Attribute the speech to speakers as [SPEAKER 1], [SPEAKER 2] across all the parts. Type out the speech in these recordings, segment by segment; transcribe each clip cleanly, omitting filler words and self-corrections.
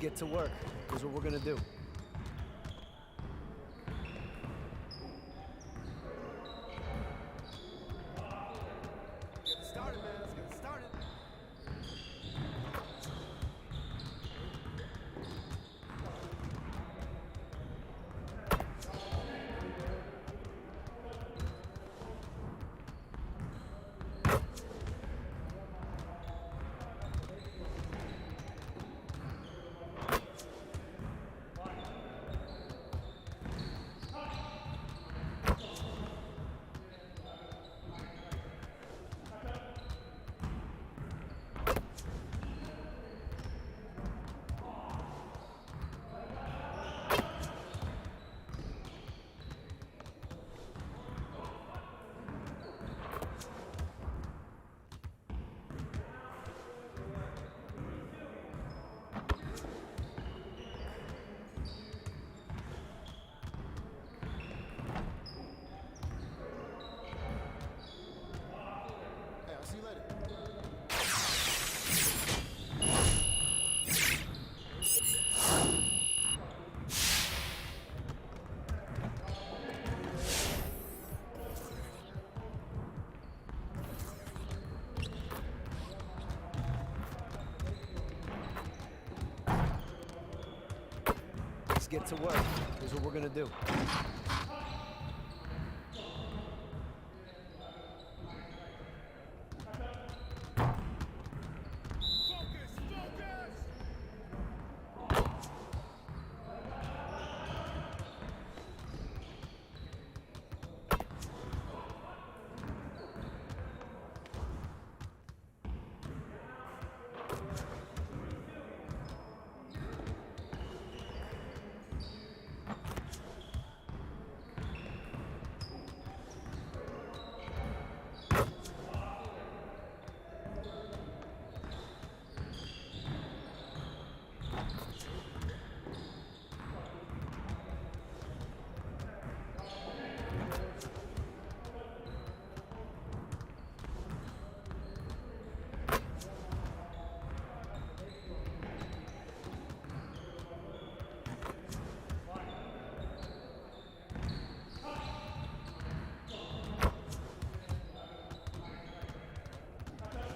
[SPEAKER 1] get to work. Here's what we're gonna do.
[SPEAKER 2] Get it started, man. Let's get it started. Hey, I'll see you later.
[SPEAKER 1] Let's get to work. Here's what we're gonna do.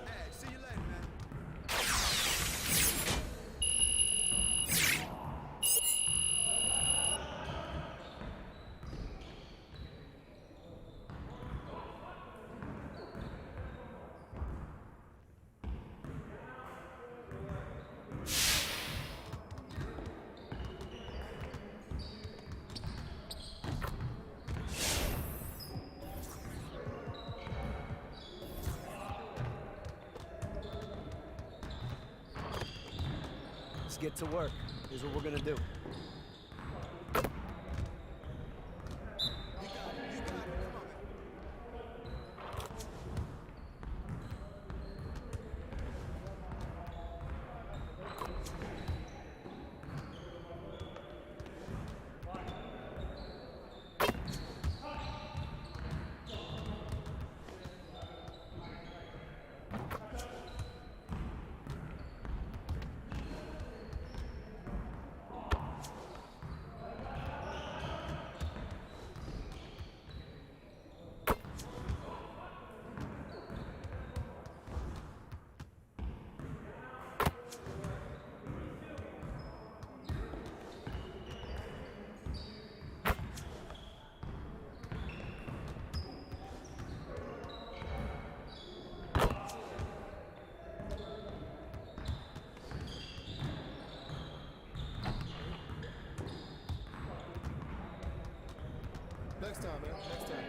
[SPEAKER 2] Hey, see you later, man.
[SPEAKER 1] Let's get to work. Here's what we're gonna do.
[SPEAKER 2] You got it. You got it. Come on, man. Next time, man. Next time.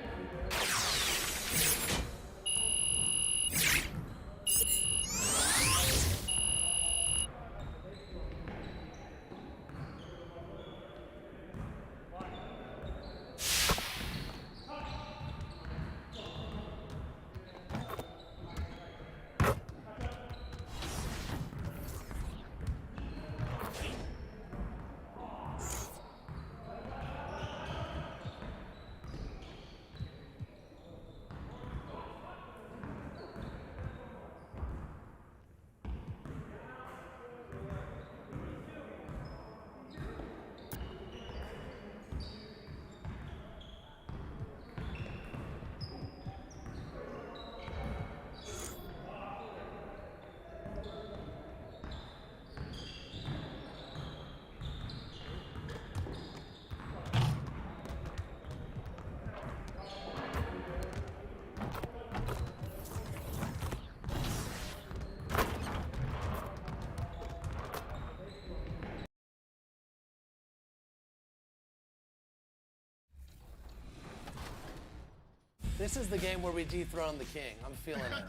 [SPEAKER 3] This is the game where we dethrone the king. I'm feeling it.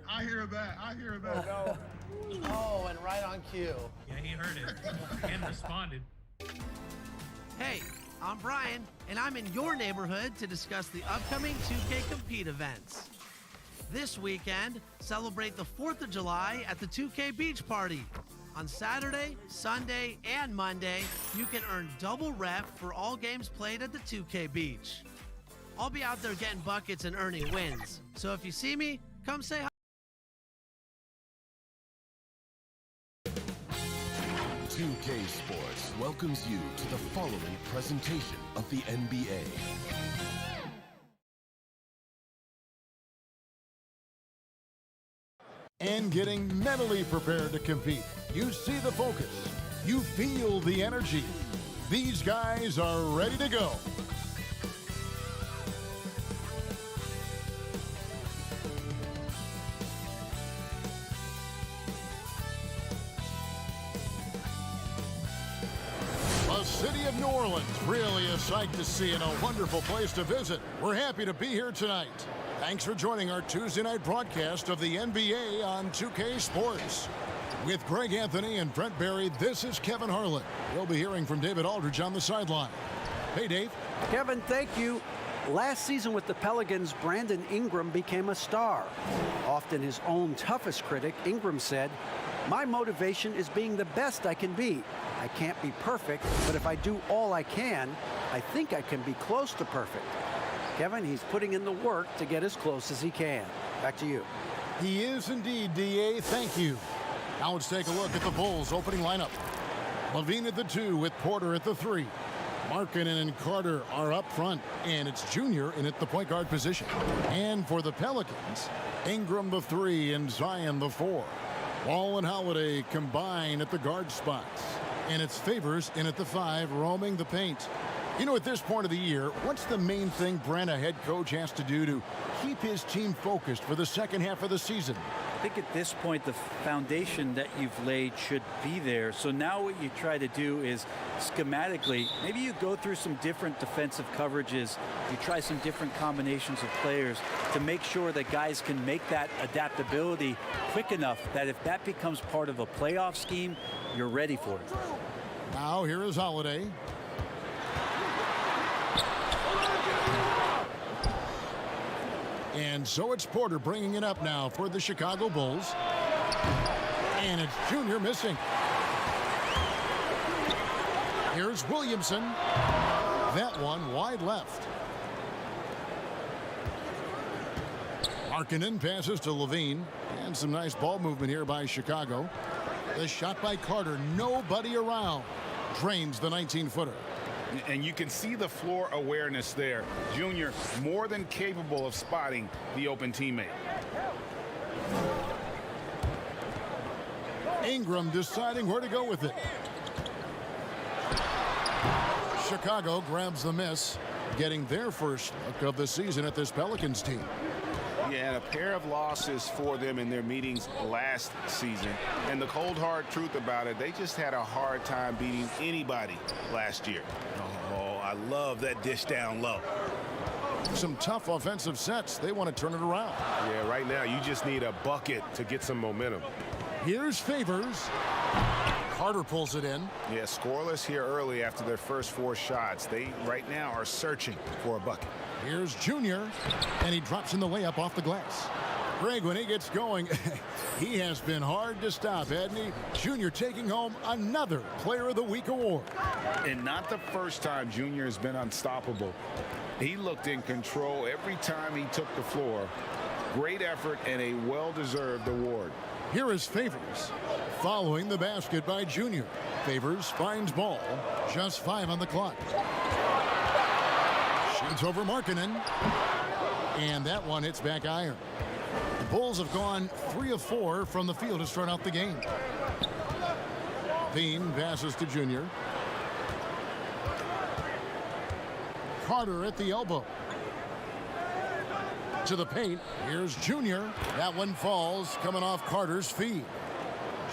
[SPEAKER 4] I hear that. I hear that.
[SPEAKER 3] Oh, no. Oh, and right on cue.
[SPEAKER 5] Yeah, he heard it and responded.
[SPEAKER 6] Hey, I'm Brian, and I'm in your neighborhood to discuss the upcoming 2K Compete events. This weekend, celebrate the 4th of July at the 2K Beach Party. On Saturday, Sunday, and Monday, you can earn double rep for all games played at the 2K Beach. I'll be out there getting buckets and earning wins, so if you see me, come say hi.
[SPEAKER 7] 2K Sports welcomes you to the following presentation of the NBA.
[SPEAKER 8] And getting mentally prepared to compete. You see the focus. You feel the energy. These guys are ready to go. The city of New Orleans, really a sight to see and a wonderful place to visit. We're happy to be here tonight. Thanks for joining our Tuesday night broadcast of the NBA on 2K Sports. With Greg Anthony and Brent Barry, this is Kevin Harlan. We'll be hearing from David Aldridge on the sideline. Hey, Dave.
[SPEAKER 9] Kevin, thank you. Last season with the Pelicans, Brandon Ingram became a star. Often his own toughest critic, Ingram said, "My motivation is being the best I can be. I can't be perfect, but if I do all I can, I think I can be close to perfect." Kevin, he's putting in the work to get as close as he can. Back to you.
[SPEAKER 8] He is indeed, DA. Thank you. Now let's take a look at the Bulls' opening lineup. Levine at the 2 with Porter at the 3. Markkanen and Carter are up front, and it's Junior in at the point guard position. And for the Pelicans, Ingram the 3 and Zion the 4. Wall and Holiday combine at the guard spots. And it's Favors in at the 5, roaming the paint. You know, at this point of the year, what's the main thing Brent, a head coach, has to do to keep his team focused for the second half of the season?
[SPEAKER 10] I think at this point, the foundation that you've laid should be there. So now what you try to do is schematically, maybe you go through some different defensive coverages. You try some different combinations of players to make sure that guys can make that adaptability quick enough that if that becomes part of a playoff scheme, you're ready for it.
[SPEAKER 8] Now here is Holiday. And so it's Porter bringing it up now for the Chicago Bulls. And it's Junior missing. Here's Williamson. That one wide left. Markkanen passes to Levine. And some nice ball movement here by Chicago. The shot by Carter. Nobody around. Drains the 19-footer.
[SPEAKER 4] And you can see the floor awareness there. Junior more than capable of spotting the open teammate.
[SPEAKER 8] Ingram deciding where to go with it. Chicago grabs the miss, getting their first look of the season at this Pelicans team.
[SPEAKER 4] Yeah, and a pair of losses for them in their meetings last season. And the cold, hard truth about it, they just had a hard time beating anybody last year. Oh, I love that dish down low.
[SPEAKER 8] Some tough offensive sets. They want to turn it around.
[SPEAKER 11] Yeah, right now you just need a bucket to get some momentum.
[SPEAKER 8] Here's Favors. Carter pulls it in.
[SPEAKER 4] Yeah, scoreless here early after their first 4 shots. They right now are searching for a bucket.
[SPEAKER 8] Here's Junior, and he drops in the layup off the glass. Greg, when he gets going, he has been hard to stop, hasn't he? Junior taking home another Player of the Week award.
[SPEAKER 4] And not the first time Junior has been unstoppable. He looked in control every time he took the floor. Great effort and a well-deserved award.
[SPEAKER 8] Here is Favors, following the basket by Junior. Favors finds ball, just 5 on the clock. Shoots over Markkanen, and that one hits back iron. The Bulls have gone 3 of 4 from the field to start out the game. Bean passes to Junior. Carter at the elbow. To the paint. Here's Junior. That one falls, coming off Carter's feed.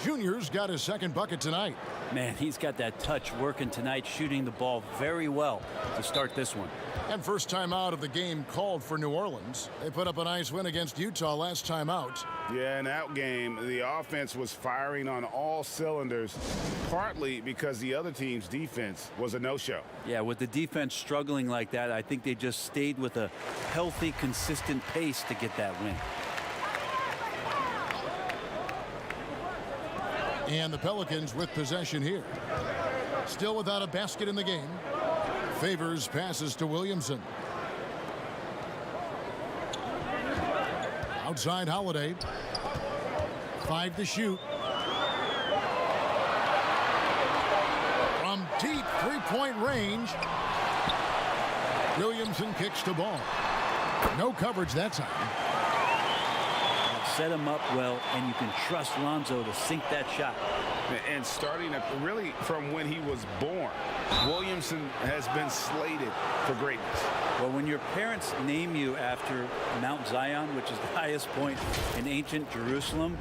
[SPEAKER 8] Junior's got his second bucket tonight.
[SPEAKER 10] Man, he's got that touch working tonight, shooting the ball very well to start this one.
[SPEAKER 8] And first time out of the game called for New Orleans. They put up a nice win against Utah last time out.
[SPEAKER 4] Yeah, in that game, the offense was firing on all cylinders, partly because the other team's defense was a no-show.
[SPEAKER 10] Yeah, with the defense struggling like that, I think they just stayed with a healthy, consistent pace to get that win.
[SPEAKER 8] And the Pelicans with possession here. Still without a basket in the game. Favors passes to Williamson. Outside Holiday. 5 to shoot. From deep three-point range. Williamson kicks the ball. No coverage that time.
[SPEAKER 10] Set him up well, and you can trust Lonzo to sink that shot.
[SPEAKER 4] And starting really from when he was born, Williamson has been slated for greatness.
[SPEAKER 10] Well, when your parents name you after Mount Zion, which is the highest point in ancient Jerusalem,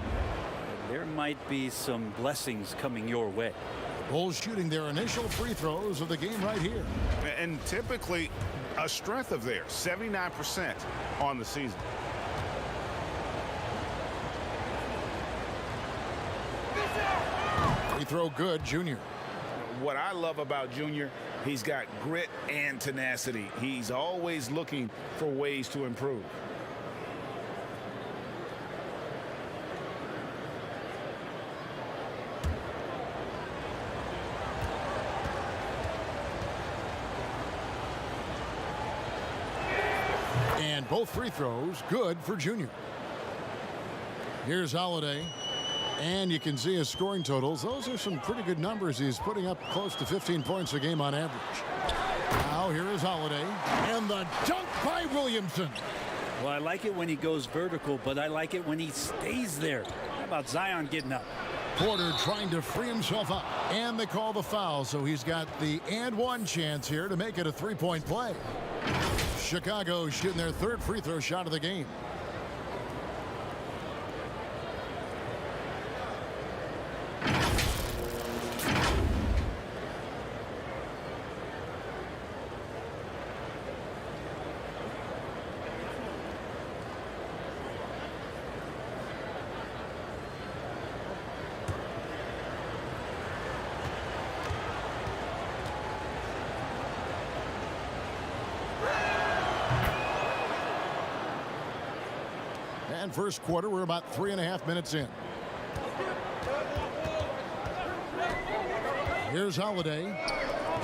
[SPEAKER 10] there might be some blessings coming your way.
[SPEAKER 8] Bulls shooting their initial free throws of the game right here.
[SPEAKER 4] And typically a strength of theirs, 79% on the season.
[SPEAKER 8] Free throw good, Junior.
[SPEAKER 4] What I love about Junior, he's got grit and tenacity. He's always looking for ways to improve.
[SPEAKER 8] And both free throws good for Junior. Here's Holiday. And you can see his scoring totals. Those are some pretty good numbers. He's putting up close to 15 points a game on average. Now here is Holiday. And the dunk by Williamson.
[SPEAKER 10] Well, I like it when he goes vertical, but I like it when he stays there. How about Zion getting up?
[SPEAKER 8] Porter trying to free himself up. And they call the foul, so he's got the and one chance here to make it a three-point play. Chicago shooting their third free throw shot of the game. And first quarter, we're about 3.5 minutes in. Here's Holiday.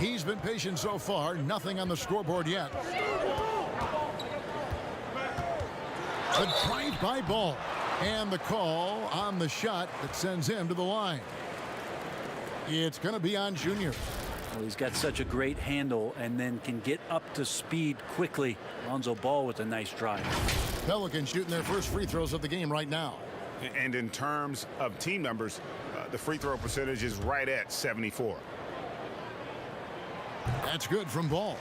[SPEAKER 8] He's been patient so far. Nothing on the scoreboard yet. The drive-by ball. And the call on the shot that sends him to the line. It's going to be on Junior.
[SPEAKER 10] Well, he's got such a great handle and then can get up to speed quickly. Lonzo Ball with a nice drive.
[SPEAKER 8] Pelicans shooting their first free throws of the game right now.
[SPEAKER 4] And in terms of team numbers, the free throw percentage is right at 74.
[SPEAKER 8] That's good from Ball.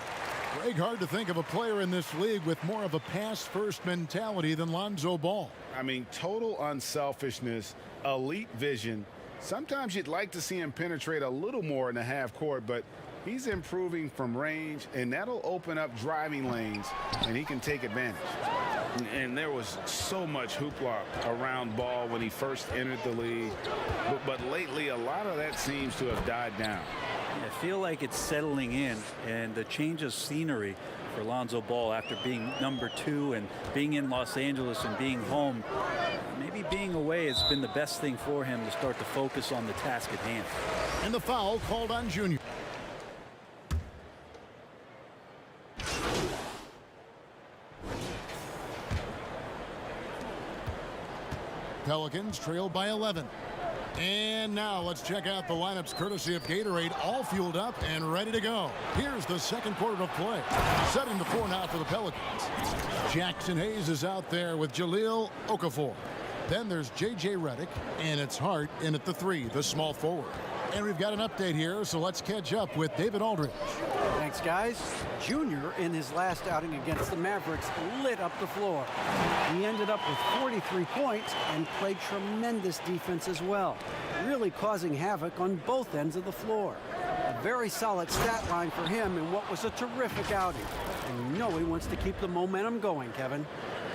[SPEAKER 8] Greg, hard to think of a player in this league with more of a pass-first mentality than Lonzo Ball.
[SPEAKER 4] I mean, total unselfishness, elite vision. Sometimes you'd like to see him penetrate a little more in the half court, but he's improving from range, and that'll open up driving lanes, and he can take advantage. And there was so much hoopla around Ball when he first entered the league. But lately, a lot of that seems to have died down.
[SPEAKER 10] I feel like it's settling in, and the change of scenery for Lonzo Ball after being number 2 and being in Los Angeles and being home. Maybe being away has been the best thing for him to start to focus on the task at hand.
[SPEAKER 8] And the foul called on Junior. Pelicans trail by 11. And now let's check out the lineups courtesy of Gatorade, all fueled up and ready to go. Here's the second quarter of play. Setting the floor now for the Pelicans. Jackson Hayes is out there with Jahlil Okafor. Then there's J.J. Redick, and it's Hart in at the 3, the small forward. And we've got an update here, so let's catch up with David Aldridge.
[SPEAKER 9] Thanks, guys. Junior, in his last outing against the Mavericks, lit up the floor. He ended up with 43 points and played tremendous defense as well. really causing havoc on both ends of the floor. A very solid stat line for him in what was a terrific outing. And you know he wants to keep the momentum going, Kevin.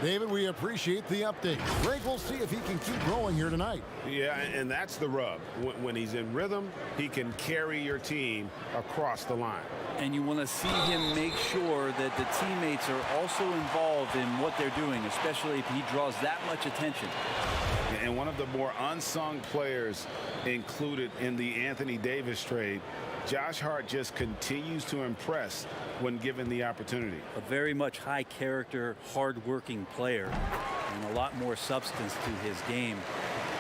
[SPEAKER 8] David, we appreciate the update. Greg, we'll see if he can keep rolling here tonight.
[SPEAKER 4] Yeah, and that's the rub. When he's in rhythm, he can carry your team across the line.
[SPEAKER 10] And you want to see him make sure that the teammates are also involved in what they're doing, especially if he draws that much attention.
[SPEAKER 4] And one of the more unsung players included in the Anthony Davis trade, Josh Hart just continues to impress when given the opportunity.
[SPEAKER 10] A very much high character, hard-working player, and a lot more substance to his game.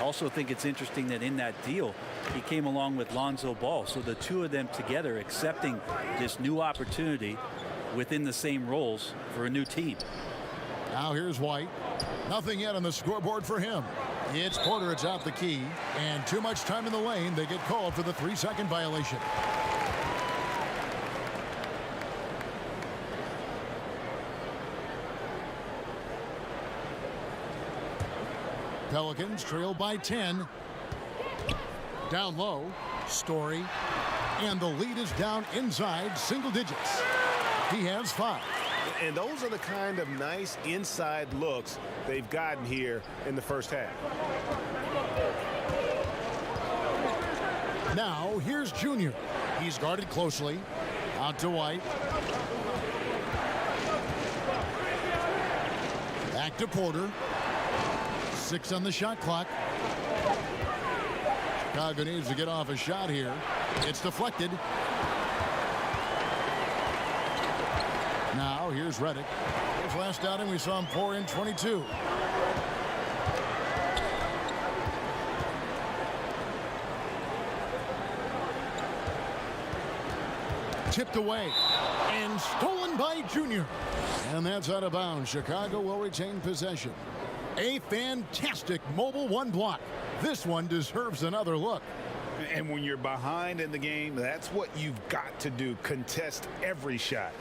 [SPEAKER 10] I also think it's interesting that in that deal, he came along with Lonzo Ball. So the two of them together accepting this new opportunity within the same roles for a new team.
[SPEAKER 8] Now here's White. Nothing yet on the scoreboard for him. It's Porter. It's out the key. And too much time in the lane. They get called for the 3-second violation. Pelicans trail by 10. Down low, Story. And the lead is down inside single digits. He has 5.
[SPEAKER 4] And those are the kind of nice inside looks they've gotten here in the first half.
[SPEAKER 8] Now, here's Junior. He's guarded closely. Out to White. Back to Porter. 6 on the shot clock. Chicago needs to get off a shot here. It's deflected. Now, here's Redick. His last outing, we saw him pour in 22. Tipped away and stolen by Junior. And that's out of bounds. Chicago will retain possession. A fantastic mobile one block. This one deserves another look.
[SPEAKER 4] And when you're behind in the game, that's what you've got to do. Contest every shot.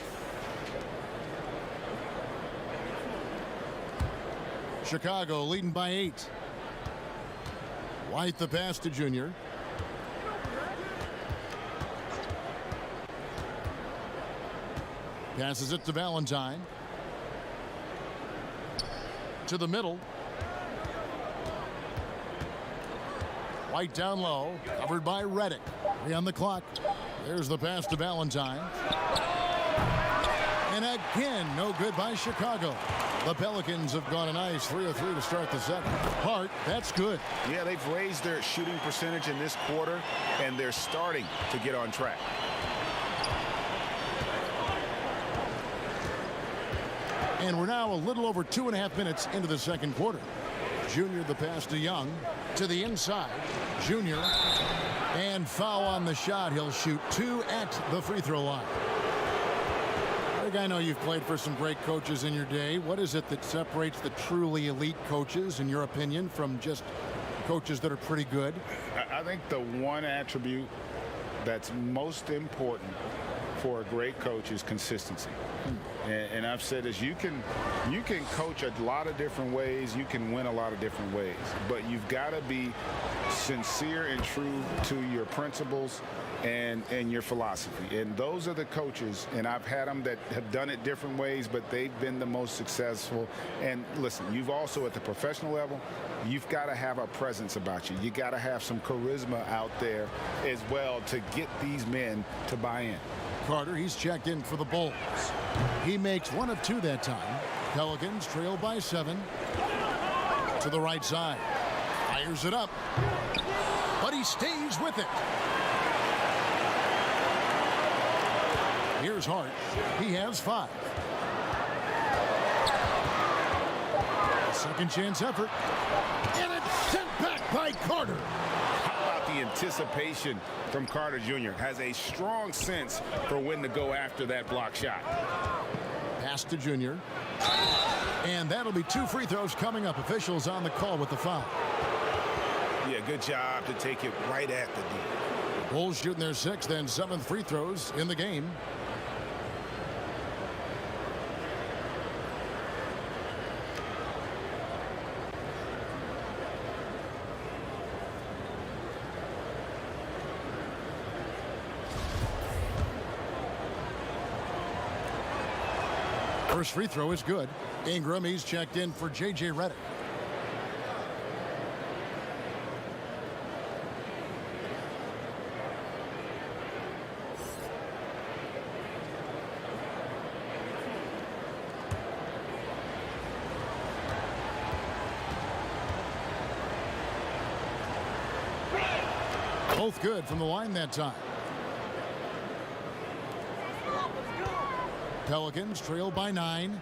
[SPEAKER 8] Chicago leading by 8. White the pass to Junior. Passes it to Valentine. To the middle. White down low, covered by Redick. 3 on the clock. There's the pass to Valentine. And again, no good by Chicago. The Pelicans have gone a nice 3 of 3 to start the second. Hart, that's good.
[SPEAKER 4] Yeah, they've raised their shooting percentage in this quarter, and they're starting to get on track.
[SPEAKER 8] And we're now a little over 2.5 minutes into the second quarter. Junior the pass to Young. To the inside. Junior. And foul on the shot. He'll shoot 2 at the free throw line. Greg, I know you've played for some great coaches in your day. What is it that separates the truly elite coaches, in your opinion, from just coaches that are pretty good?
[SPEAKER 4] I think the one attribute that's most important for a great coach is consistency. And I've said this, you can coach a lot of different ways, you can win a lot of different ways, but you've got to be sincere and true to your principles and your philosophy. And those are the coaches, and I've had them that have done it different ways, but they've been the most successful. And listen, you've also at the professional level, you've got to have a presence about you. You got to have some charisma out there as well to get these men to buy in.
[SPEAKER 8] Carter, he's checked in for the Bulls. He makes 1 of 2 that time. Pelicans trail by 7. To the right side. Fires it up. But he stays with it. Here's Hart. He has 5. Second chance effort. And it's sent back by Carter.
[SPEAKER 4] The anticipation from Carter Jr. has a strong sense for when to go after that block shot.
[SPEAKER 8] Pass to Junior. And that'll be 2 free throws coming up. Officials on the call with the foul.
[SPEAKER 4] Yeah, good job to take it right at the D.
[SPEAKER 8] Bulls shooting their 6th and 7th free throws in the game. First free throw is good. Ingram, he's checked in for J.J. Redick. Both good from the line that time. Pelicans trail by 9.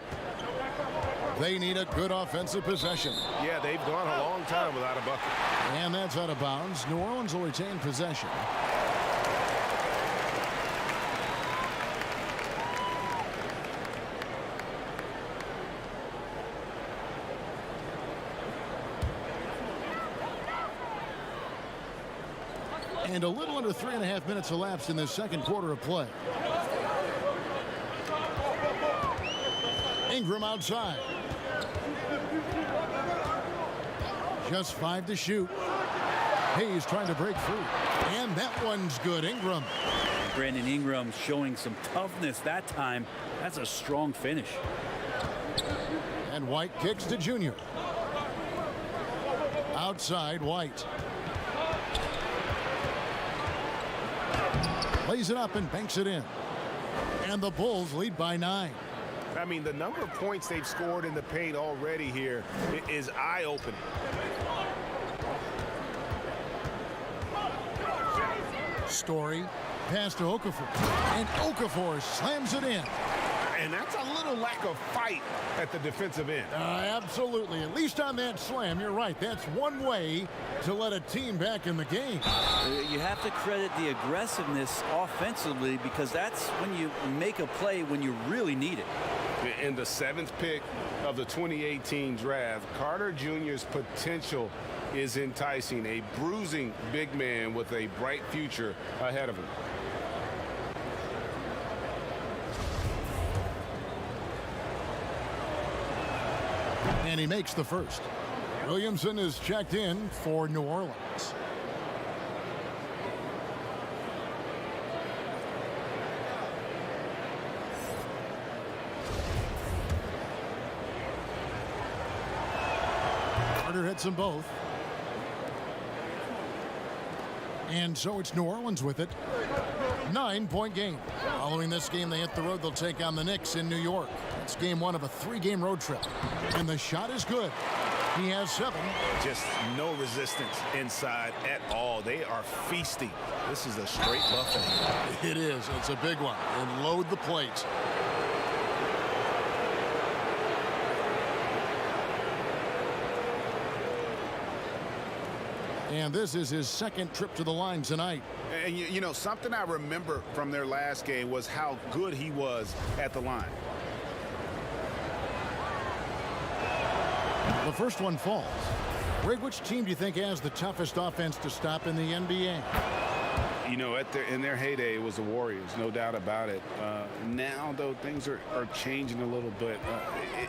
[SPEAKER 8] They need a good offensive possession.
[SPEAKER 11] Yeah, they've gone a long time without a bucket.
[SPEAKER 8] And that's out of bounds. New Orleans will retain possession. And a little under 3.5 minutes elapsed in the second quarter of play. Ingram outside. Just 5 to shoot. Hayes trying to break free. And that one's good. Ingram.
[SPEAKER 10] Brandon Ingram showing some toughness that time. That's a strong finish.
[SPEAKER 8] And White kicks to Junior. Outside White. Lays it up and banks it in. And the Bulls lead by 9.
[SPEAKER 11] I mean, the number of points they've scored in the paint already here is eye-opening.
[SPEAKER 8] Story pass to Okafor. And Okafor slams it in.
[SPEAKER 11] And that's a little lack of fight at the defensive end.
[SPEAKER 8] Absolutely. At least on that slam, you're right. That's one way to let a team back in the game.
[SPEAKER 10] You have to credit the aggressiveness offensively because that's when you make a play when you really need it.
[SPEAKER 11] In the 7th pick of the 2018 draft, Carter Jr.'s potential is enticing. A bruising big man with a bright future ahead of him.
[SPEAKER 8] And he makes the first. Williamson is checked in for New Orleans. Carter hits them both. And so it's New Orleans with it. 9-point game. Following this game, they hit the road. They'll take on the Knicks in New York. It's game 1 of a 3-game road trip. And the shot is good. He has 7.
[SPEAKER 4] Just no resistance inside at all. They are feasting. This is a straight buffet.
[SPEAKER 8] It is. It's a big one. And load the plate. And this is his second trip to the line tonight.
[SPEAKER 4] And you know, something I remember from their last game was how good he was at the line.
[SPEAKER 8] The first one falls. Greg, which team do you think has the toughest offense to stop in the NBA?
[SPEAKER 4] You know, in their heyday, it was the Warriors, no doubt about it. Now, though, things are changing a little bit.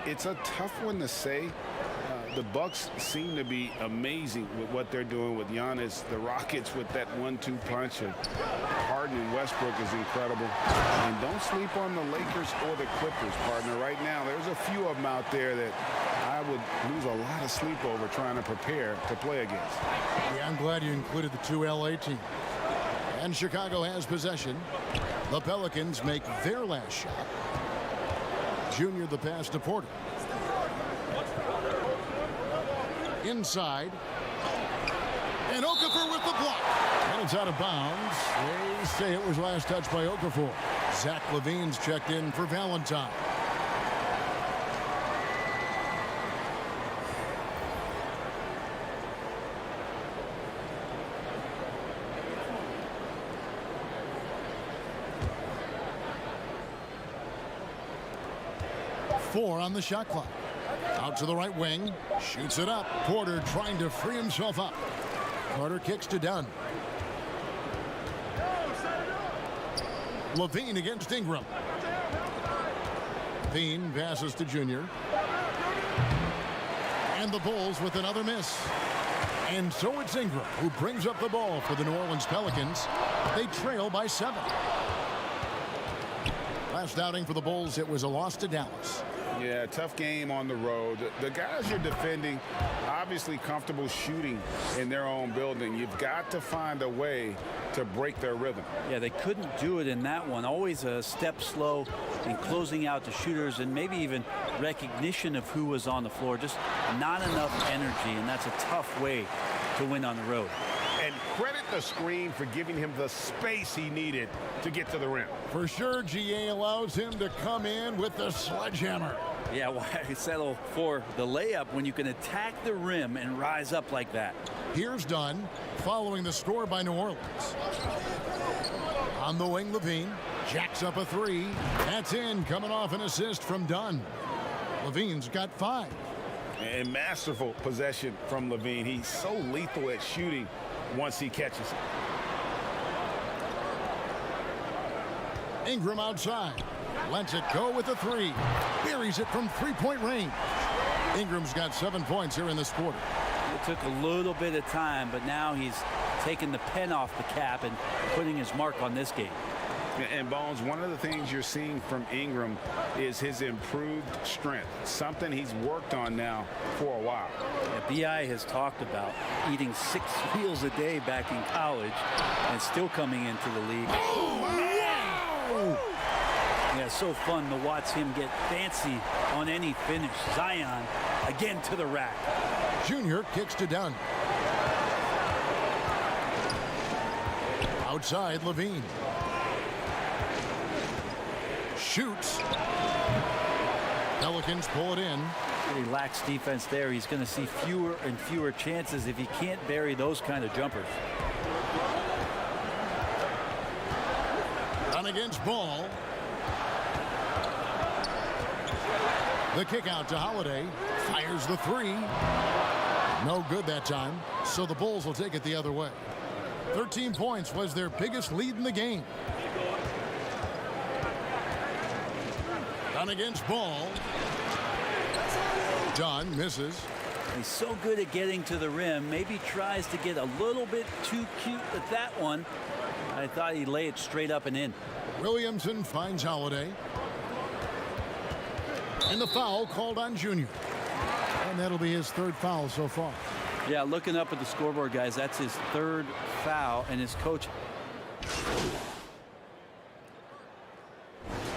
[SPEAKER 4] It's a tough one to say. The Bucks seem to be amazing with what they're doing with Giannis. The Rockets with that 1-2 punch of Harden and Westbrook is incredible. And don't sleep on the Lakers or the Clippers, partner. Right now, there's a few of them out there that I would lose a lot of sleep over trying to prepare to play against.
[SPEAKER 8] Yeah, I'm glad you included the 2 LA teams. And Chicago has possession. The Pelicans make their last shot. Junior the pass to Porter. Inside. And Okafor with the block. And it's out of bounds. They say it was last touched by Okafor. Zach LaVine's checked in for Valentine. Four on the shot clock. Out to the right wing. Shoots it up. Porter trying to free himself up. Carter kicks to Dunn. LaVine against Ingram. Veen passes to Junior. And the Bulls with another miss. And so it's Ingram who brings up the ball for the New Orleans Pelicans. They trail by 7. Last outing for the Bulls, it was a loss to Dallas.
[SPEAKER 11] Yeah, tough game on the road. The guys you're defending, obviously comfortable shooting in their own building. You've got to find a way to break their rhythm.
[SPEAKER 10] Yeah, they couldn't do it in that one. Always a step slow in closing out the shooters, and maybe even recognition of who was on the floor. Just not enough energy, and that's a tough way to win on the road.
[SPEAKER 11] And credit the screen for giving him the space he needed to get to the rim.
[SPEAKER 8] For sure, GA allows him to come in with the sledgehammer.
[SPEAKER 10] Yeah, why settle for the layup when you can attack the rim and rise up like that?
[SPEAKER 8] Here's Dunn following the score by New Orleans. On the wing, Levine jacks up a three. That's in, coming off an assist from Dunn. Levine's got 5.
[SPEAKER 11] And masterful possession from Levine. He's so lethal at shooting once he catches it.
[SPEAKER 8] Ingram outside. Lets it go with a 3. Buries it from 3-point range. Ingram's got 7 points here in this quarter.
[SPEAKER 10] It took a little bit of time, but now he's taking the pen off the cap and putting his mark on this game.
[SPEAKER 11] And Bones, one of the things you're seeing from Ingram is his improved strength, something he's worked on now for a while.
[SPEAKER 10] Yeah, BI has talked about eating 6 meals a day back in college and still coming into the league.
[SPEAKER 8] Oh,
[SPEAKER 10] yeah, so fun to watch him get fancy on any finish. Zion again to the rack.
[SPEAKER 8] Junior kicks to Dunn. Outside, Levine. Shoots. Pelicans pull it in.
[SPEAKER 10] He lacks defense there. He's going to see fewer and fewer chances if he can't bury those kind of jumpers.
[SPEAKER 8] Dunn against Ball. The kick out to Holiday. Fires the 3. No good that time. So the Bulls will take it the other way. 13 points was their biggest lead in the game. Dunn against Ball. Dunn misses.
[SPEAKER 10] He's so good at getting to the rim. Maybe tries to get a little bit too cute with that one. I thought he'd lay it straight up and in.
[SPEAKER 8] Williamson finds Holiday. And the foul called on Junior. And that'll be his 3rd foul so far.
[SPEAKER 10] Yeah, looking up at the scoreboard, guys, that's his 3rd foul, and his coach.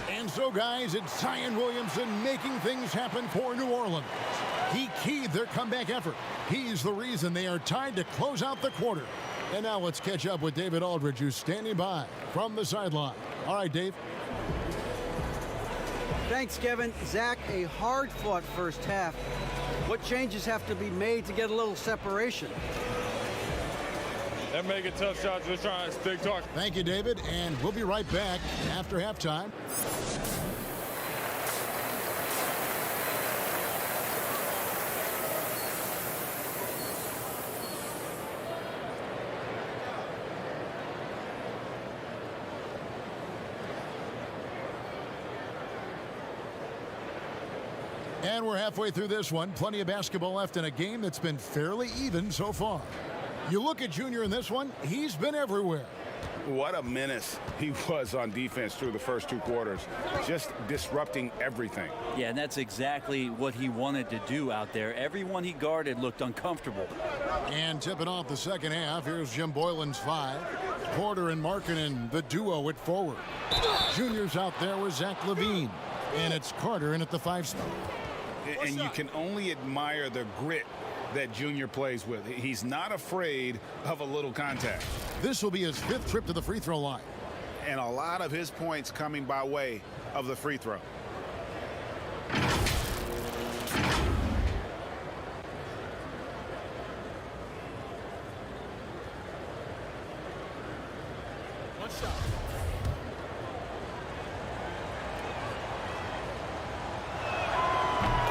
[SPEAKER 8] And so, guys, it's Zion Williamson making things happen for New Orleans. He keyed their comeback effort. He's the reason they are tied to close out the quarter. And now let's catch up with David Aldridge, who's standing by from the sideline. All right, Dave.
[SPEAKER 9] Thanks, Kevin. Zach, a hard-fought first half. What changes have to be made to get a little separation?
[SPEAKER 12] They're making tough shots. They're trying to stick target.
[SPEAKER 8] Thank you, David, and we'll be right back after halftime. And we're halfway through this one. Plenty of basketball left in a game that's been fairly even so far. You look at Junior in this one, he's been everywhere.
[SPEAKER 11] What a menace he was on defense through the first 2 quarters, just disrupting everything.
[SPEAKER 10] Yeah, and that's exactly what he wanted to do out there. Everyone he guarded looked uncomfortable.
[SPEAKER 8] And tipping off the second half, here's Jim Boylan's 5. Porter and Markkanen, the duo at forward. Junior's out there with Zach Levine. And it's Carter in at the 5 spot.
[SPEAKER 11] And you can only admire the grit that Junior plays with. He's not afraid of a little contact.
[SPEAKER 8] This will be his 5th trip to the free throw line.
[SPEAKER 11] And a lot of his points coming by way of the free throw.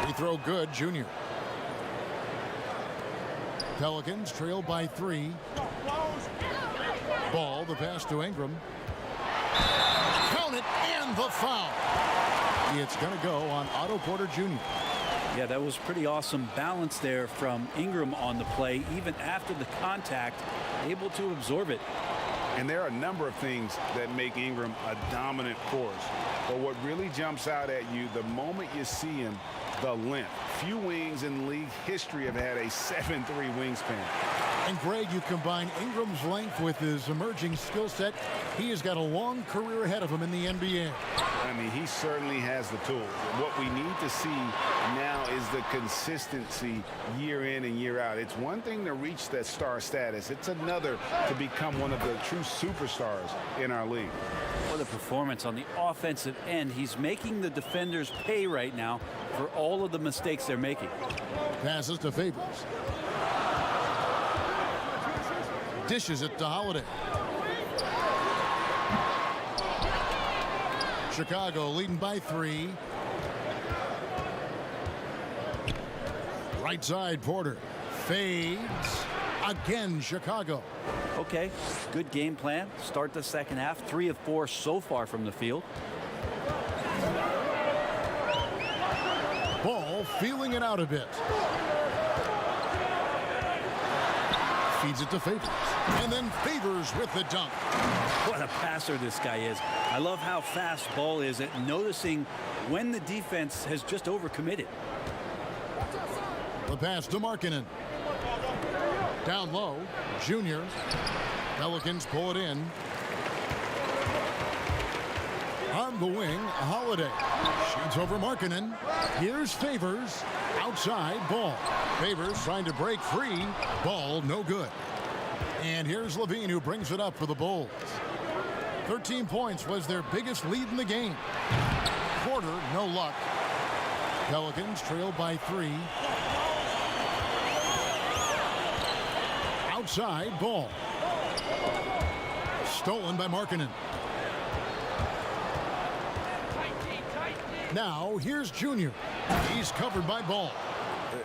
[SPEAKER 8] Free throw good, Junior. Pelicans trail by 3. Ball, the pass to Ingram. Count it, and the foul. It's going to go on Otto Porter Jr.
[SPEAKER 10] Yeah, that was pretty awesome balance there from Ingram on the play. Even after the contact, able to absorb it.
[SPEAKER 11] And there are a number of things that make Ingram a dominant force. But what really jumps out at you the moment you see him, the length. Few wings in league history have had a 7'3" wingspan.
[SPEAKER 8] And Greg, you combine Ingram's length with his emerging skill set. He has got a long career ahead of him in the NBA.
[SPEAKER 11] I mean, he certainly has the tools. What we need to see now is the consistency year in and year out. It's one thing to reach that star status. It's another to become one of the true superstars in our league.
[SPEAKER 10] What a performance on the offensive end. He's making the defenders pay right now for all of the mistakes they're making.
[SPEAKER 8] Passes to Favors. Dishes it to Holiday. Chicago leading by 3. Right side, Porter. Fades. Again, Chicago.
[SPEAKER 10] Okay, good game plan. Start the second half. 3 of 4 so far from the field.
[SPEAKER 8] Ball feeling it out a bit. Feeds it to Favors. And then Favors with the dunk.
[SPEAKER 10] What a passer this guy is. I love how fast Ball is at noticing when the defense has just overcommitted.
[SPEAKER 8] The pass to Markkanen. Down low, Junior. Pelicans pull it in. On the wing, Holiday. Shoots over Markkanen. Here's Favors. Outside, Ball. Favors trying to break free. Ball, no good. And here's Levine, who brings it up for the Bulls. 13 points was their biggest lead in the game. Porter, no luck. Pelicans trail by 3. Outside, Ball. Stolen by Markkanen. Now, here's Junior. He's covered by Ball.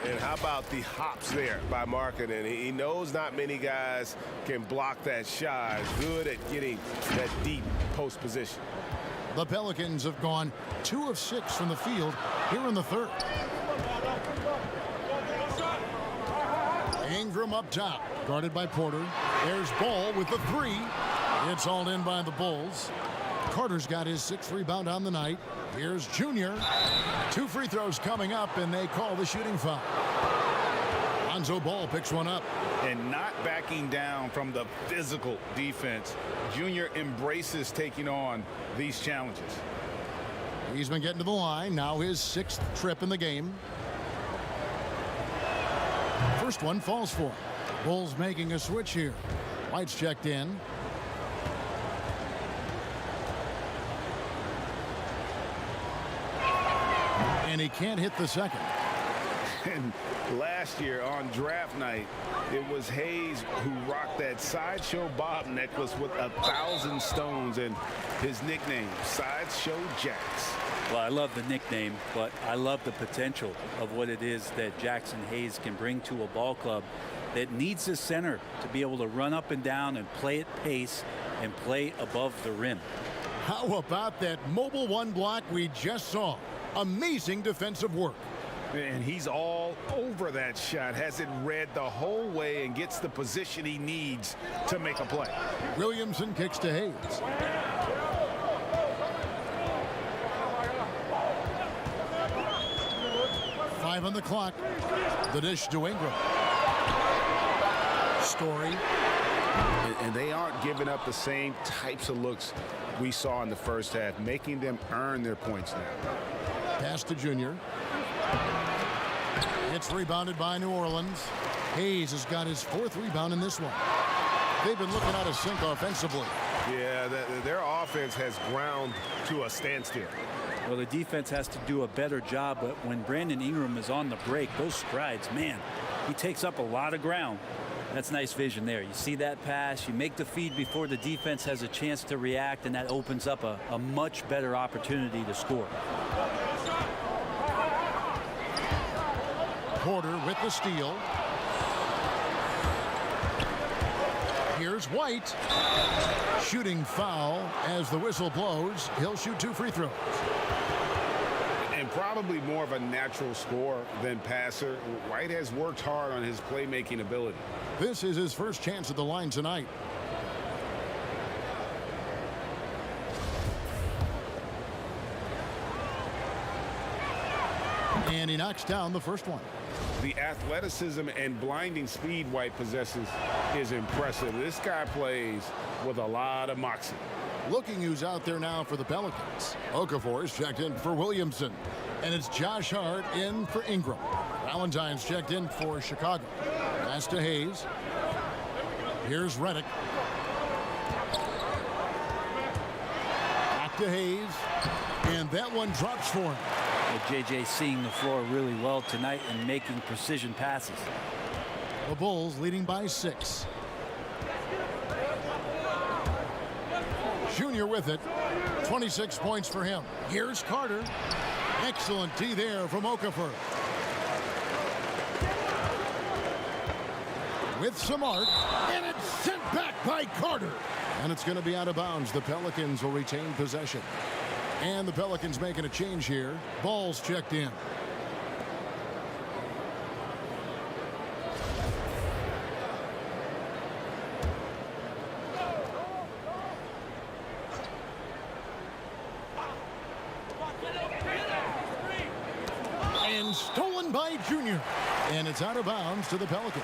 [SPEAKER 2] And how about the hops there by Markkanen? He knows not many guys can block that shot. Good at getting that deep post position.
[SPEAKER 8] The Pelicans have gone 2 of 6 from the field here in the third. Ingram up top, guarded by Porter. There's Ball with the 3. It's hauled in by the Bulls. Carter's got his 6th rebound on the night. Here's Junior. 2 free throws coming up, and they call the shooting foul. Lonzo Ball picks one up.
[SPEAKER 4] And not backing down from the physical defense. Junior embraces taking on these challenges.
[SPEAKER 8] He's been getting to the line. Now his 6th trip in the game. First one falls for him. Bulls making a switch here. White's checked in. And he can't hit the second.
[SPEAKER 11] And last year on draft night, it was Hayes who rocked that Sideshow Bob necklace with 1,000 stones and his nickname, Sideshow Jax.
[SPEAKER 10] Well, I love the nickname, but I love the potential of what it is that Jackson Hayes can bring to a ball club that needs his center to be able to run up and down and play at pace and play above the rim.
[SPEAKER 8] How about that mobile 1 block we just saw? Amazing defensive work.
[SPEAKER 11] And he's all over that shot, has it read the whole way and gets the position he needs to make a play.
[SPEAKER 8] Williamson kicks to Hayes. Five on the clock. The dish to Ingram. Story.
[SPEAKER 11] And they aren't giving up the same types of looks we saw in the first half, making them earn their points now.
[SPEAKER 8] Pass to Junior. It's rebounded by New Orleans. Hayes has got his 4th rebound in this one. They've been looking out of sync offensively.
[SPEAKER 2] Yeah, their offense has ground to a standstill.
[SPEAKER 10] Well, the defense has to do a better job, but when Brandon Ingram is on the break, those strides, man, he takes up a lot of ground. That's nice vision there. You see that pass, you make the feed before the defense has a chance to react, and that opens up a much better opportunity to score.
[SPEAKER 8] Porter with the steal. Here's White. Shooting foul as the whistle blows. He'll shoot 2 free throws.
[SPEAKER 11] And probably more of a natural scorer than passer. White has worked hard on his playmaking ability.
[SPEAKER 8] This is his first chance at the line tonight. And he knocks down the first one.
[SPEAKER 11] The athleticism and blinding speed White possesses is impressive. This guy plays with a lot of moxie.
[SPEAKER 8] Looking who's out there now for the Pelicans. Okafor's checked in for Williamson. And it's Josh Hart in for Ingram. Valentine's checked in for Chicago. Pass to Hayes. Here's Redick. Back to Hayes. And that one drops for him.
[SPEAKER 10] JJ seeing the floor really well tonight and making precision passes.
[SPEAKER 8] The Bulls leading by 6. Junior with it. 26 points for him. Here's Carter. Excellent D there from Okafor. With some arc. And it's sent back by Carter. And it's going to be out of bounds. The Pelicans will retain possession. And the Pelicans making a change here. Ball's checked in. And stolen by Junior. And it's out of bounds to the Pelicans.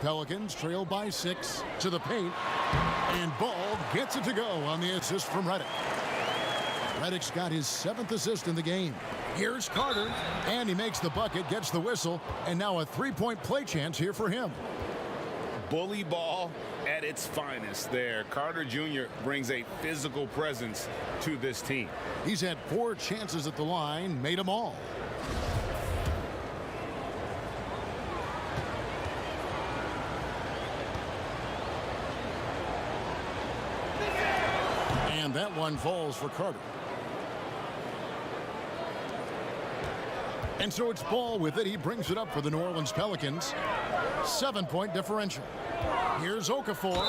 [SPEAKER 8] Pelicans trail by 6 to the paint. And Ball gets it to go on the assist from Redick. Redick's got his 7th assist in the game. Here's Carter. And he makes the bucket, gets the whistle. And now a three-point play chance here for him.
[SPEAKER 11] Bully ball at its finest there. Carter Jr. brings a physical presence to this team.
[SPEAKER 8] He's had 4 chances at the line, made them all. And that one falls for Carter. And so it's Ball with it. He brings it up for the New Orleans Pelicans. 7-point differential. Here's Okafor.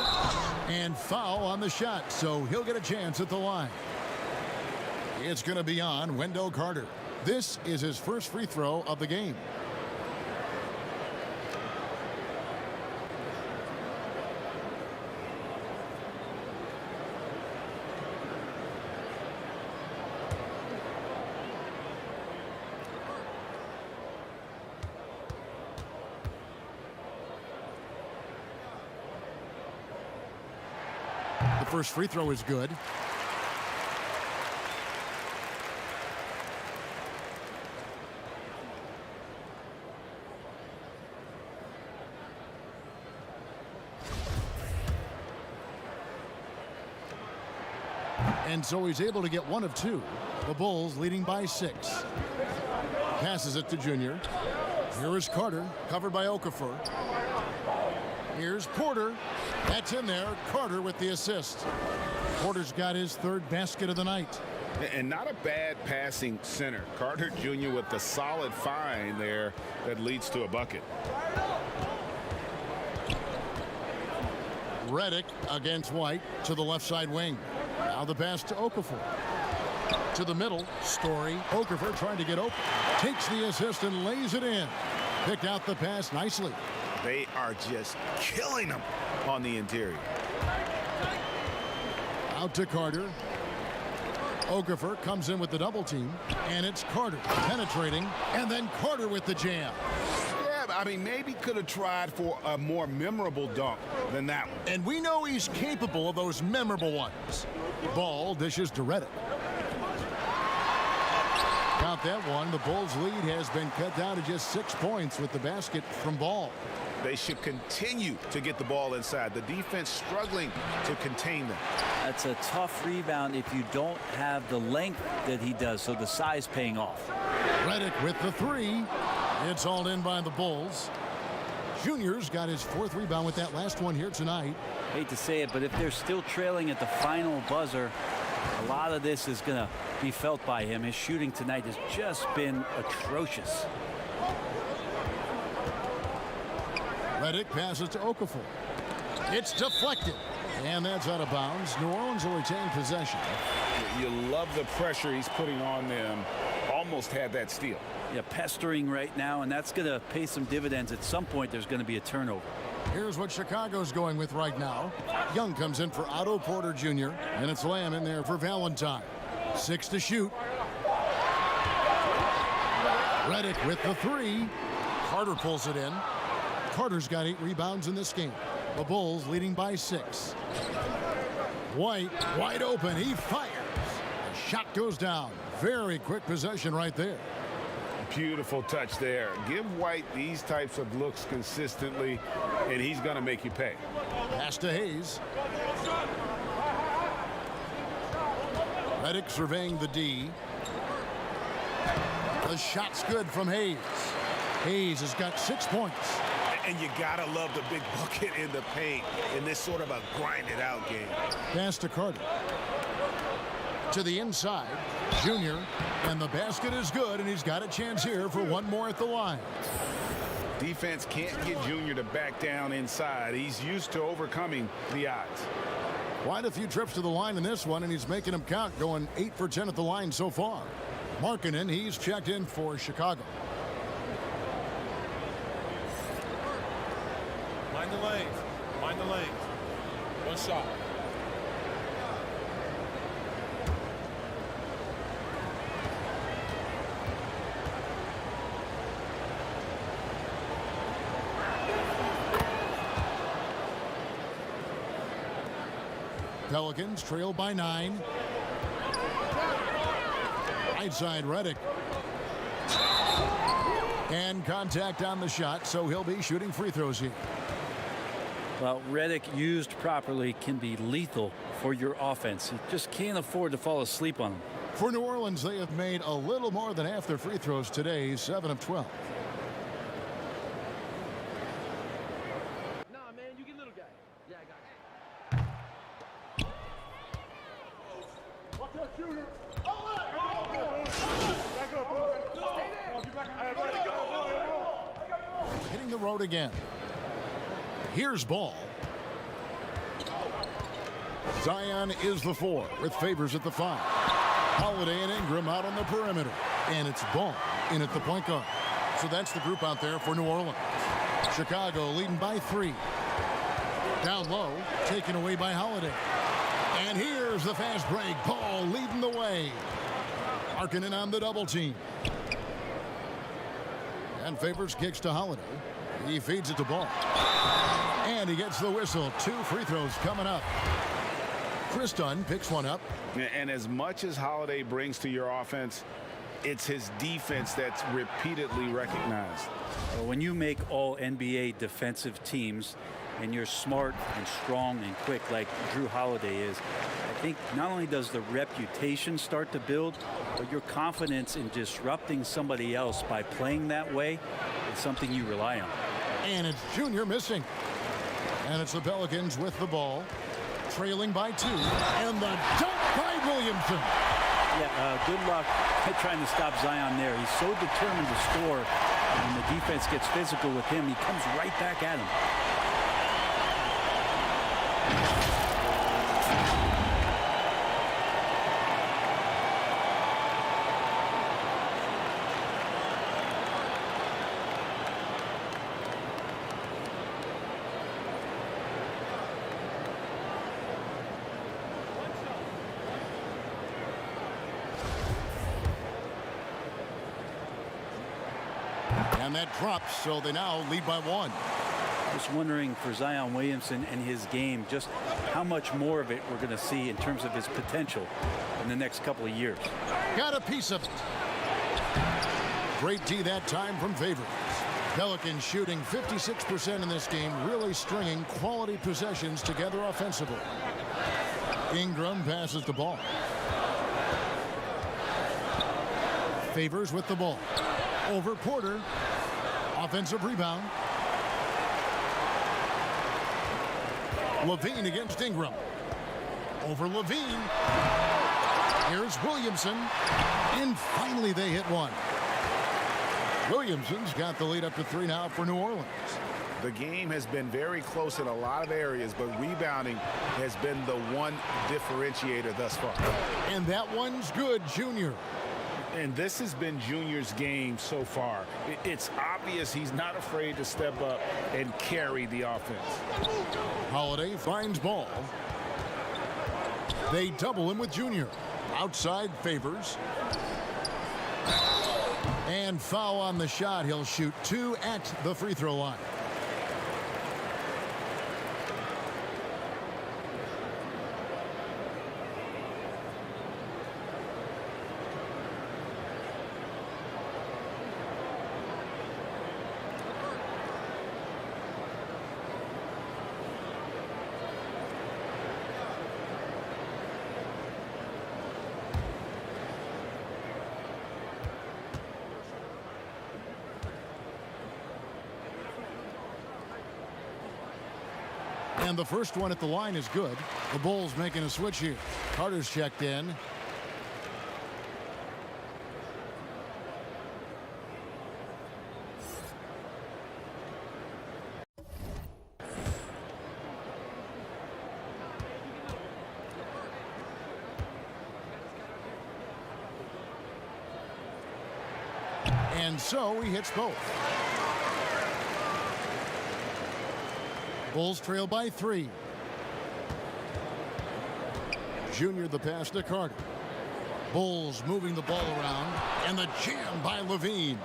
[SPEAKER 8] And foul on the shot, so he'll get a chance at the line. It's going to be on Wendell Carter. This is his first free throw of the game. The first free throw is good. And so he's able to get 1 of 2. The Bulls leading by 6. Passes it to Junior. Here is Carter, covered by Okafor. Here's Porter. That's in there. Carter with the assist. Porter's got his 3rd basket of the night.
[SPEAKER 11] And not a bad passing center. Carter Jr. with the solid find there that leads to a bucket.
[SPEAKER 8] Redick against White to the left side wing. Now the pass to Okafor. To the middle. Story. Okafor trying to get open. Takes the assist and lays it in. Picked out the pass nicely.
[SPEAKER 11] They are just killing them on the interior.
[SPEAKER 8] Out to Carter. Okafor comes in with the double team. And it's Carter penetrating. And then Carter with the jam.
[SPEAKER 11] Yeah, I mean, maybe could have tried for a more memorable dunk than that one.
[SPEAKER 8] And we know he's capable of those memorable ones. Ball dishes to Redick. Count that one. The Bulls' lead has been cut down to just 6 points with the basket from Ball.
[SPEAKER 11] They should continue to get the ball inside. The defense struggling to contain them.
[SPEAKER 10] That's a tough rebound if you don't have the length that he does, so the size paying off.
[SPEAKER 8] Redick with the 3. It's hauled in by the Bulls. Junior's got his 4th rebound with that last one here tonight.
[SPEAKER 10] Hate to say it, but if they're still trailing at the final buzzer, a lot of this is going to be felt by him. His shooting tonight has just been atrocious.
[SPEAKER 8] Redick passes to Okafor. It's deflected. And that's out of bounds. New Orleans will retain possession.
[SPEAKER 11] You love the pressure he's putting on them almost had that steal.
[SPEAKER 10] Yeah, pestering right now, and that's going to pay some dividends. At some point, there's going to be a turnover.
[SPEAKER 8] Here's what Chicago's going with right now. Young comes in for Otto Porter Jr., and it's Lamb in there for Valentine. 6 to shoot. Redick with the 3. Carter pulls it in. Carter's got 8 rebounds in this game. The Bulls leading by 6. White, wide open. He fires. The shot goes down. Very quick possession right there.
[SPEAKER 11] Beautiful touch there. Give White these types of looks consistently, and he's going to make you pay.
[SPEAKER 8] Pass to Hayes. Redick surveying the D. The shot's good from Hayes. Hayes has got 6 points.
[SPEAKER 2] And you gotta love the big bucket in the paint in this sort of a grinded-out game.
[SPEAKER 8] Pass to Carter. To the inside, Junior, and the basket is good, and he's got a chance here for one more at the line.
[SPEAKER 11] Defense can't get Junior to back down inside. He's used to overcoming the odds.
[SPEAKER 8] Quite a few trips to the line in this one, and he's making them count, going 8 for 10 at the line so far. Markkanen, he's checked in for Chicago.
[SPEAKER 12] Mind the lanes. Mind the lanes. One shot.
[SPEAKER 8] Pelicans trail by 9. Right side, Redick. And contact on the shot, so he'll be shooting free throws here.
[SPEAKER 10] Well, Redick used properly can be lethal for your offense. You just can't afford to fall asleep on him.
[SPEAKER 8] For New Orleans, they have made a little more than half their free throws today, 7 of 12.
[SPEAKER 3] Nah, man, you get little guy. Yeah, I got you.
[SPEAKER 12] Watch that shooter.
[SPEAKER 8] Hitting the road again. Here's Ball. Zion is the 4 with Favors at the 5. Holiday and Ingram out on the perimeter. And it's Ball in at the point guard. So that's the group out there for New Orleans. Chicago leading by 3. Down low, taken away by Holiday. And here's the fast break. Ball leading the way. Markkanen on the double team. And Favors kicks to Holiday. He feeds it to Ball. And he gets the whistle. 2 free throws coming up. Chris Dunn picks one up.
[SPEAKER 11] And as much as Holiday brings to your offense, it's his defense that's repeatedly recognized.
[SPEAKER 10] When you make all NBA defensive teams and you're smart and strong and quick like Drew Holiday is, I think not only does the reputation start to build, but your confidence in disrupting somebody else by playing that way is something you rely on.
[SPEAKER 8] And it's Junior missing. And it's the Pelicans with the ball, trailing by 2. And the dunk by Williamson.
[SPEAKER 10] Yeah, good luck trying to stop Zion there. He's so determined to score. When the defense gets physical with him, he comes right back at him.
[SPEAKER 8] And that drops, so they now lead by 1.
[SPEAKER 10] Just wondering for Zion Williamson and his game, just how much more of it we're going to see in terms of his potential in the next couple of years.
[SPEAKER 8] Got a piece of it. Great D that time from Favors. Pelicans shooting 56% in this game, really stringing quality possessions together offensively. Ingram passes the ball. Favors with the ball. Over Porter. Offensive rebound. Levine against Ingram. Over Levine. Here's Williamson. And finally they hit one. Williamson's got the lead up to 3 now for New Orleans.
[SPEAKER 11] The game has been very close in a lot of areas, but rebounding has been the one differentiator thus far.
[SPEAKER 8] And that one's good, Junior.
[SPEAKER 11] And this has been Junior's game so far. It's obvious he's not afraid to step up and carry the offense.
[SPEAKER 8] Holiday finds ball. They double him with Junior. Outside Favors. And foul on the shot. He'll shoot 2 at the free throw line. And the first one at the line is good. The Bulls making a switch here. Carter's checked in. And so he hits both. Bulls trail by 3. Junior the pass to Carter. Bulls moving the ball around. And the jam by Levine.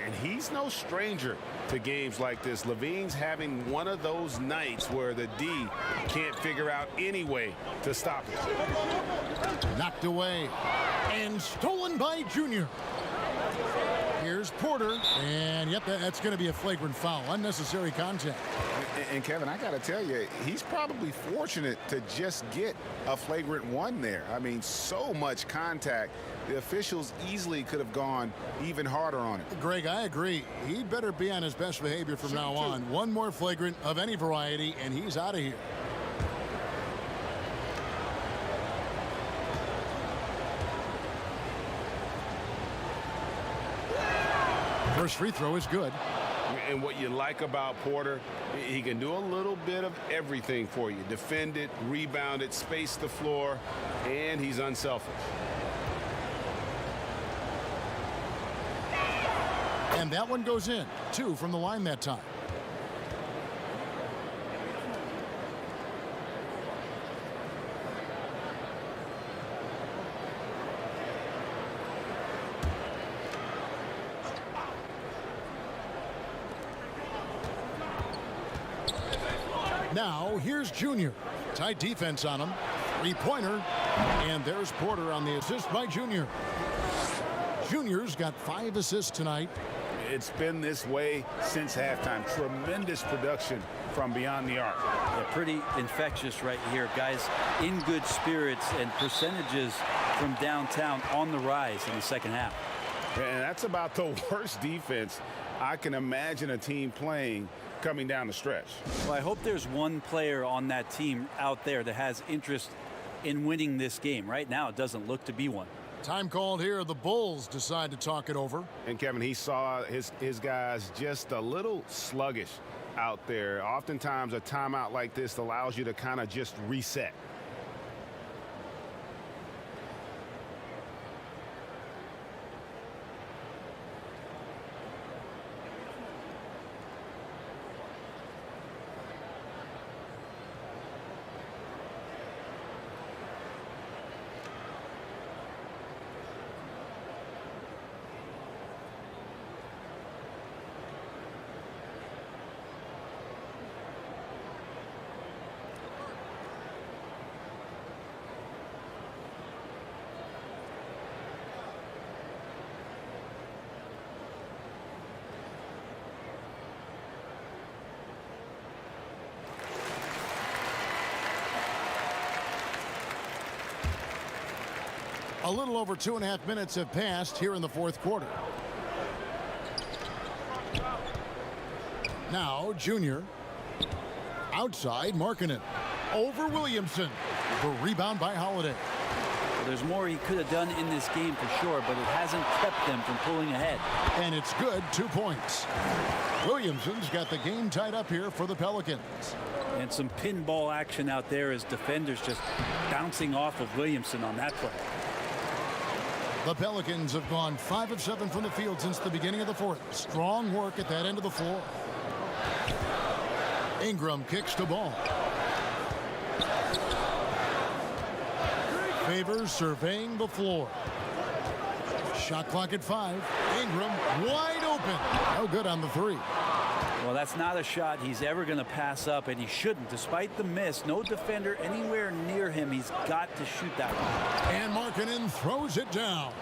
[SPEAKER 11] And he's no stranger to games like this. Levine's having one of those nights where the D can't figure out any way to stop it.
[SPEAKER 8] Knocked away. And stolen by Junior. Here's Porter. And yep, that's going to be a flagrant foul. Unnecessary contact.
[SPEAKER 11] And Kevin, I got to tell you, he's probably fortunate to just get a flagrant 1 there. I mean, so much contact. The officials easily could have gone even harder on it.
[SPEAKER 8] Greg, I agree. He'd better be on his best behavior from now on. One more flagrant of any variety, and he's out of here. First free throw is good.
[SPEAKER 2] And what you like about Porter, he can do a little bit of everything for you. Defend it, rebound it, space the floor, and he's unselfish.
[SPEAKER 8] And that one goes in. 2 from the line that time. Now, here's Junior. Tight defense on him. 3-pointer. And there's Porter on the assist by Junior. Junior's got 5 assists tonight.
[SPEAKER 11] It's been this way since halftime. Tremendous production from beyond the arc.
[SPEAKER 10] Yeah, pretty infectious right here. Guys in good spirits, and percentages from downtown on the rise in the second half.
[SPEAKER 11] And that's about the worst defense I can imagine a team playing coming down the stretch.
[SPEAKER 10] Well, I hope there's one player on that team out there that has interest in winning this game. Right now, it doesn't look to be one.
[SPEAKER 8] Time called here. The Bulls decide to talk it over.
[SPEAKER 2] And Kevin, he saw his guys just a little sluggish out there. Oftentimes a timeout like this allows you to kind of just reset.
[SPEAKER 8] A little over 2.5 minutes have passed here in the fourth quarter. Now, Junior. Outside, Markkanen. Over Williamson. The rebound by Holiday.
[SPEAKER 10] Well, there's more he could have done in this game for sure, but it hasn't kept them from pulling ahead.
[SPEAKER 8] And it's good, 2 points. Williamson's got the game tied up here for the Pelicans.
[SPEAKER 10] And some pinball action out there as defenders just bouncing off of Williamson on that play.
[SPEAKER 8] The Pelicans have gone 5 of 7 from the field since the beginning of the fourth. Strong work at that end of the floor. Ingram kicks the ball. Favors surveying the floor. Shot clock at 5. Ingram wide open. No good on the 3.
[SPEAKER 10] Well, that's not a shot he's ever going to pass up, and he shouldn't. Despite the miss, no defender anywhere near him. He's got to shoot that one.
[SPEAKER 8] And Markkanen throws it down.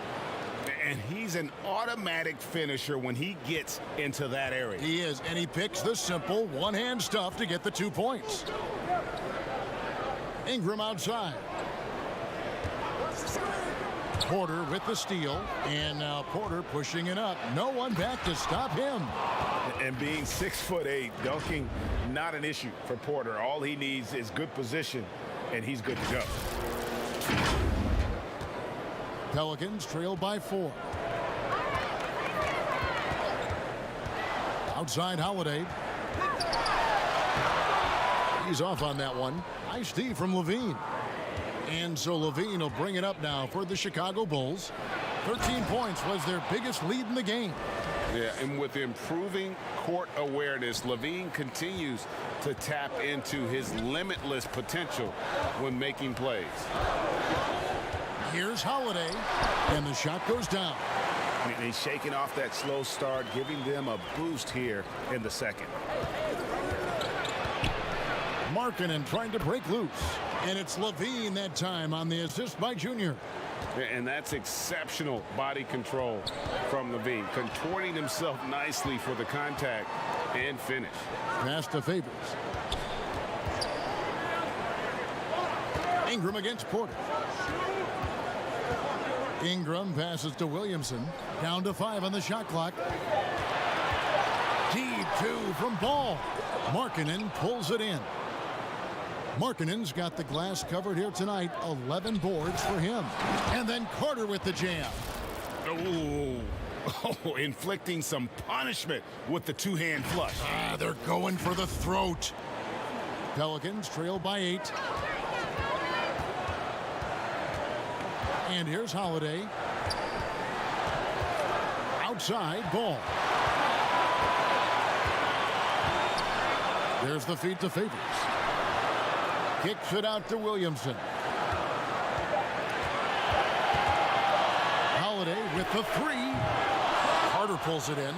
[SPEAKER 11] And he's an automatic finisher when he gets into that area.
[SPEAKER 8] He is, and he picks the simple one-hand stuff to get the 2 points. Ingram outside. Porter with the steal, and now Porter pushing it up. No one back to stop him.
[SPEAKER 11] And being 6'8", dunking, not an issue for Porter. All he needs is good position, and he's good to go.
[SPEAKER 8] Pelicans trail by 4. Outside Holiday. He's off on that one. Nice D from Levine. And so Levine will bring it up now for the Chicago Bulls. 13 points was their biggest lead in the game.
[SPEAKER 11] Yeah, and with improving court awareness, Levine continues to tap into his limitless potential when making plays.
[SPEAKER 8] Here's Holiday, and the shot goes down.
[SPEAKER 11] And he's shaking off that slow start, giving them a boost here in the second.
[SPEAKER 8] Markkanen trying to break loose. And it's Levine that time on the assist by Junior.
[SPEAKER 11] And that's exceptional body control from Levine, contorting himself nicely for the contact and finish.
[SPEAKER 8] Pass to Favors. Ingram against Porter. Ingram passes to Williamson. Down to 5 on the shot clock. Deep 2 from Ball. Markkanen pulls it in. Markkanen's got the glass covered here tonight. 11 boards for him. And then Carter with the jam.
[SPEAKER 11] Oh, inflicting some punishment with the two-hand flush.
[SPEAKER 8] They're going for the throat. Pelicans trail by 8. And here's Holiday. Outside, Ball. There's the feed to Favors. Kicks it out to Williamson. Holiday with the 3. Carter pulls it in.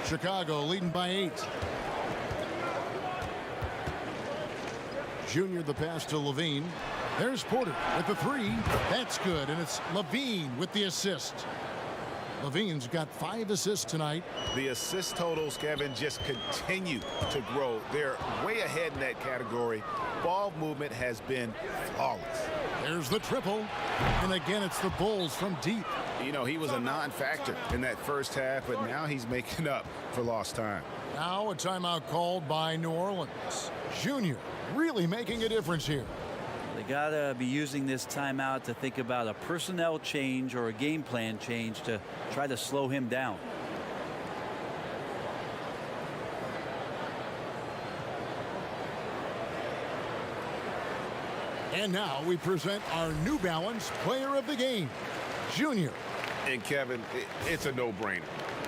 [SPEAKER 8] Chicago leading by 8. Junior the pass to Levine. There's Porter with the 3. That's good, and it's Levine with the assist. Levine's got 5 assists tonight.
[SPEAKER 11] The assist totals, Kevin, just continue to grow. They're way ahead in that category. Ball movement has been flawless.
[SPEAKER 8] There's the triple. And again, it's the Bulls from deep.
[SPEAKER 11] You know, he was a non-factor in that first half, but now he's making up for lost time.
[SPEAKER 8] Now a timeout called by New Orleans. Junior really making a difference here.
[SPEAKER 10] They got to be using this timeout to think about a personnel change or a game plan change to try to slow him down.
[SPEAKER 8] And now we present our New Balance Player of the Game, Junior.
[SPEAKER 11] And Kevin, it's a no-brainer.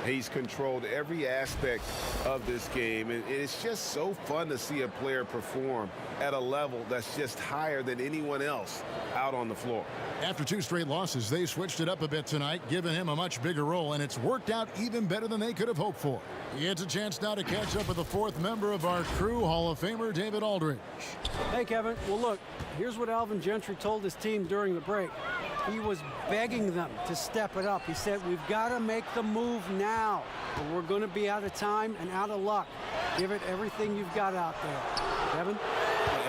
[SPEAKER 11] He's controlled every aspect of this game, and it's just so fun to see a player perform at a level that's just higher than anyone else out on the floor.
[SPEAKER 8] After 2 straight losses, they switched it up a bit tonight, giving him a much bigger role, and it's worked out even better than they could have hoped for. He gets a chance now to catch up with the 4th member of our crew, Hall of Famer David Aldridge.
[SPEAKER 9] Hey, Kevin. Well, look, here's what Alvin Gentry told his team during the break. He was begging them to step it up. He said, we've got to make the move now, or we're going to be out of time and out of luck. Give it everything you've got out there. Kevin?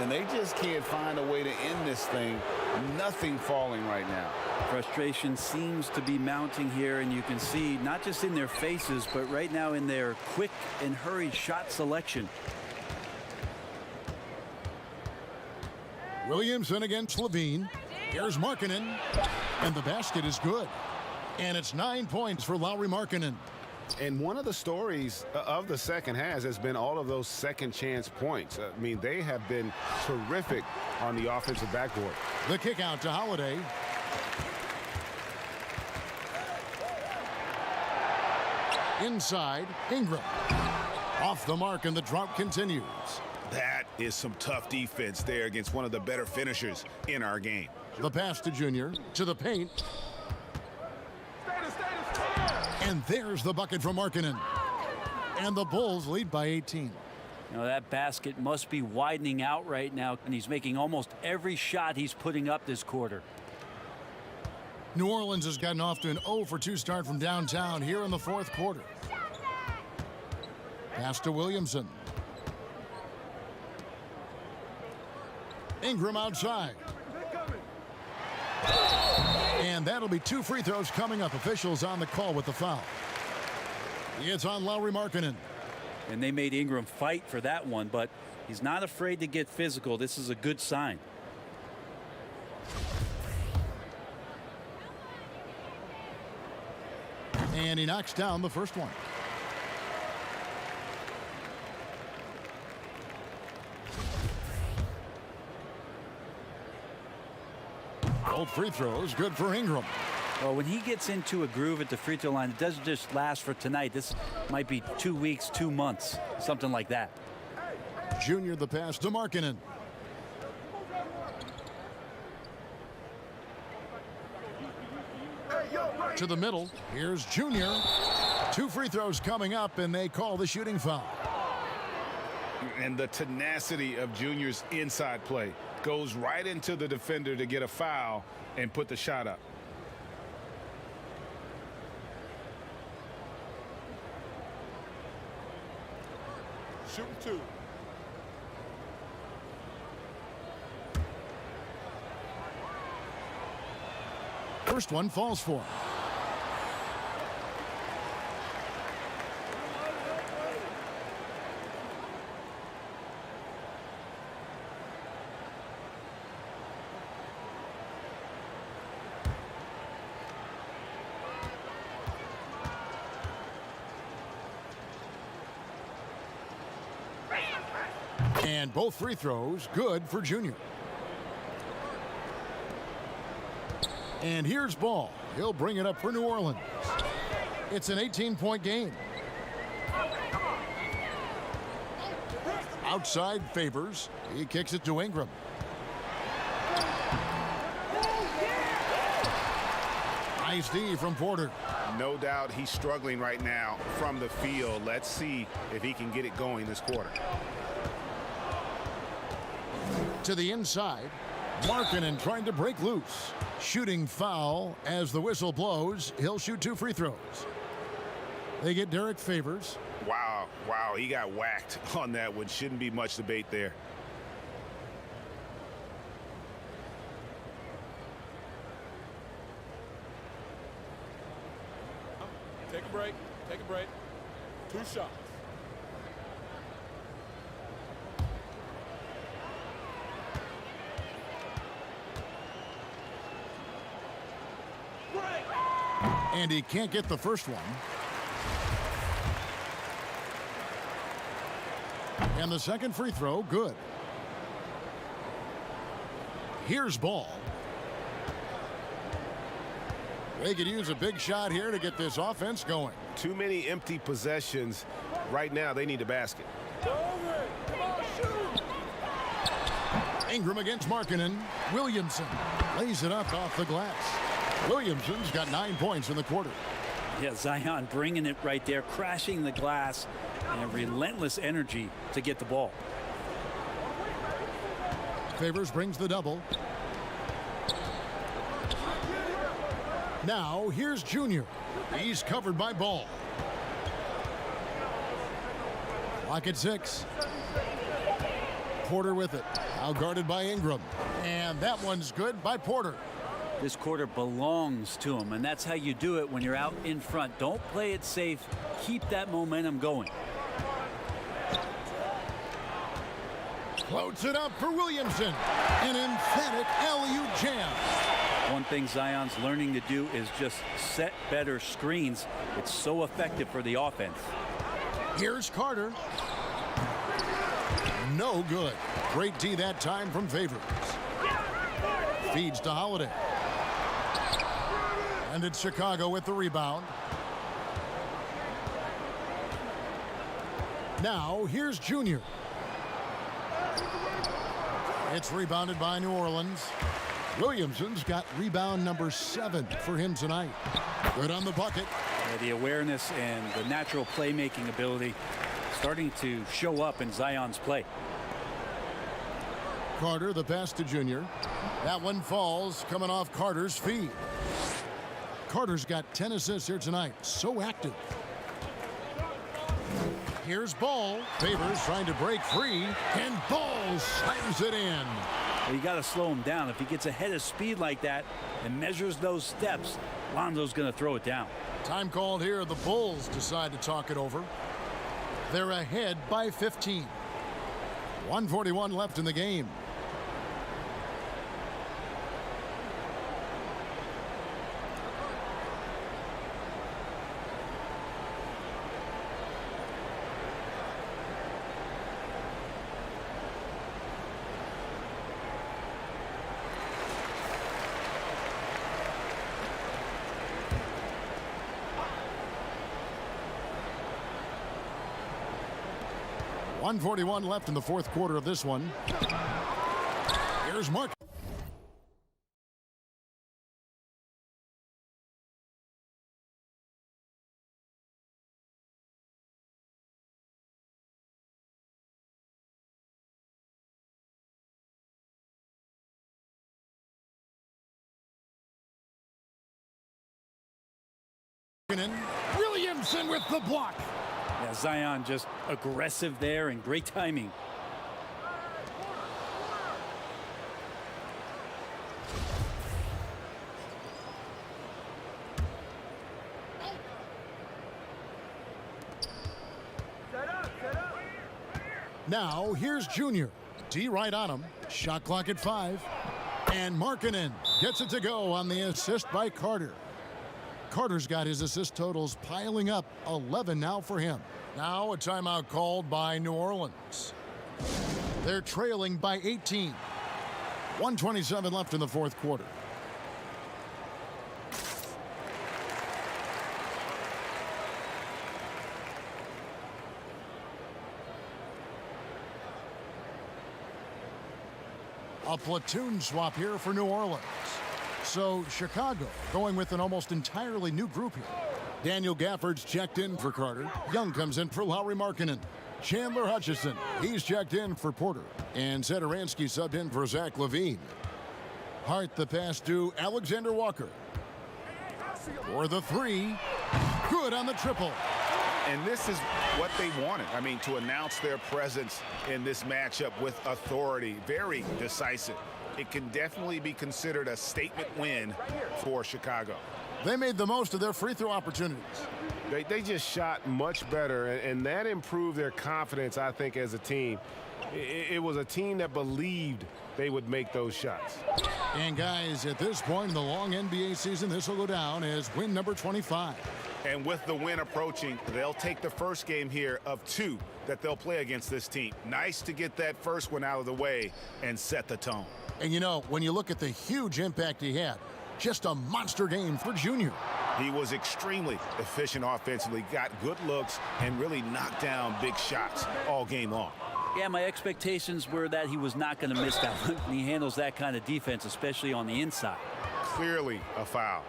[SPEAKER 11] And they just can't find a way to end this thing. Nothing falling right now.
[SPEAKER 10] Frustration seems to be mounting here, and you can see not just in their faces, but right now in their quick and hurried shot selection.
[SPEAKER 8] Williamson against Levine. Here's Markkanen, and the basket is good. And it's 9 points for Lauri Markkanen.
[SPEAKER 11] And one of the stories of the second half has been all of those second chance points. I mean, they have been terrific on the offensive backboard.
[SPEAKER 8] The kick out to Holiday. Inside, Ingram. Off the mark, and the drought continues.
[SPEAKER 4] That is some tough defense there against one of the better finishers in our game.
[SPEAKER 8] The pass to Junior, to the paint. And there's the bucket from Markkanen. And the Bulls lead by 18.
[SPEAKER 10] You know, that basket must be widening out right now, and he's making almost every shot he's putting up this quarter.
[SPEAKER 8] New Orleans has gotten off to an 0-for-2 start from downtown here in the fourth quarter. Pass to Williamson. Ingram outside. And that'll be 2 free throws coming up. Officials on the call with the foul. It's on Lauri Markkanen.
[SPEAKER 10] And they made Ingram fight for that one, but he's not afraid to get physical. This is a good sign.
[SPEAKER 8] And he knocks down the first one. Both free throws good for Ingram.
[SPEAKER 10] Well, when he gets into a groove at the free throw line, it doesn't just last for tonight. This might be 2 weeks, 2 months, something like that.
[SPEAKER 8] Junior the pass to Markkanen. To the middle. Here's Junior. 2 free throws coming up, and they call the shooting foul.
[SPEAKER 4] And the tenacity of Junior's inside play goes right into the defender to get a foul and put the shot up.
[SPEAKER 12] Shooting 2.
[SPEAKER 8] First one falls for him. And both free throws good for Junior. And here's Ball. He'll bring it up for New Orleans. It's an 18-point game. Outside Favors. He kicks it to Ingram. Nice D from Porter.
[SPEAKER 4] No doubt he's struggling right now from the field. Let's see if he can get it going this quarter.
[SPEAKER 8] To the inside. Markkanen trying to break loose. Shooting foul as the whistle blows. He'll shoot 2 free throws. They get Derek Favors.
[SPEAKER 4] Wow, he got whacked on that one. Shouldn't be much debate there.
[SPEAKER 12] Take a break. Take a break. 2 shots.
[SPEAKER 8] And he can't get the first one. And the second free throw, good. Here's Ball. They could use a big shot here to get this offense going.
[SPEAKER 2] Too many empty possessions. Right now, they need a basket.
[SPEAKER 8] Ingram against Markkanen. Williamson lays it up off the glass. Williamson's got 9 points in the quarter.
[SPEAKER 10] Yeah, Zion bringing it right there, crashing the glass, and relentless energy to get the ball.
[SPEAKER 8] Favors brings the double. Now, here's Junior. He's covered by Ball. Clock at 6. Porter with it. Now guarded by Ingram. And that one's good by Porter.
[SPEAKER 10] This quarter belongs to him, and that's how you do it when you're out in front. Don't play it safe. Keep that momentum going.
[SPEAKER 8] Floats it up for Williamson. An emphatic alley-oop jam.
[SPEAKER 10] One thing Zion's learning to do is just set better screens. It's so effective for the offense.
[SPEAKER 8] Here's Carter. No good. Great D that time from Favors. Feeds to Holiday. And it's Chicago with the rebound. Now, here's Junior. It's rebounded by New Orleans. Williamson's got rebound number 7 for him tonight. Good on the bucket.
[SPEAKER 10] Yeah, the awareness and the natural playmaking ability starting to show up in Zion's play.
[SPEAKER 8] Carter, the pass to Junior. That one falls, coming off Carter's feet. Carter's got 10 assists here tonight. So active. Here's Ball. Favors trying to break free, and Ball slams it in.
[SPEAKER 10] Well, you got to slow him down. If he gets ahead of speed like that and measures those steps, Lonzo's going to throw it down.
[SPEAKER 8] Time called here. The Bulls decide to talk it over. They're ahead by 15. 1:41 left in the game. .141 left in the fourth quarter of this one. Here's Mark. Williamson with the block.
[SPEAKER 10] Yeah, Zion just aggressive there and great timing.
[SPEAKER 8] Now here's Junior. D right on him. Shot clock at 5. And Markkanen gets it to go on the assist by Carter. Carter's got his assist totals piling up. 11 now for him. Now a timeout called by New Orleans. They're trailing by 18. 1:27 left in the fourth quarter. A platoon swap here for New Orleans. So Chicago going with an almost entirely new group here. Daniel Gafford's checked in for Carter. Young comes in for Lauri Markkanen. Chandler Hutchison, he's checked in for Porter. And Satoransky subbed in for Zach LaVine. Hart the pass to Alexander Walker. For the 3. Good on the triple.
[SPEAKER 11] And this is what they wanted. I mean, to announce their presence in this matchup with authority. Very decisive. It can definitely be considered a statement win for Chicago.
[SPEAKER 8] They made the most of their free throw opportunities.
[SPEAKER 2] They just shot much better, and that improved their confidence, I think, as a team. It was a team that believed they would make those shots.
[SPEAKER 8] And guys, at this point in the long NBA season, this will go down as win number 25.
[SPEAKER 11] And with the win approaching, they'll take the first game here of 2 that they'll play against this team. Nice to get that first one out of the way and set the tone.
[SPEAKER 8] And you know, when you look at the huge impact he had, just a monster game for Junior.
[SPEAKER 11] He was extremely efficient offensively, got good looks, and really knocked down big shots all game long.
[SPEAKER 10] Yeah, my expectations were that he was not going to miss that one. He handles that kind of defense, especially on the inside.
[SPEAKER 11] Clearly a foul.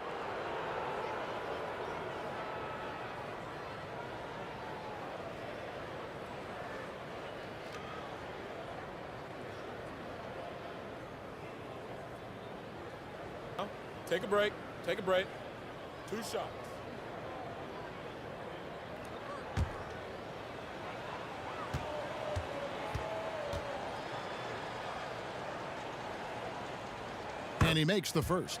[SPEAKER 12] Take a break. Take a break. 2 shots.
[SPEAKER 8] And he makes the first.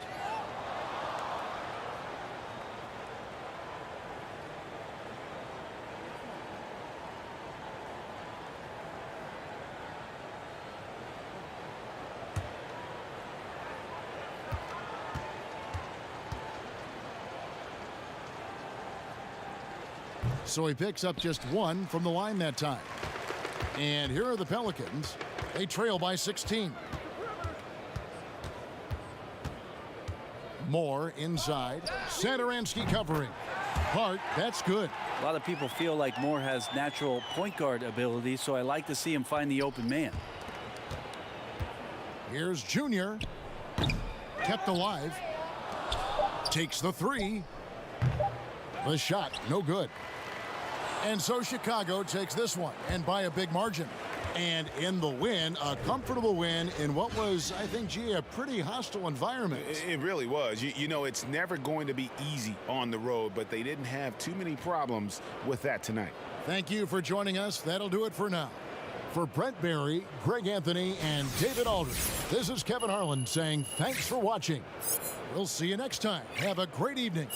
[SPEAKER 8] So he picks up just 1 from the line that time. And here are the Pelicans. They trail by 16. Moore inside. Satoransky covering. Hart, that's good.
[SPEAKER 10] A lot of people feel like Moore has natural point guard ability, so I like to see him find the open man.
[SPEAKER 8] Here's Junior. Kept alive. Takes the three. The shot, no good. And so Chicago takes this one, and by a big margin. And in the win, a comfortable win in what was, I think, G, a pretty hostile environment.
[SPEAKER 11] It really was. You know, it's never going to be easy on the road, but they didn't have too many problems with that tonight.
[SPEAKER 8] Thank you for joining us. That'll do it for now. For Brent Barry, Greg Anthony, and David Aldridge, this is Kevin Harlan saying thanks for watching. We'll see you next time. Have a great evening.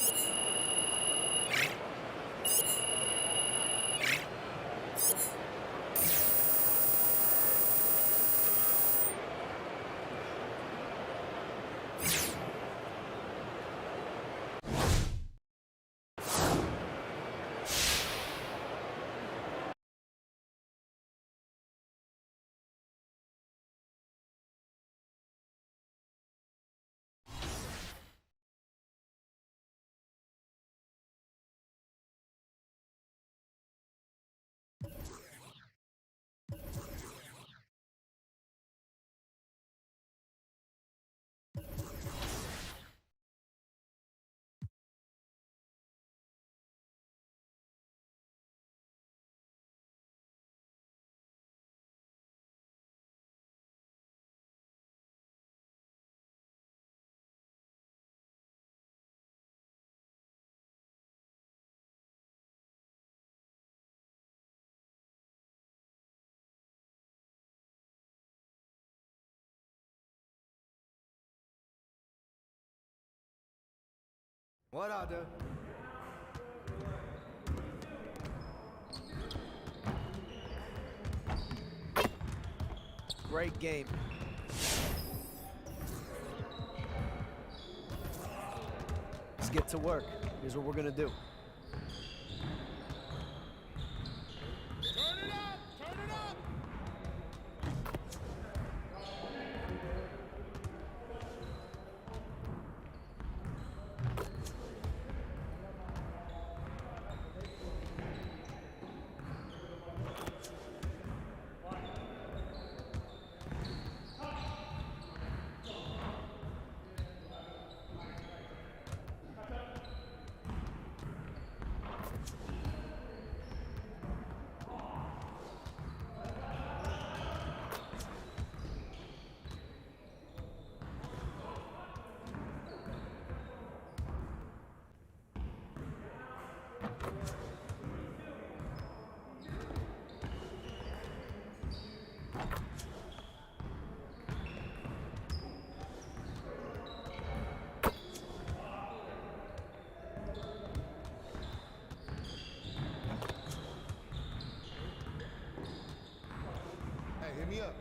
[SPEAKER 1] What I do? Great game. Let's get to work. Here's what we're gonna do.
[SPEAKER 12] Hit me up.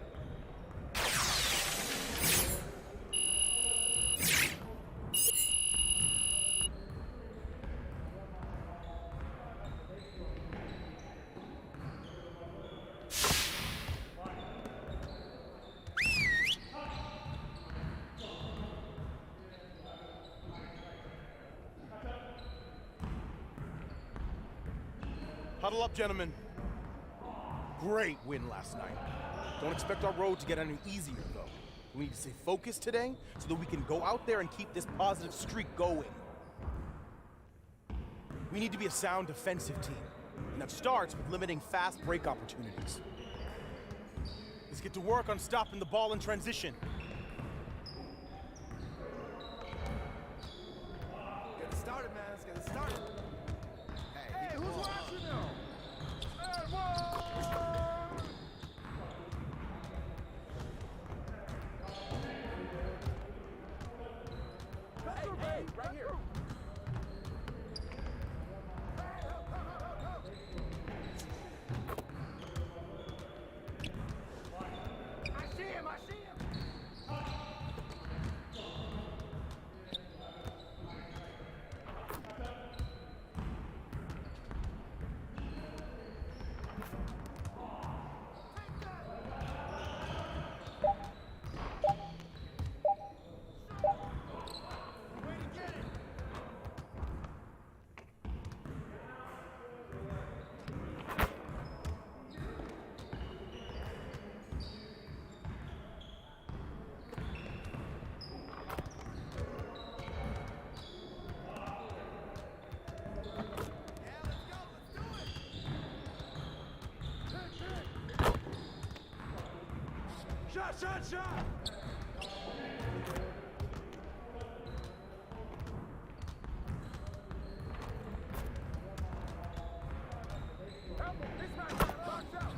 [SPEAKER 13] Huddle up, gentlemen. Great win last night. Don't expect our road to get any easier, though. We need to stay focused today so that we can go out there and keep this positive streak going. We need to be a sound defensive team, and that starts with limiting fast break opportunities. Let's get to work on stopping the ball in transition.
[SPEAKER 1] Get it started, man. Let's get it started. Hey, who's watching now?
[SPEAKER 13] Hey, right here.
[SPEAKER 1] I see him. shot! Help him! He's not getting boxed out!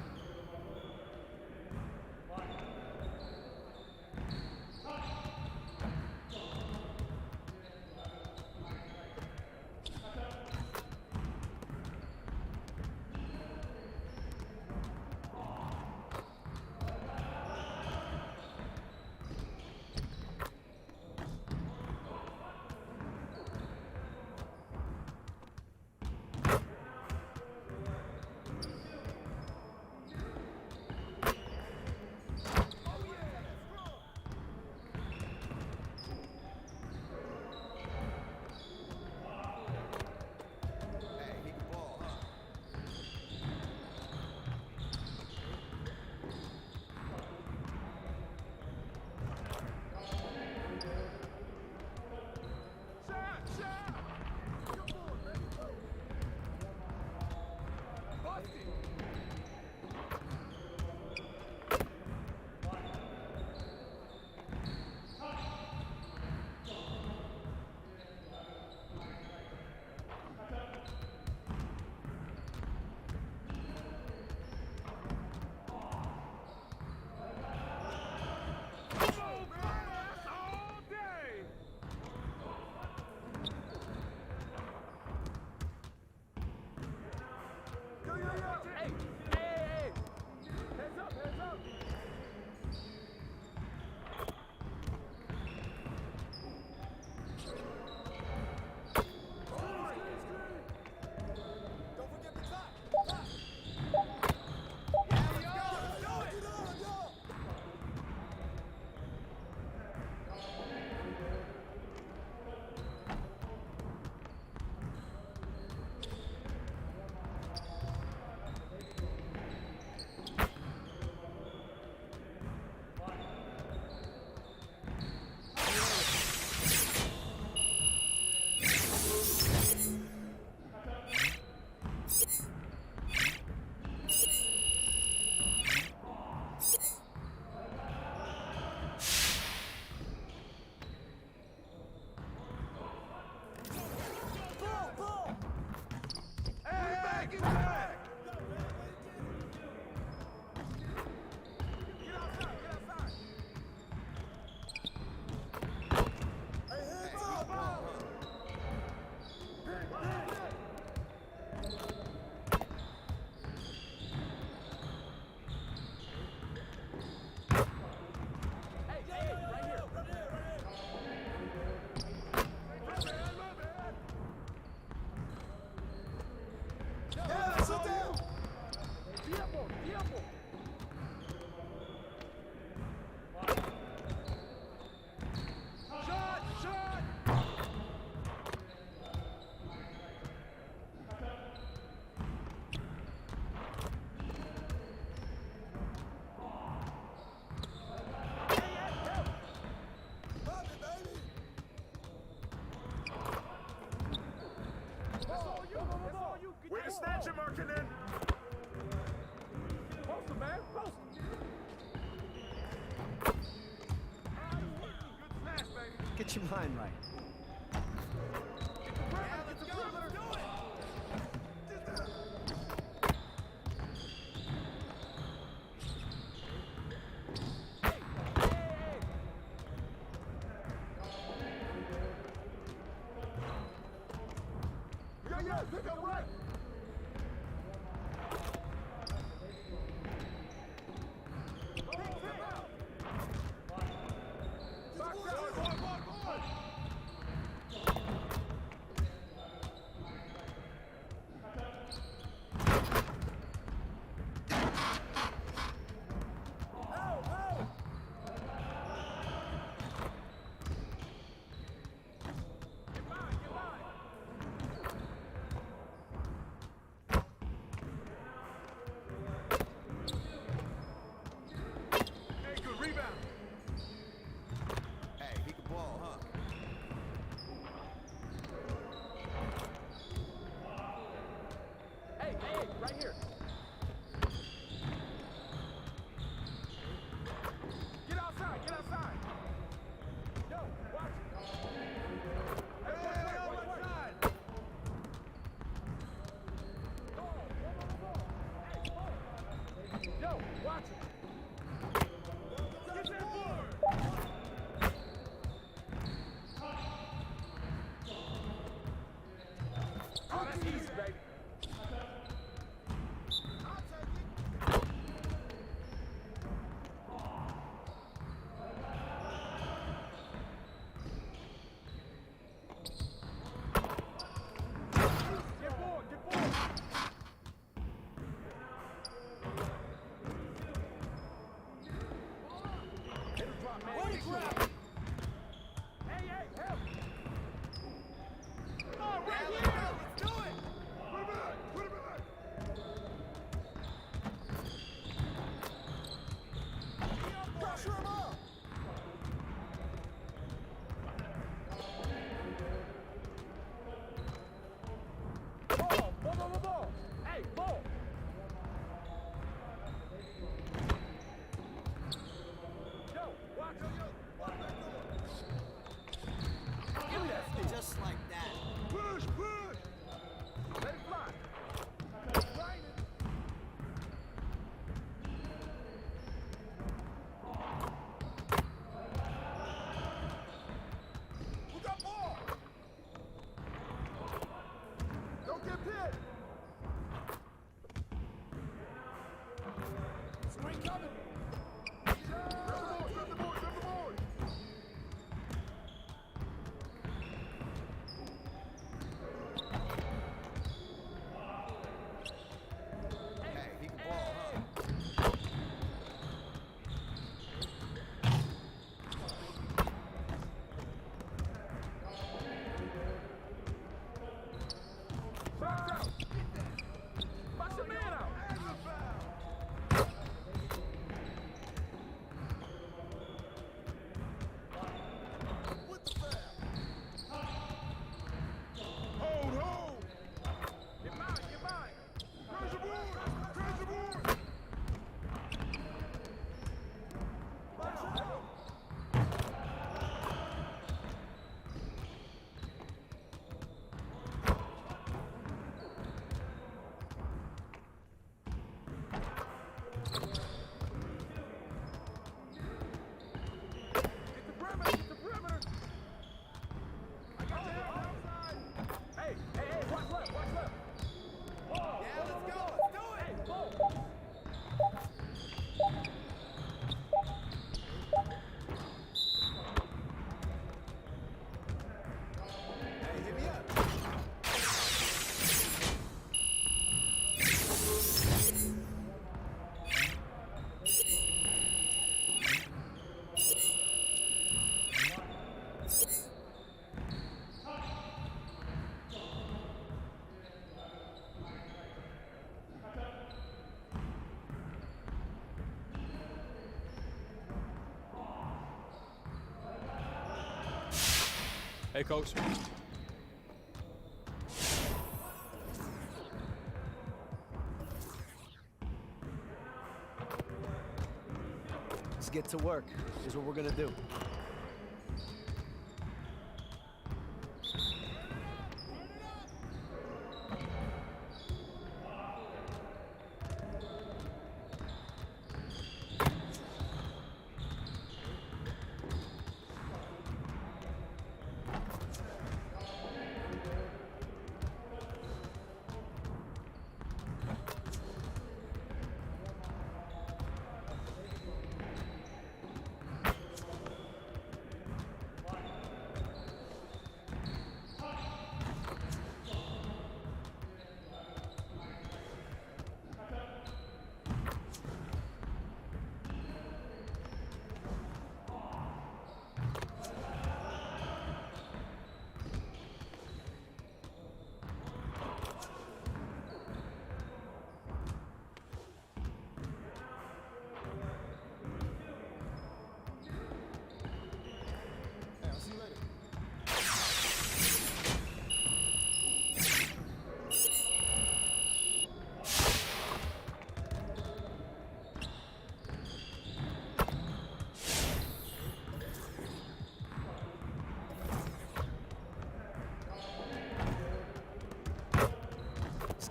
[SPEAKER 12] Way to snatch him, Markkinen!
[SPEAKER 1] Post him, man! Post him! Good smash, baby!
[SPEAKER 3] Get your mind right.
[SPEAKER 1] Let's go! Let's do it! Pick up right! Oh, that's easy, baby. Get forward, get forward. Hit a drop, man. What a grab. Hey, help. Come on, right here. Let's do it. Put him back. Put him back. Pressure him up. Ball. Hey, ball. Yo, watch that door. Give me that stick.
[SPEAKER 3] Just like that.
[SPEAKER 1] Push. Let it fly. Right. Who got ball? Don't get hit. Screen coming. Grab the board. Hey, he can ball, huh? Box out. Box your man out. And the foul. With the foul. Hold. Get mine. Crash the board. Box out. Get the perimeter. I got you outside. Hey, watch left. Ball. Yeah, let's go. Let's do it. Hey, ball. Hey, hit me up.
[SPEAKER 12] Hey, coach.
[SPEAKER 3] Let's get to work. Here's what we're gonna do.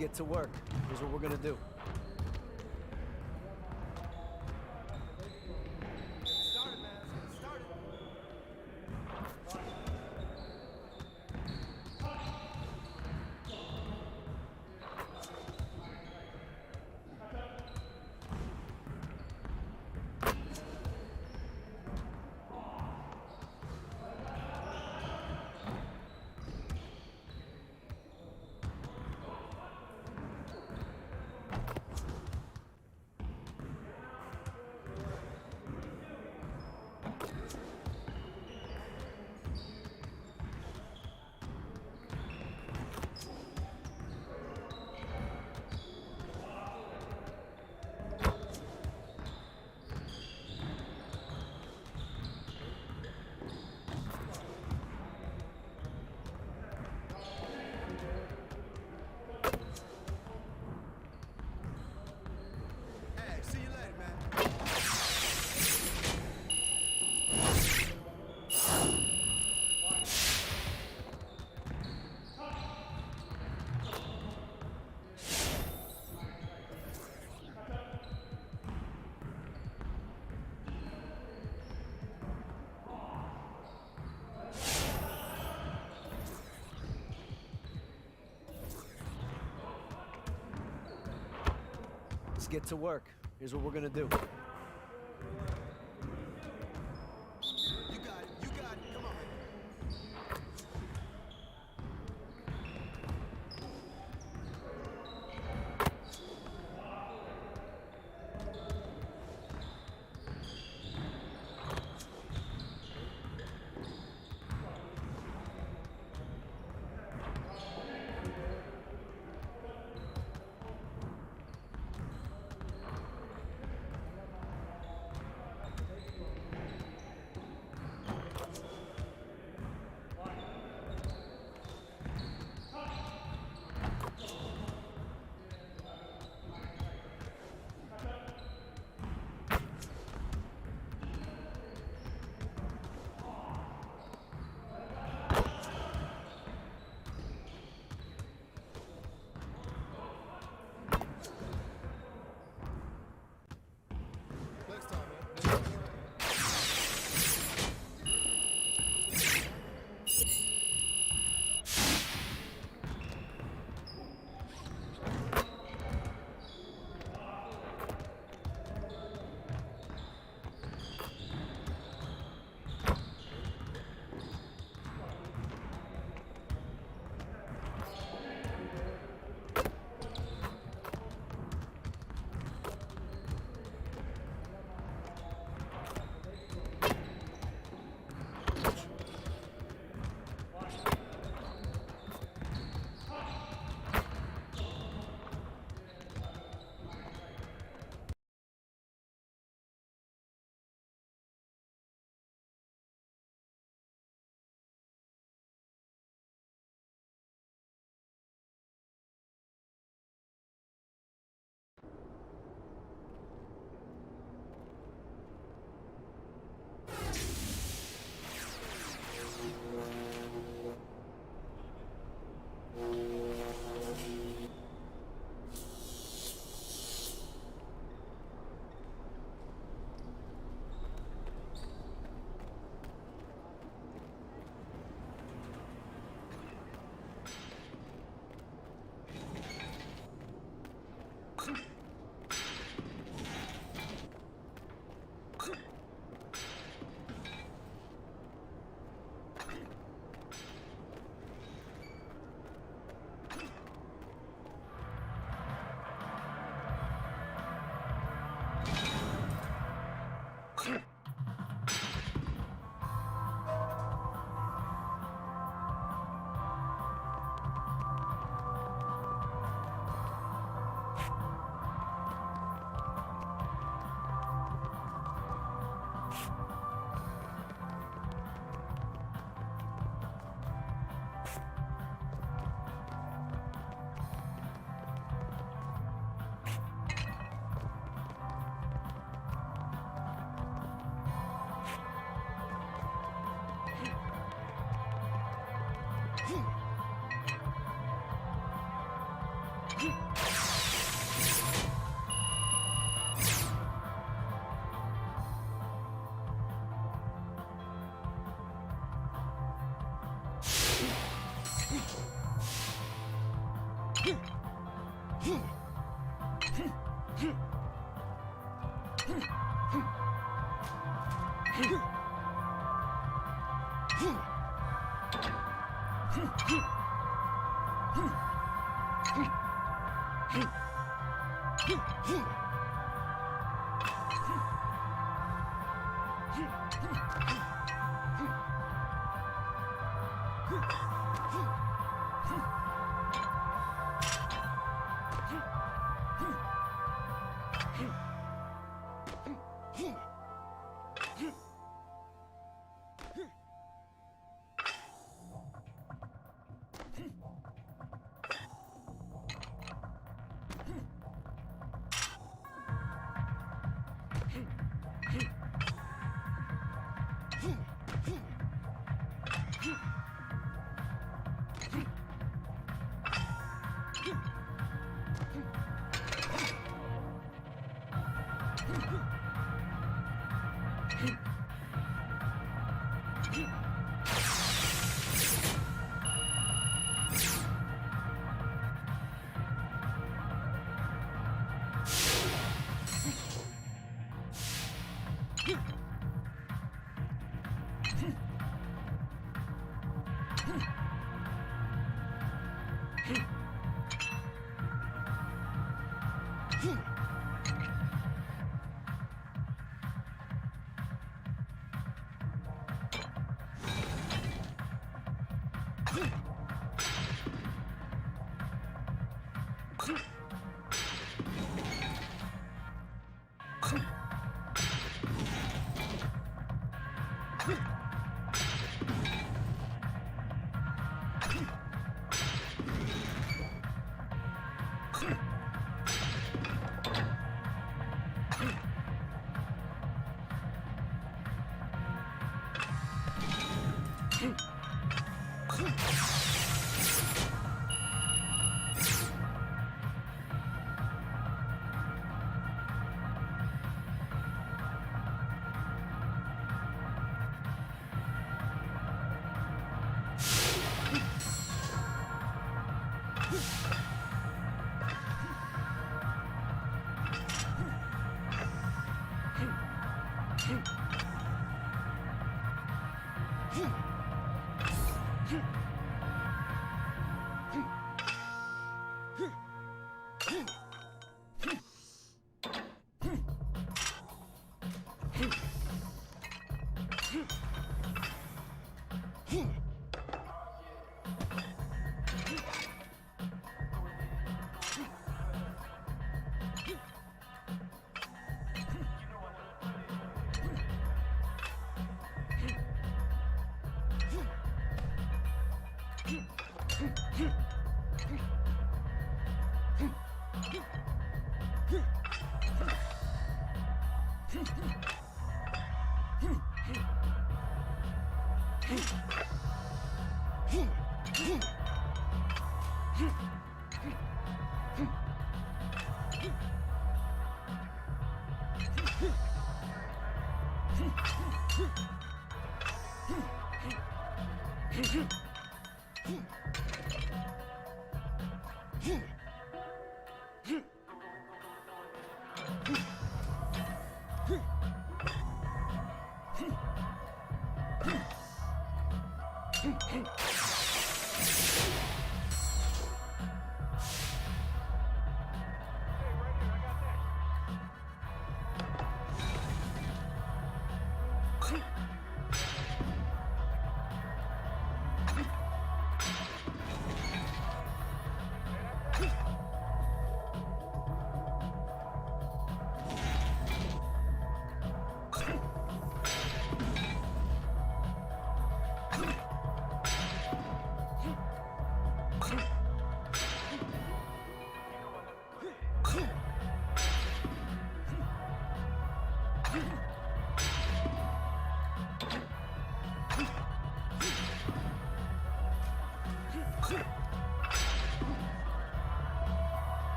[SPEAKER 3] get to work. Here's what we're gonna do. Let's get to work. Here's what we're gonna do.
[SPEAKER 1] You got it. You got it. Come on.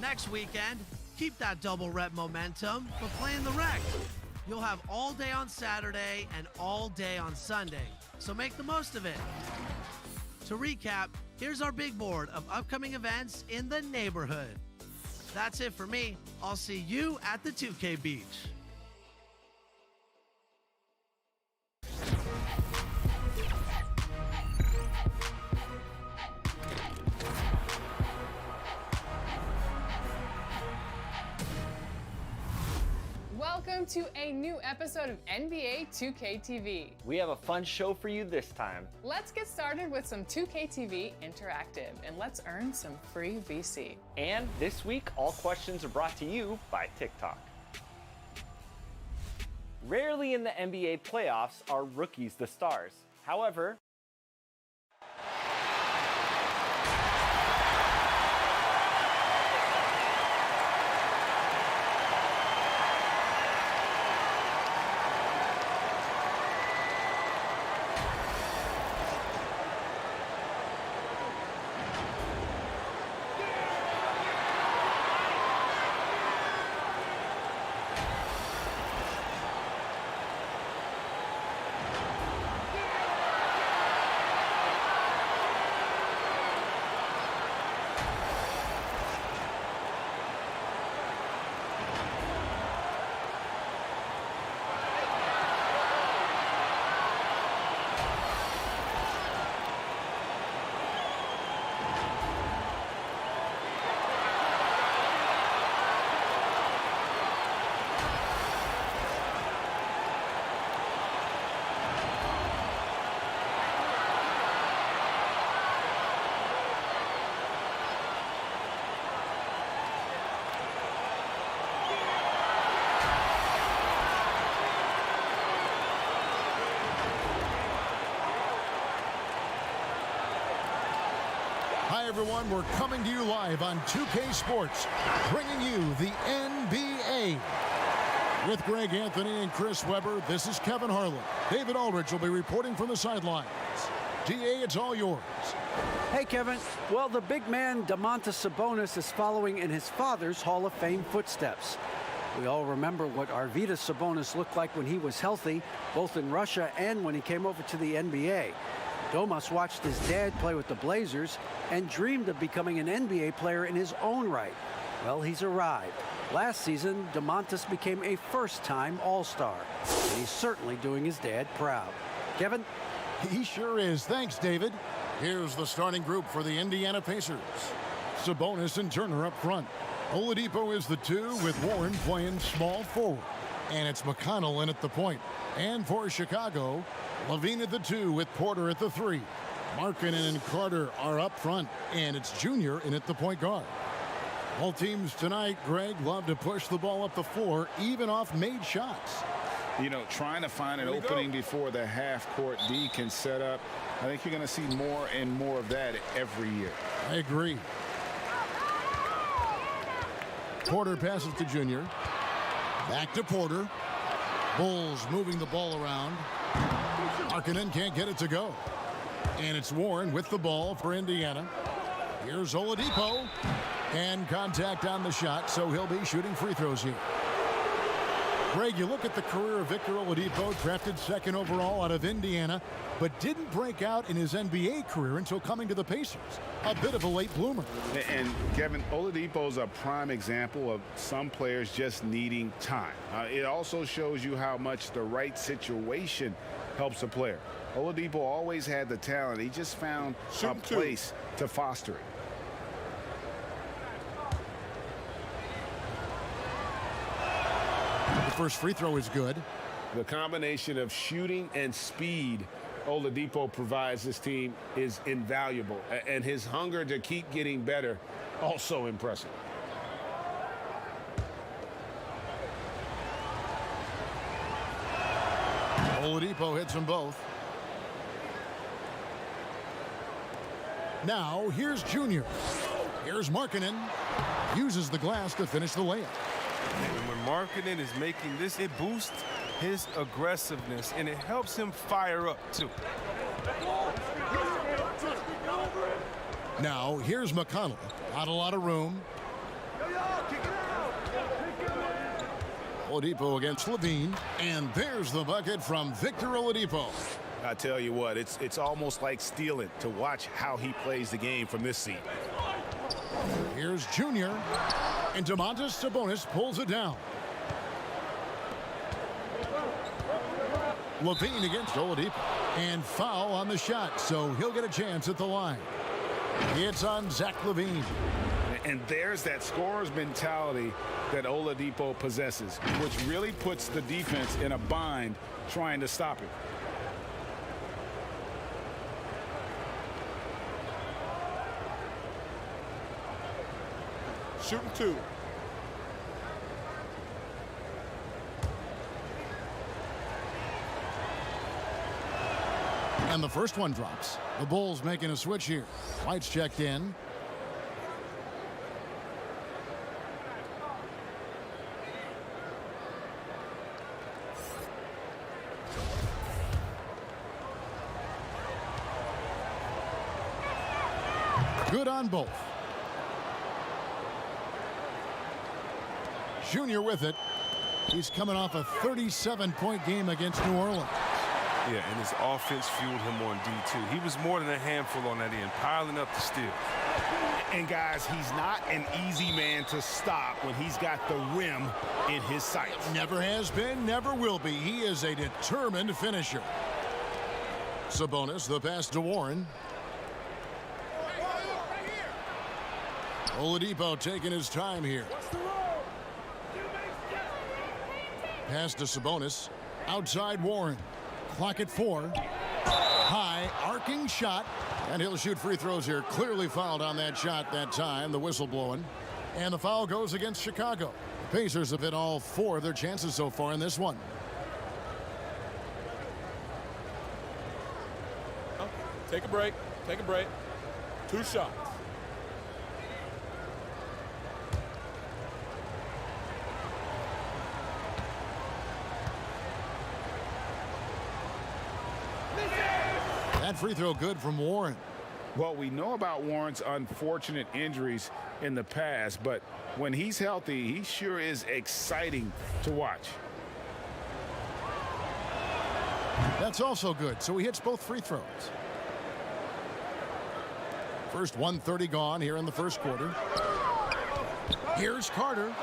[SPEAKER 6] Next weekend, keep that double rep momentum, but play in the rec. You'll have all day on Saturday and all day on Sunday, so make the most of it. To recap, here's our big board of upcoming events in the neighborhood. That's it for me. I'll see you at the 2K Beach.
[SPEAKER 14] Welcome to a new episode of NBA 2K TV.
[SPEAKER 15] We have a fun show for you this time.
[SPEAKER 14] Let's get started with some 2K TV Interactive, and let's earn some free VC.
[SPEAKER 15] And this week, all questions are brought to you by TikTok. Rarely in the NBA playoffs are rookies the stars. However,
[SPEAKER 8] Hi, everyone. We're coming to you live on 2K Sports, bringing you the NBA. With Greg Anthony and Chris Webber, this is Kevin Harlan. David Aldridge will be reporting from the sidelines. DA, it's all yours.
[SPEAKER 9] Hey, Kevin. Well, the big man, Domantas Sabonis, is following in his father's Hall of Fame footsteps. We all remember what Arvydas Sabonis looked like when he was healthy, both in Russia and when he came over to the NBA. Domas watched his dad play with the Blazers and dreamed of becoming an NBA player in his own right. Well, he's arrived. Last season, Domantas became a first-time All-Star, and he's certainly doing his dad proud. Kevin?
[SPEAKER 8] He sure is. Thanks, David. Here's the starting group for the Indiana Pacers. Sabonis and Turner up front. Oladipo is the 2 with Warren playing small forward. And it's McConnell in at the point. And for Chicago, Levine at the 2 with Porter at the 3. Markkanen and Carter are up front, and it's Junior in at the point guard. All teams tonight, Greg, love to push the ball up the floor, even off made shots.
[SPEAKER 11] You know, trying to find an opening before the half-court D can set up. I think you're going to see more and more of that every year.
[SPEAKER 8] I agree. Porter passes to Junior. Back to Porter. Bulls moving the ball around. Markkanen can't get it to go. And it's Warren with the ball for Indiana. Here's Oladipo. And contact on the shot, so he'll be shooting free throws here. Greg, you look at the career of Victor Oladipo, drafted 2nd overall out of Indiana, but didn't break out in his NBA career until coming to the Pacers. A bit of a late bloomer.
[SPEAKER 11] And Kevin, Oladipo's a prime example of some players just needing time. It also shows you how much the right situation helps a player. Oladipo always had the talent. He just found a place to foster it.
[SPEAKER 8] The first free throw is good.
[SPEAKER 2] The combination of shooting and speed Oladipo provides this team is invaluable. And his hunger to keep getting better, also impressive.
[SPEAKER 8] Oladipo hits them both. Now, here's Junior. Here's Markkanen. Uses the glass to finish the layup.
[SPEAKER 16] And when Markkanen is making this, it boosts his aggressiveness, and it helps him fire up, too.
[SPEAKER 8] Now, here's McConnell. Not a lot of room. Oladipo against Levine, and there's the bucket from Victor Oladipo.
[SPEAKER 11] I tell you what, it's almost like stealing to watch how he plays the game from this seat.
[SPEAKER 8] Here's Junior, and Domantas Sabonis pulls it down. Levine against Oladipo, and foul on the shot, so he'll get a chance at the line. It's on Zach LaVine.
[SPEAKER 11] And there's that scorer's mentality that Oladipo possesses, which really puts the defense in a bind trying to stop him.
[SPEAKER 12] Shooting 2.
[SPEAKER 8] And the first one drops. The Bulls making a switch here. White's checked in. Good on both. Junior with it. He's coming off a 37-point game against New Orleans.
[SPEAKER 16] Yeah, and his offense fueled him on D2. He was more than a handful on that end, piling up the steal.
[SPEAKER 11] And guys, he's not an easy man to stop when he's got the rim in his sights.
[SPEAKER 8] Never has been, never will be. He is a determined finisher. Sabonis, the pass to Warren. Oladipo taking his time here. Pass to Sabonis. Outside Warren. Clock at 4. High arcing shot. And he'll shoot free throws here. Clearly fouled on that shot that time. The whistle blowing. And the foul goes against Chicago. The Pacers have hit all 4 of their chances so far in this one.
[SPEAKER 12] Take a break. Take a break. 2 shots.
[SPEAKER 8] That free throw good from Warren.
[SPEAKER 11] Well, we know about Warren's unfortunate injuries in the past, but when he's healthy, he sure is exciting to watch.
[SPEAKER 8] That's also good, so he hits both free throws. First 1:30 gone here in the first quarter. Here's Carter.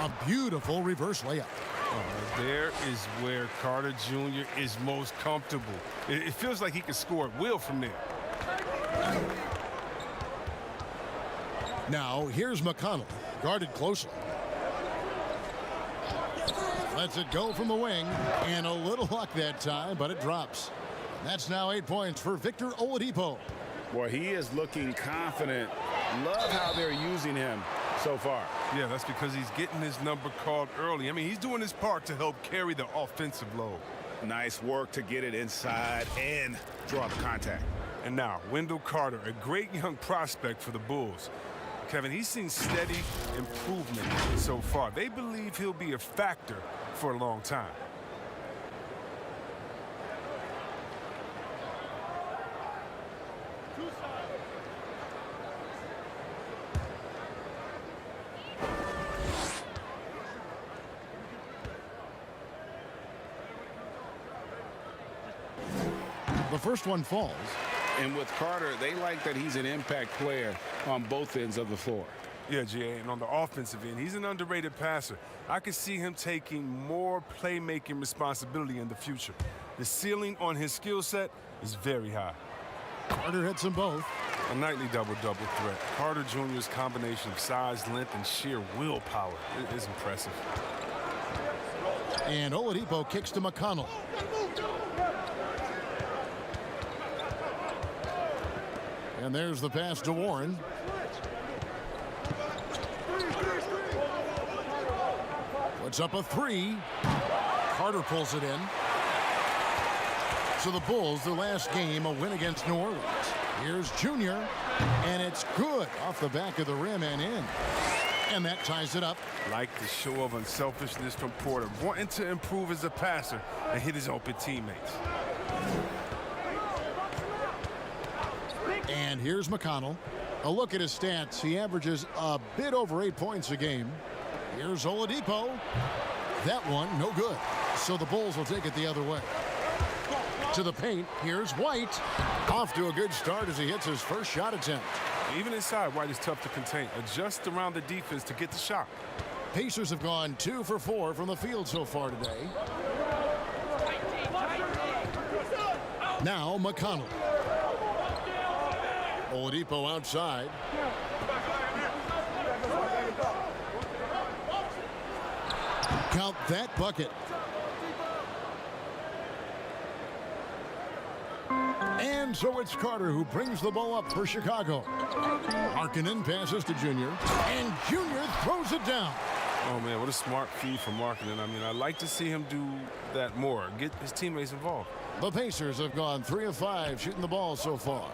[SPEAKER 8] A beautiful reverse layup.
[SPEAKER 16] There is where Carter Jr. is most comfortable. It feels like he can score at will from there.
[SPEAKER 8] Now, here's McConnell, guarded closely. Lets it go from the wing, and a little luck that time, but it drops. That's now 8 points for Victor Oladipo.
[SPEAKER 11] Boy, he is looking confident. Love how they're using him so far.
[SPEAKER 16] Yeah, that's because he's getting his number called early. I mean, he's doing his part to help carry the offensive load.
[SPEAKER 11] Nice work to get it inside and draw the contact.
[SPEAKER 16] And now, Wendell Carter, a great young prospect for the Bulls. Kevin, he's seen steady improvement so far. They believe he'll be a factor for a long time.
[SPEAKER 8] The first one falls.
[SPEAKER 11] And with Carter, they like that he's an impact player on both ends of the floor.
[SPEAKER 16] Yeah, Jay, and on the offensive end, he's an underrated passer. I could see him taking more playmaking responsibility in the future. The ceiling on his skill set is very high.
[SPEAKER 8] Carter hits them both.
[SPEAKER 16] A nightly double-double threat. Carter Jr.'s combination of size, length, and sheer willpower is impressive.
[SPEAKER 8] And Oladipo kicks to McConnell. And there's the pass to Warren. Puts up a 3. Carter pulls it in. So the Bulls, their last game, a win against New Orleans. Here's Junior, and it's good off the back of the rim and in. And that ties it up.
[SPEAKER 16] Like the show of unselfishness from Porter, wanting to improve as a passer and hit his open teammates.
[SPEAKER 8] And here's McConnell. A look at his stats. He averages a bit over 8 points a game. Here's Oladipo. That one, no good. So the Bulls will take it the other way. To the paint, here's White. Off to a good start as he hits his first shot attempt.
[SPEAKER 16] Even inside, White is tough to contain. Adjust around the defense to get the shot.
[SPEAKER 8] Pacers have gone 2 for 4 from the field so far today. Now McConnell. Oladipo outside. Count that bucket. And so it's Carter who brings the ball up for Chicago. Markkanen passes to Junior, and Junior throws it down.
[SPEAKER 16] Oh, man, what a smart feed from Markkanen. I mean, I'd like to see him do that more, get his teammates involved.
[SPEAKER 8] The Pacers have gone 3 of 5 shooting the ball so far.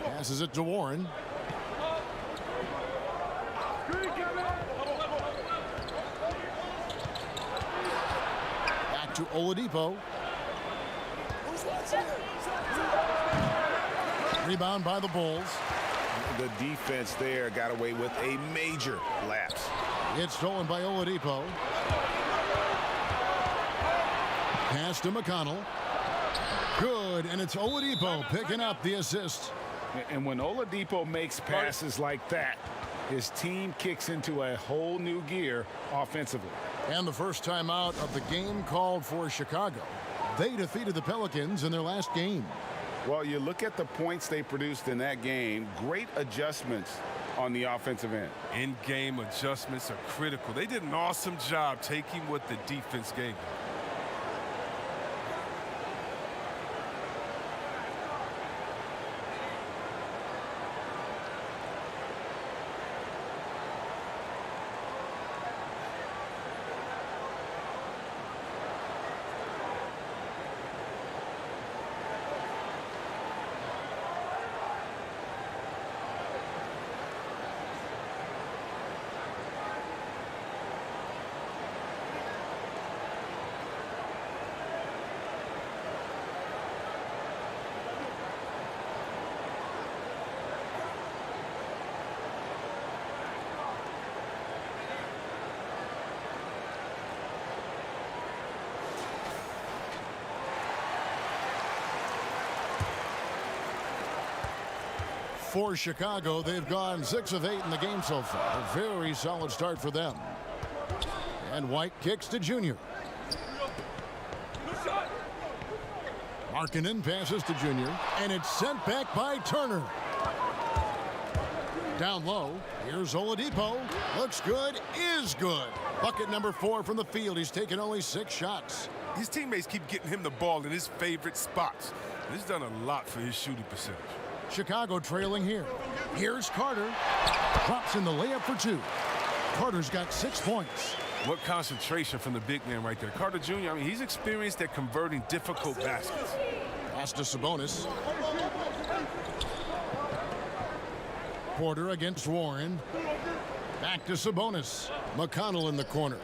[SPEAKER 8] Passes it to Warren. Back to Oladipo. Rebound by the Bulls.
[SPEAKER 11] The defense there got away with a major lapse.
[SPEAKER 8] It's stolen by Oladipo. Pass to McConnell. Good, and it's Oladipo picking up the assist.
[SPEAKER 11] And when Oladipo makes passes like that, his team kicks into a whole new gear offensively.
[SPEAKER 8] And the first time out of the game called for Chicago. They defeated the Pelicans in their last game.
[SPEAKER 11] Well, you look at the points they produced in that game, great adjustments on the offensive end.
[SPEAKER 16] In-game adjustments are critical. They did an awesome job taking what the defense gave them.
[SPEAKER 8] For Chicago, they've gone 6 of 8 in the game so far. A very solid start for them. And White kicks to Junior. Markkanen passes to Junior, and it's sent back by Turner. Down low, here's Oladipo. Looks good, is good. Bucket number 4 from the field. He's taken only 6 shots.
[SPEAKER 16] His teammates keep getting him the ball in his favorite spots. This has done a lot for his shooting percentage.
[SPEAKER 8] Chicago trailing here. Here's Carter. Drops in the layup for 2. Carter's got 6 points.
[SPEAKER 16] What concentration from the big man right there. Carter Jr., I mean, he's experienced at converting difficult baskets.
[SPEAKER 8] Pass to Sabonis. Porter against Warren. Back to Sabonis. McConnell in the corner.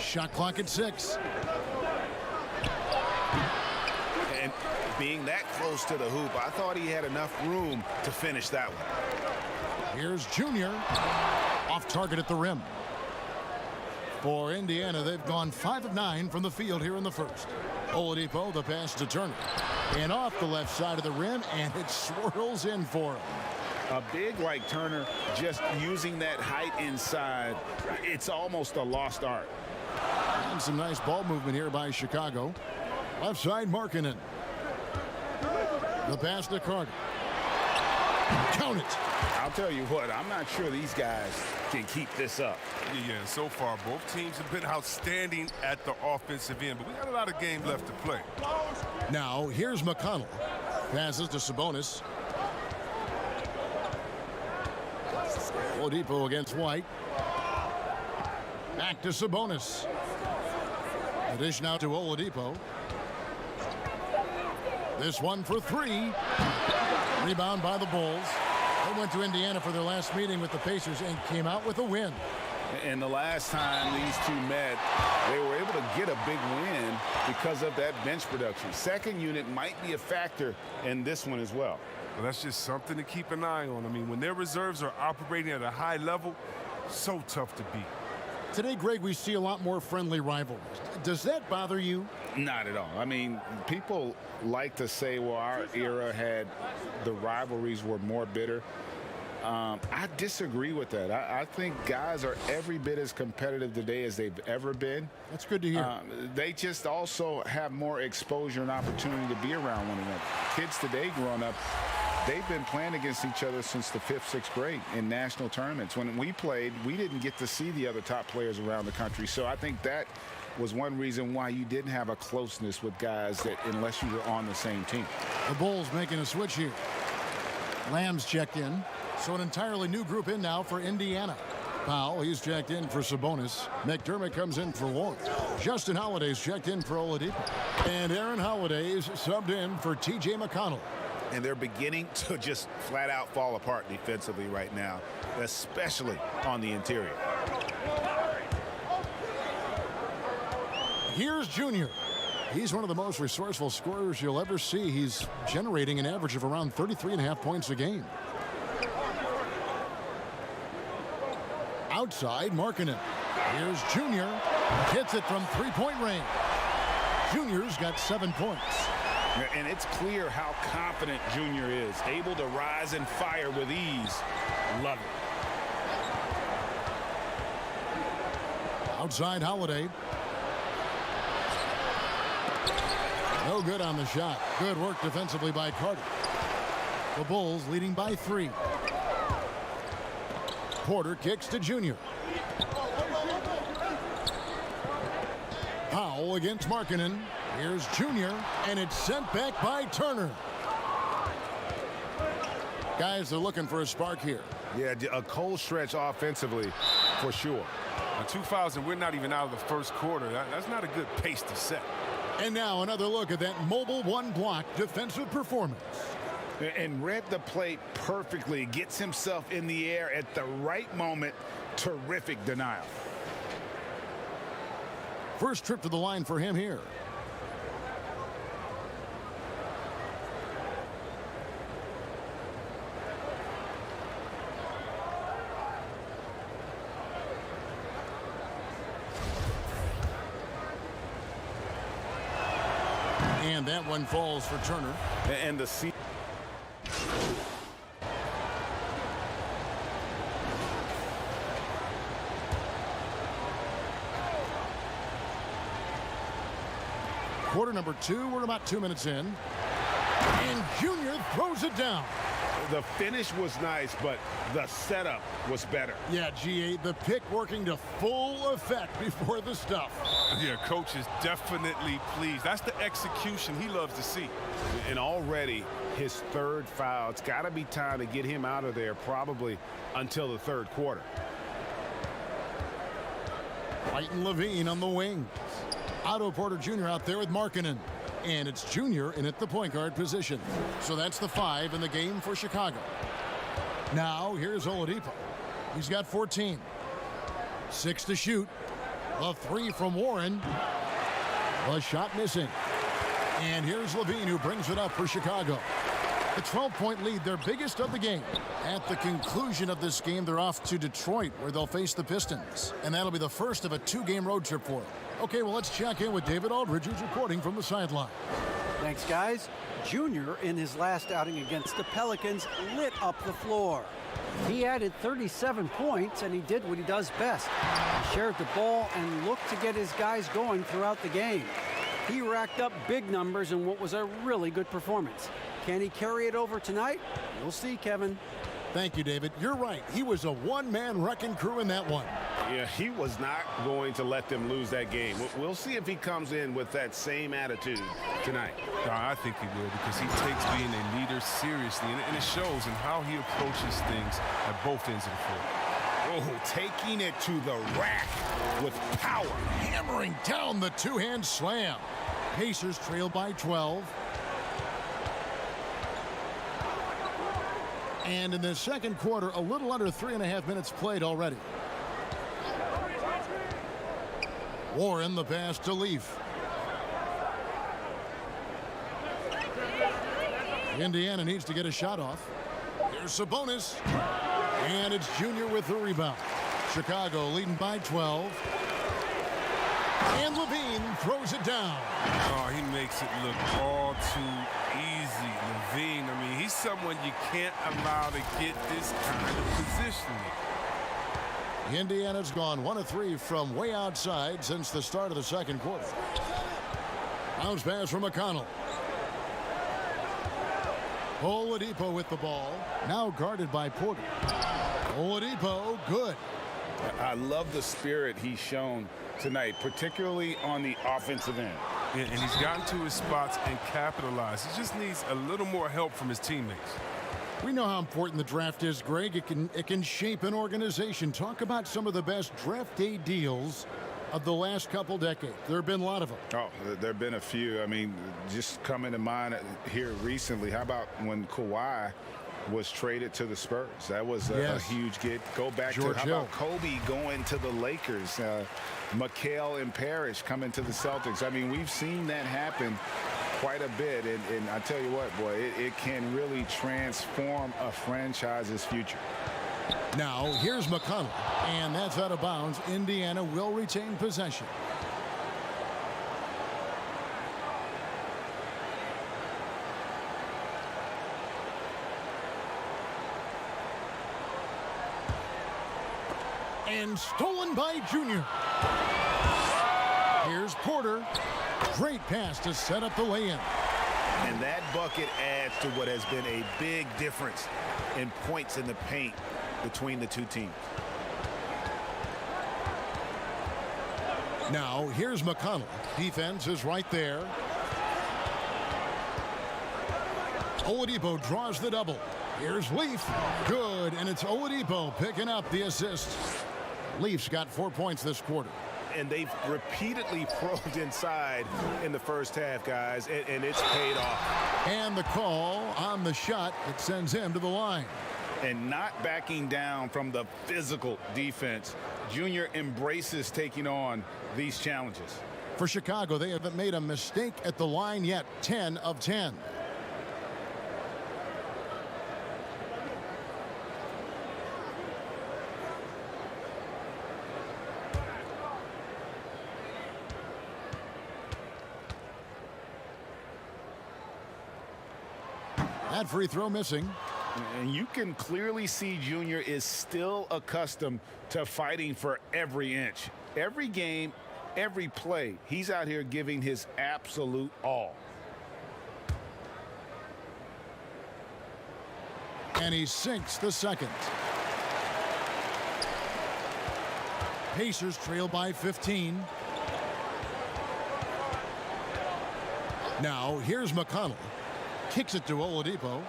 [SPEAKER 8] Shot clock at 6.
[SPEAKER 11] And being that close to the hoop, I thought he had enough room to finish that one.
[SPEAKER 8] Here's Junior. Off target at the rim. For Indiana, they've gone 5 of 9 from the field here in the first. Oladipo, the pass to Turner. And off the left side of the rim, and it swirls in for him.
[SPEAKER 11] A big like Turner, just using that height inside, it's almost a lost art.
[SPEAKER 8] And some nice ball movement here by Chicago. Left side, Markkanen. The pass to Carter. Count it.
[SPEAKER 11] I'll tell you what, I'm not sure these guys can keep this up.
[SPEAKER 16] Yeah, so far both teams have been outstanding at the offensive end, but we got a lot of game left to play.
[SPEAKER 8] Now, here's McConnell. Passes to Sabonis. Oladipo against White. Back to Sabonis. The dish now to Oladipo. This one for 3. Rebound by the Bulls. They went to Indiana for their last meeting with the Pacers and came out with a win.
[SPEAKER 11] And the last time these two met, they were able to get a big win because of that bench production. Second unit might be a factor in this one as well.
[SPEAKER 16] Well, that's just something to keep an eye on. I mean, when their reserves are operating at a high level, so tough to beat.
[SPEAKER 8] Today, Greg, we see a lot more friendly rivalries. Does that bother you?
[SPEAKER 11] Not at all. I mean, people like to say, well, our era had the rivalries were more bitter. I disagree with that. I think guys are every bit as competitive today as they've ever been.
[SPEAKER 8] That's good to hear.
[SPEAKER 11] They just also have more exposure and opportunity to be around one another. Kids today growing up, they've been playing against each other since the 5th, 6th grade in national tournaments. When we played, we didn't get to see the other top players around the country. So I think that was one reason why you didn't have a closeness with guys that unless you were on the same team.
[SPEAKER 8] The Bulls making a switch here. Lamb's checked in. So an entirely new group in now for Indiana. Powell, he's checked in for Sabonis. McDermott comes in for Warren. Justin Holiday's checked in for Oladipo. And Aaron Holiday's subbed in for T.J. McConnell.
[SPEAKER 11] And they're beginning to just flat out fall apart defensively right now, especially on the interior.
[SPEAKER 8] Here's Junior. He's one of the most resourceful scorers you'll ever see. He's generating an average of around 33.5 points a game. Outside, Markkanen. Here's Junior. Hits it from three-point range. Junior's got 7 points.
[SPEAKER 11] And it's clear how confident Junior is. Able to rise and fire with ease. Love it.
[SPEAKER 8] Outside, Holiday. No good on the shot. Good work defensively by Carter. The Bulls leading by 3. Porter kicks to Junior. Powell against Markkanen. Here's Junior, and it's sent back by Turner. Guys, they're looking for a spark here.
[SPEAKER 2] Yeah, a cold stretch offensively, for sure.
[SPEAKER 16] Now, 2 fouls, and we're not even out of the first quarter. That's not a good pace to set.
[SPEAKER 8] And now another look at that mobile one-block defensive performance.
[SPEAKER 11] And read the play perfectly. Gets himself in the air at the right moment. Terrific denial.
[SPEAKER 8] First trip to the line for him here. And that one falls for Turner.
[SPEAKER 11] And the seat.
[SPEAKER 8] Quarter number 2, we're about 2 minutes in. And Junior throws it down.
[SPEAKER 2] The finish was nice, but the setup was better.
[SPEAKER 8] Yeah, G8, the pick working to full effect before the stuff.
[SPEAKER 16] Yeah, coach is definitely pleased. That's the execution he loves to see.
[SPEAKER 2] And already his 3rd foul. It's got to be time to get him out of there, probably until the 3rd quarter.
[SPEAKER 8] White and Levine on the wings. Otto Porter Jr. out there with Markkanen. And it's Junior in at the point guard position. So that's the 5 in the game for Chicago. Now here's Oladipo. He's got 14. 6 to shoot. A 3 from Warren. The shot missing. And here's Levine who brings it up for Chicago. The 12-point lead, their biggest of the game. At the conclusion of this game, they're off to Detroit, where they'll face the Pistons. And that'll be the first of a 2-game road trip for them. Okay, well, let's check in with David Aldridge, who's reporting from the sideline.
[SPEAKER 9] Thanks, guys. Junior, in his last outing against the Pelicans, lit up the floor. He added 37 points, and he did what he does best. He shared the ball and looked to get his guys going throughout the game. He racked up big numbers in what was a really good performance. Can he carry it over tonight? We'll see, Kevin.
[SPEAKER 8] Thank you, David. You're right. He was a one-man wrecking crew in that one.
[SPEAKER 2] Yeah, he was not going to let them lose that game. We'll see if he comes in with that same attitude tonight.
[SPEAKER 16] I think he will, because he takes being a leader seriously, and it shows in how he approaches things at both ends of the floor.
[SPEAKER 2] Oh, taking it to the rack with power.
[SPEAKER 8] Hammering down the two-hand slam. Pacers trail by 12. And in the second quarter, a little under 3.5 minutes played already. Warren the pass to Leaf. Indiana needs to get a shot off. Here's Sabonis. And it's Junior with the rebound. Chicago leading by 12. And Levine throws it down.
[SPEAKER 16] Oh, he makes it look all too easy. Levine, I mean, he's someone you can't allow to get this kind of positioning.
[SPEAKER 8] Indiana's gone 1 of 3 from way outside since the start of the second quarter. Bounce pass from McConnell. Oladipo with the ball. Now guarded by Porter. Oladipo, good.
[SPEAKER 11] I love the spirit he's shown tonight, particularly on the offensive end.
[SPEAKER 16] And he's gotten to his spots and capitalized. He just needs a little more help from his teammates.
[SPEAKER 8] We know how important the draft is, Greg. It can shape an organization. Talk about some of the best draft day deals of the last couple decades. There have been a lot of them.
[SPEAKER 11] Oh, there have been a few. I mean, just coming to mind here recently, how about when Kawhi was traded to the Spurs? That was a huge get. Go back
[SPEAKER 8] George
[SPEAKER 11] to, how
[SPEAKER 8] Hill.
[SPEAKER 11] about Kobe going to the Lakers? McHale and Parrish coming to the Celtics. I mean, we've seen that happen quite a bit. And I tell you what, boy, it can really transform a franchise's future.
[SPEAKER 8] Now, here's McConnell, and that's out of bounds. Indiana will retain possession. And stolen by Junior. Here's Porter. Great pass to set up the lay-in.
[SPEAKER 2] And that bucket adds to what has been a big difference in points in the paint between the two teams.
[SPEAKER 8] Now, here's McConnell. Defense is right there. Oladipo draws the double. Here's Leaf. Good, and it's Oladipo picking up the assist. Leaf's got 4 points this quarter.
[SPEAKER 2] And they've repeatedly probed inside in the first half, guys, and it's paid off.
[SPEAKER 8] And the call on the shot, it sends him to the line.
[SPEAKER 11] And not backing down from the physical defense. Junior embraces taking on these challenges.
[SPEAKER 8] For Chicago, they haven't made a mistake at the line yet. 10 of 10. That free throw missing.
[SPEAKER 11] And you can clearly see Junior is still accustomed to fighting for every inch. Every game, every play, he's out here giving his absolute all.
[SPEAKER 8] And he sinks the second. Pacers trail by 15. Now, here's McConnell. Kicks it to Oladipo.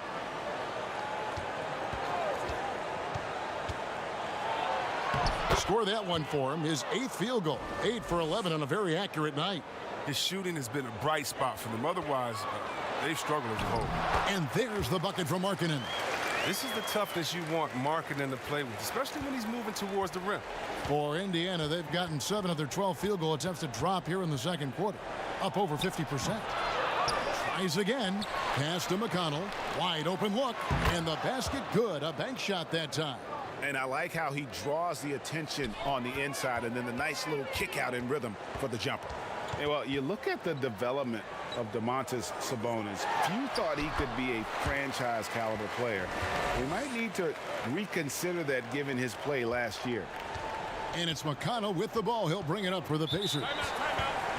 [SPEAKER 8] Score that one for him. His 8th field goal. 8 for 11 on a very accurate night.
[SPEAKER 16] His shooting has been a bright spot for them. Otherwise, they've struggled as a whole.
[SPEAKER 8] And there's the bucket from Markkanen.
[SPEAKER 16] This is the toughness you want Markkanen to play with, especially when he's moving towards the rim.
[SPEAKER 8] For Indiana, they've gotten 7 of their 12 field goal attempts to drop here in the second quarter. Up over 50%. Tries again. Pass to McConnell. Wide open look. And the basket good. A bank shot that time.
[SPEAKER 2] And I like how he draws the attention on the inside and then the nice little kick out in rhythm for the jumper.
[SPEAKER 11] Yeah, well, you look at the development of Domantas Sabonis. Few thought he could be a franchise caliber player. We might need to reconsider that given his play last year.
[SPEAKER 8] And it's McConnell with the ball. He'll bring it up for the Pacers.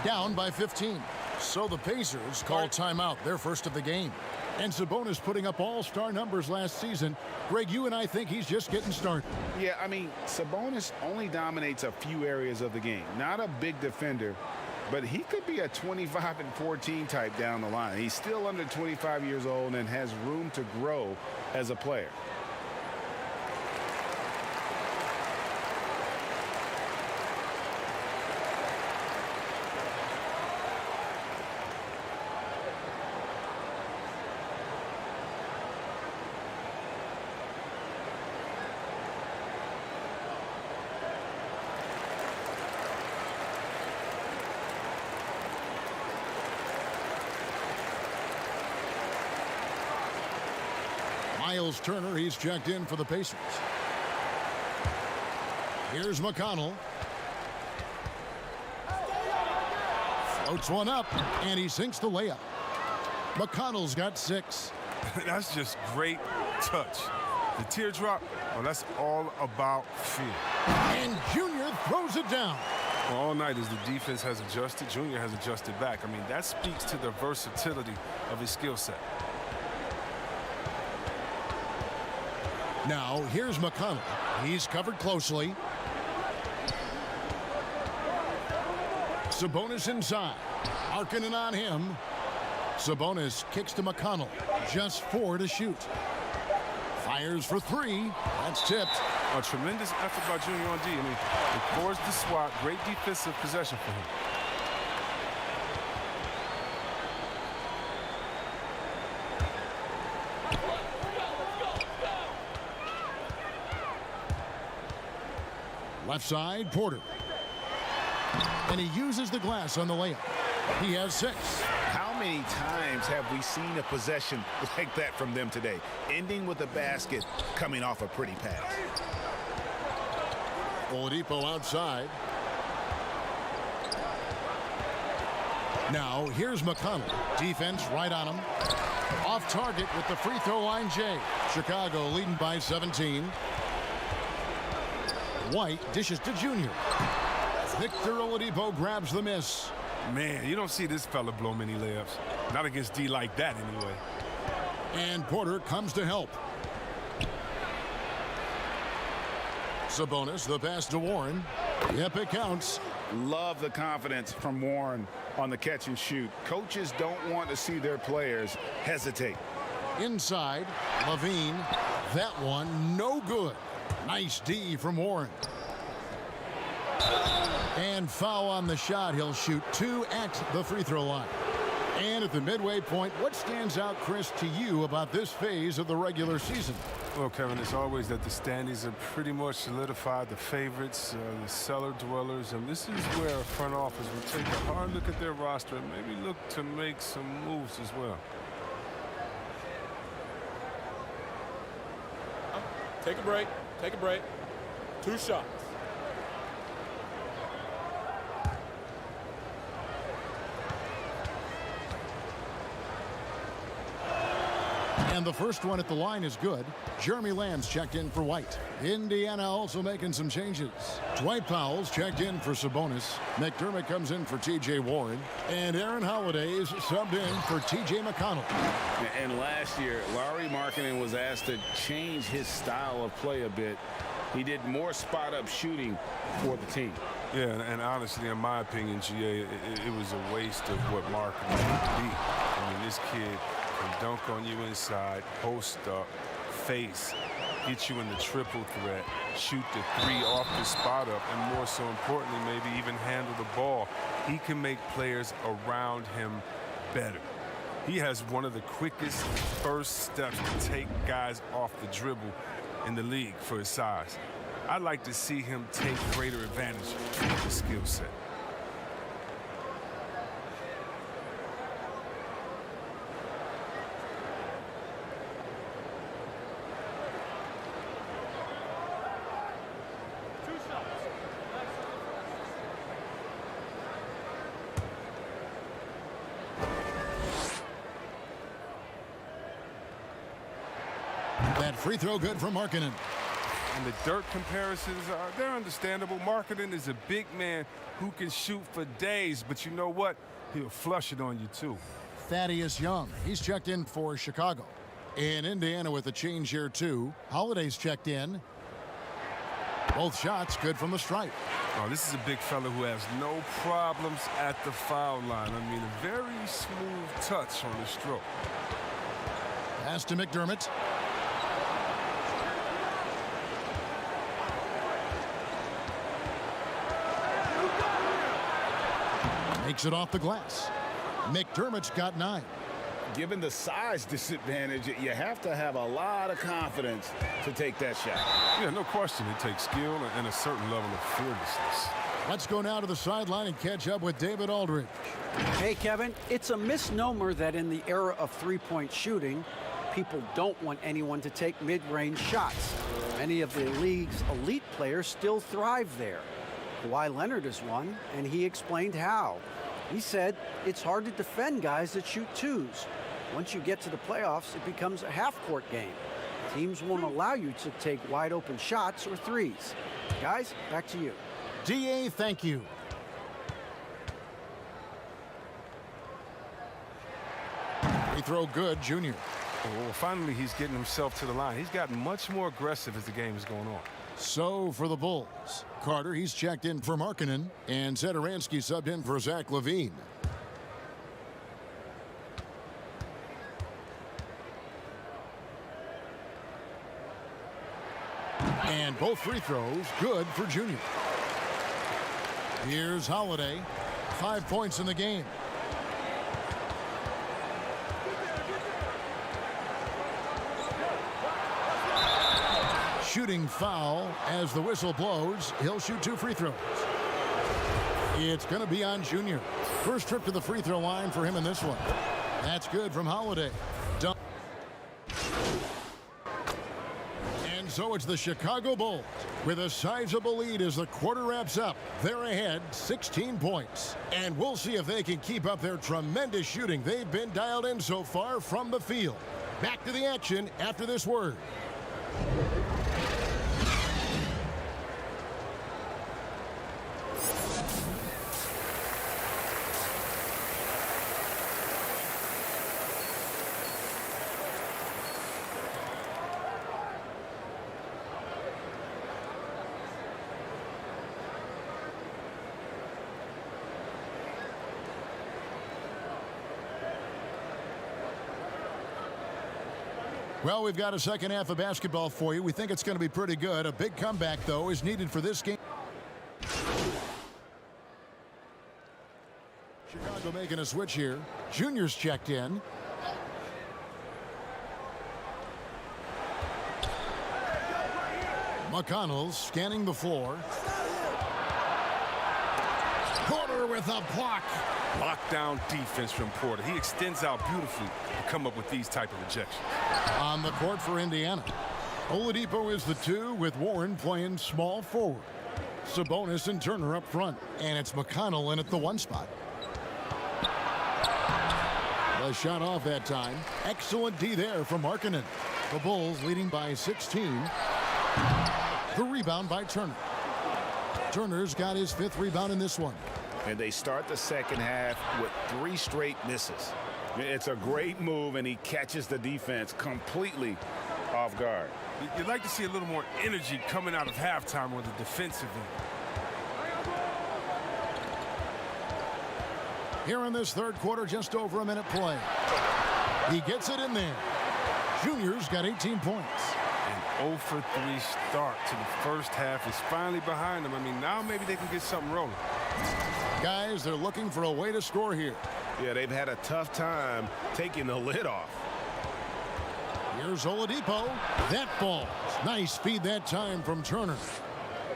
[SPEAKER 8] Down by 15. So the Pacers call timeout, their first of the game. And Sabonis putting up all-star numbers last season. Greg, you and I think he's just getting started.
[SPEAKER 11] Yeah, I mean, Sabonis only dominates a few areas of the game. Not a big defender, but he could be a 25 and 14 type down the line. He's still under 25 years old and has room to grow as a player.
[SPEAKER 8] Miles Turner, he's checked in for the Pacers. Here's McConnell. Floats one up, and he sinks the layup. McConnell's got 6.
[SPEAKER 16] That's just great touch. The teardrop, well, that's all about feel.
[SPEAKER 8] And Junior throws it down.
[SPEAKER 16] Well, all night as the defense has adjusted, Junior has adjusted back. I mean, that speaks to the versatility of his skill set.
[SPEAKER 8] Now, here's McConnell. He's covered closely. Sabonis inside. Markkanen on him. Sabonis kicks to McConnell. Just 4 to shoot. Fires for 3. That's tipped.
[SPEAKER 16] A tremendous effort by Junior on D. I mean, he forced the swat. Great defensive possession for him.
[SPEAKER 8] Left side, Porter. And he uses the glass on the layup. He has 6.
[SPEAKER 11] How many times have we seen a possession like that from them today? Ending with a basket, coming off a pretty pass.
[SPEAKER 8] Oladipo outside. Now, here's McConnell. Defense right on him. Off target with the free throw line, Jay. Chicago leading by 17. White dishes to Junior. Victor Oladipo grabs the miss.
[SPEAKER 16] Man, you don't see this fella blow many layups. Not against D like that, anyway.
[SPEAKER 8] And Porter comes to help. Sabonis, the pass to Warren. Yep, it counts.
[SPEAKER 11] Love the confidence from Warren on the catch and shoot. Coaches don't want to see their players hesitate.
[SPEAKER 8] Inside, Levine. That one, no good. Nice D from Warren. And foul on the shot. He'll shoot 2 at the free throw line. And at the midway point, what stands out, Chris, to you about this phase of the regular season?
[SPEAKER 16] Well, Kevin, it's always that the standings are pretty much solidified. The favorites, the cellar dwellers, and this is where a front office will take a hard look at their roster and maybe look to make some moves as well.
[SPEAKER 12] Take a break. Take a break. 2 shots.
[SPEAKER 8] And the first one at the line is good. Jeremy Lamb's checked in for White. Indiana also making some changes. Dwight Powell's checked in for Sabonis. McDermott comes in for T.J. Warren. And Aaron Holiday's subbed in for T.J. McConnell.
[SPEAKER 11] And last year, Lauri Markkanen was asked to change his style of play a bit. He did more spot-up shooting for the team.
[SPEAKER 16] Yeah, and honestly, in my opinion, GA, it was a waste of what Markkanen could be. I mean, this kid can dunk on you inside, post up, face, get you in the triple threat, shoot the 3 off the spot up, and more so importantly, maybe even handle the ball. He can make players around him better. He has one of the quickest first steps to take guys off the dribble in the league for his size. I'd like to see him take greater advantage of his skill set.
[SPEAKER 8] That free throw good from Markkanen.
[SPEAKER 16] And the Dirk comparisons, they're understandable. Markkanen is a big man who can shoot for days, but you know what? He'll flush it on you, too.
[SPEAKER 8] Thaddeus Young, he's checked in for Chicago. In Indiana with a change here, too. Holiday's checked in. Both shots good from the stripe.
[SPEAKER 16] Oh, this is a big fella who has no problems at the foul line. I mean, a very smooth touch on the stroke.
[SPEAKER 8] Pass to McDermott. Makes it off the glass. McDermott's got 9.
[SPEAKER 11] Given the size disadvantage, you have to have a lot of confidence to take that shot.
[SPEAKER 16] Yeah, no question. It takes skill and a certain level of fearlessness.
[SPEAKER 8] Let's go now to the sideline and catch up with David Aldridge.
[SPEAKER 9] Hey, Kevin, it's a misnomer that in the era of three-point shooting, People don't want anyone to take mid-range shots. Many of the league's elite players still thrive there. Kawhi Leonard is one, and he explained how. He said it's hard to defend guys that shoot twos. Once you get to the playoffs, it becomes a half-court game. Teams won't allow you to take wide-open shots or threes. Guys, back to you.
[SPEAKER 8] DA, thank you. Free throw good, Junior.
[SPEAKER 16] Well, finally, he's getting himself to the line. He's gotten much more aggressive as the game is going on.
[SPEAKER 8] So for the Bulls, Carter, he's checked in for Markkanen, and Zedaransky subbed in for Zach LaVine. And both free throws good for Junior. Here's Holiday. 5 points in the game. Shooting foul as the whistle blows. He'll shoot 2 free throws. It's going to be on Junior. First trip to the free throw line for him in this one. That's good from Holiday. Done. And so it's the Chicago Bulls with a sizable lead as the quarter wraps up. They're ahead 16 points. And we'll see if they can keep up their tremendous shooting they've been dialed in so far from the field. Back to the action after this word. Well, we've got a second half of basketball for you. We think it's going to be pretty good. A big comeback, though, is needed for this game. Chicago making a switch here. Junior's checked in. McConnell's scanning the floor. Porter with a block.
[SPEAKER 16] Lockdown defense from Porter. He extends out beautifully to come up with these type of rejections.
[SPEAKER 8] On the court for Indiana, Oladipo is the 2 with Warren playing small forward. Sabonis and Turner up front, and it's McConnell in at the 1 spot. The shot off that time. Excellent D there from Markkanen. The Bulls leading by 16. The rebound by Turner. Turner's got his 5th rebound in this one.
[SPEAKER 11] And they start the second half with 3 straight misses. It's a great move, and he catches the defense completely off guard.
[SPEAKER 16] You'd like to see a little more energy coming out of halftime with the defensive end.
[SPEAKER 8] Here in this third quarter, just over a minute play. He gets it in there. Junior's got 18 points.
[SPEAKER 16] An 0 for 3 start to the first half is finally behind them. I mean, now maybe they can get something rolling.
[SPEAKER 8] Guys, they're looking for a way to score here.
[SPEAKER 2] Yeah, they've had a tough time taking the lid off.
[SPEAKER 8] Here's Oladipo. That falls. Nice feed that time from Turner.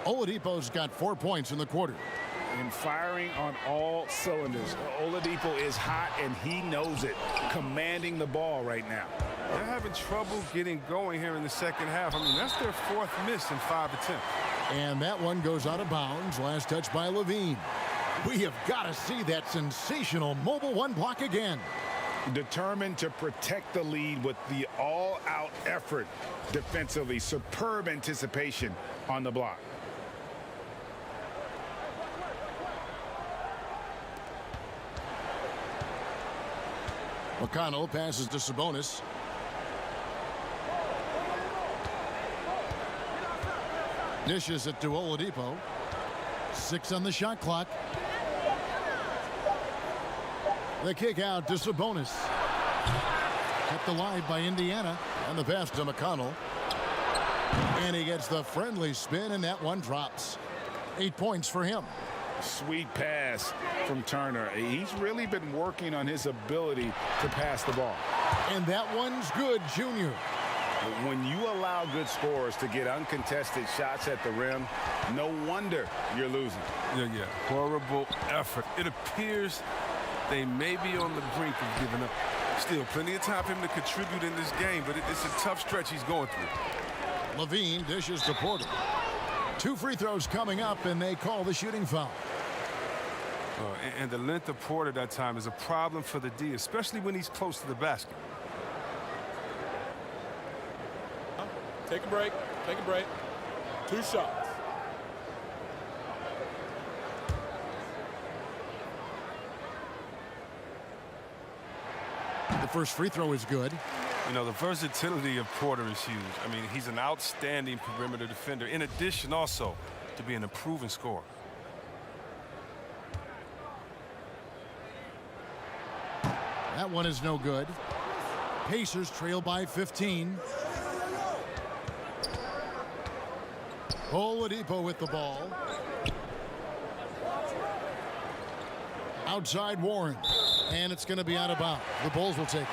[SPEAKER 8] Oladipo's got 4 points in the quarter.
[SPEAKER 11] And firing on all cylinders. Oladipo is hot, and he knows it. Commanding the ball right now.
[SPEAKER 16] They're having trouble getting going here in the second half. I mean, that's their 4th miss in 5 attempts.
[SPEAKER 8] And that one goes out of bounds. Last touch by LaVine. We have got to see that sensational mobile 1 block again.
[SPEAKER 11] Determined to protect the lead with the all-out effort defensively. Superb anticipation on the block.
[SPEAKER 8] McConnell passes to Sabonis. Dishes it to Oladipo. 6 on the shot clock. The kick out to Sabonis. Kept alive by Indiana. And the pass to McConnell. And he gets the friendly spin, and that one drops. 8 points for him.
[SPEAKER 11] Sweet pass from Turner. He's really been working on his ability to pass the ball.
[SPEAKER 8] And that one's good, Junior.
[SPEAKER 11] When you allow good scorers to get uncontested shots at the rim, no wonder you're losing.
[SPEAKER 16] Yeah. Horrible effort. It appears they may be on the brink of giving up. Still plenty of time for him to contribute in this game, but it's a tough stretch he's going through.
[SPEAKER 8] Levine dishes to Porter. 2 free throws coming up, and they call the shooting foul.
[SPEAKER 16] And the length of Porter that time is a problem for the D, especially when he's close to the basket.
[SPEAKER 12] Take a break. Take a break. 2 shots.
[SPEAKER 8] The first free throw is good.
[SPEAKER 16] You know, the versatility of Porter is huge. I mean, he's an outstanding perimeter defender, in addition also to being a proven scorer.
[SPEAKER 8] That one is no good. Pacers trail by 15. Oladipo with the ball. Outside Warren. And it's going to be out of bounds. The Bulls will take it.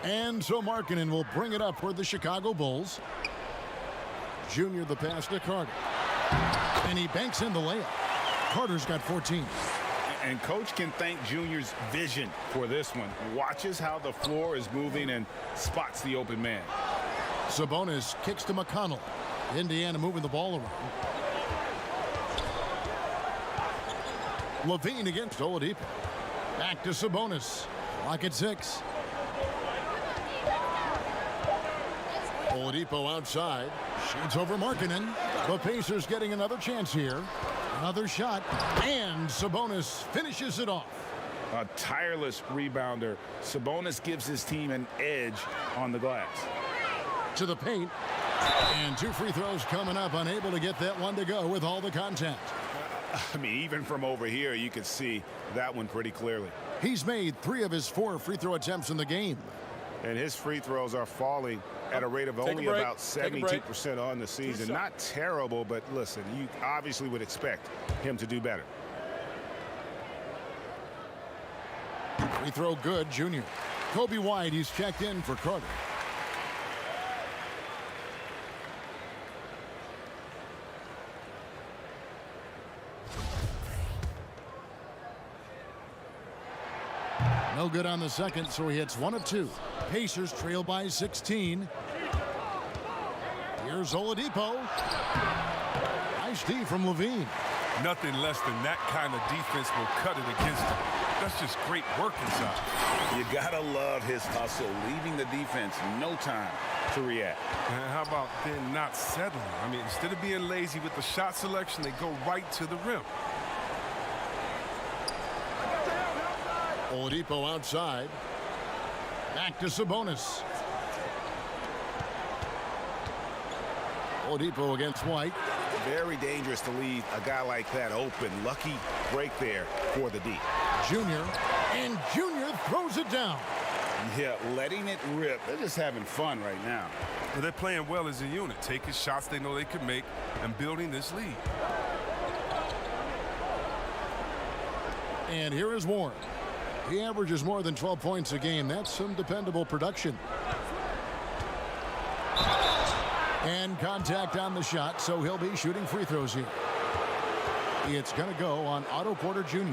[SPEAKER 8] And so Markkanen will bring it up for the Chicago Bulls. Junior the pass to Carter. And he banks in the layup. Carter's got 14.
[SPEAKER 11] And Coach can thank Junior's vision for this one. Watches how the floor is moving and spots the open man.
[SPEAKER 8] Sabonis kicks to McConnell. Indiana moving the ball around. Levine against Oladipo. Back to Sabonis. Clock at 6. Oladipo outside. Shoots over Markkanen. The Pacers getting another chance here. Another shot. And Sabonis finishes it off.
[SPEAKER 11] A tireless rebounder. Sabonis gives his team an edge on the glass.
[SPEAKER 8] To the paint. And 2 free throws coming up. Unable to get that one to go with all the contact.
[SPEAKER 11] I mean, even from over here, you can see that one pretty clearly.
[SPEAKER 8] He's made 3 of his 4 free throw attempts in the game.
[SPEAKER 2] And his free throws are falling at a rate of only about 72% on the season. Not terrible, but listen, you obviously would expect him to do better.
[SPEAKER 8] Free throw good, Junior. Kobe White, he's checked in for Carter. No good on the second, so he hits 1 of 2. Pacers trail by 16. Here's Oladipo. Nice D from Levine.
[SPEAKER 16] Nothing less than that kind of defense will cut it against him. That's just great work inside.
[SPEAKER 11] You gotta love his hustle, leaving the defense no time to react.
[SPEAKER 16] And how about then not settling? I mean, instead of being lazy with the shot selection, they go right to the rim.
[SPEAKER 8] Oladipo outside. Back to Sabonis. Oladipo against White.
[SPEAKER 2] Very dangerous to leave a guy like that open. Lucky break there for the D.
[SPEAKER 8] Junior. And Junior throws it down.
[SPEAKER 11] Yeah, letting it rip. They're just having fun right now.
[SPEAKER 16] Well, they're playing well as a unit, taking shots they know they can make and building this lead.
[SPEAKER 8] And here is Warren. He averages more than 12 points a game. That's some dependable production. And contact on the shot, so he'll be shooting free throws here. It's going to go on Otto Porter Jr.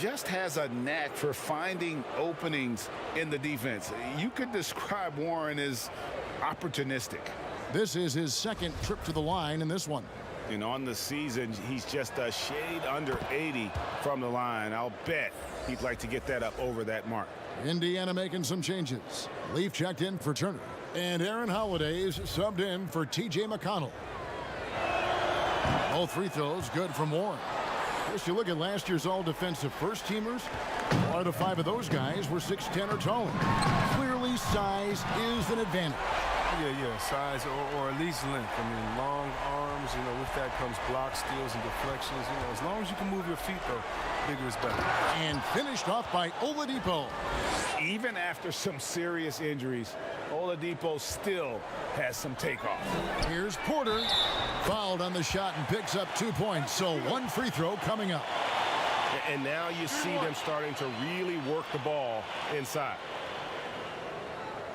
[SPEAKER 11] Just has a knack for finding openings in the defense. You could describe Warren as opportunistic.
[SPEAKER 8] This is his 2nd trip to the line in this one.
[SPEAKER 2] And on the season, he's just a shade under 80 from the line. I'll bet he'd like to get that up over that mark.
[SPEAKER 8] Indiana making some changes. Leaf checked in for Turner. And Aaron Holiday's subbed in for T.J. McConnell. All free throws good from Warren. Just you look at last year's all-defensive first-teamers, 4 out of 5 of those guys were 6'10" or taller. Clearly, size is an advantage.
[SPEAKER 16] Yeah, size or at least length. I mean, long arms, you know, with that comes block steals and deflections. You know, as long as you can move your feet, though, bigger is better.
[SPEAKER 8] And finished off by Oladipo.
[SPEAKER 11] Even after some serious injuries, Oladipo still has some takeoff.
[SPEAKER 8] Here's Porter. Fouled on the shot and picks up 2 points. So 1 free throw coming up.
[SPEAKER 2] And now you see them starting to really work the ball inside.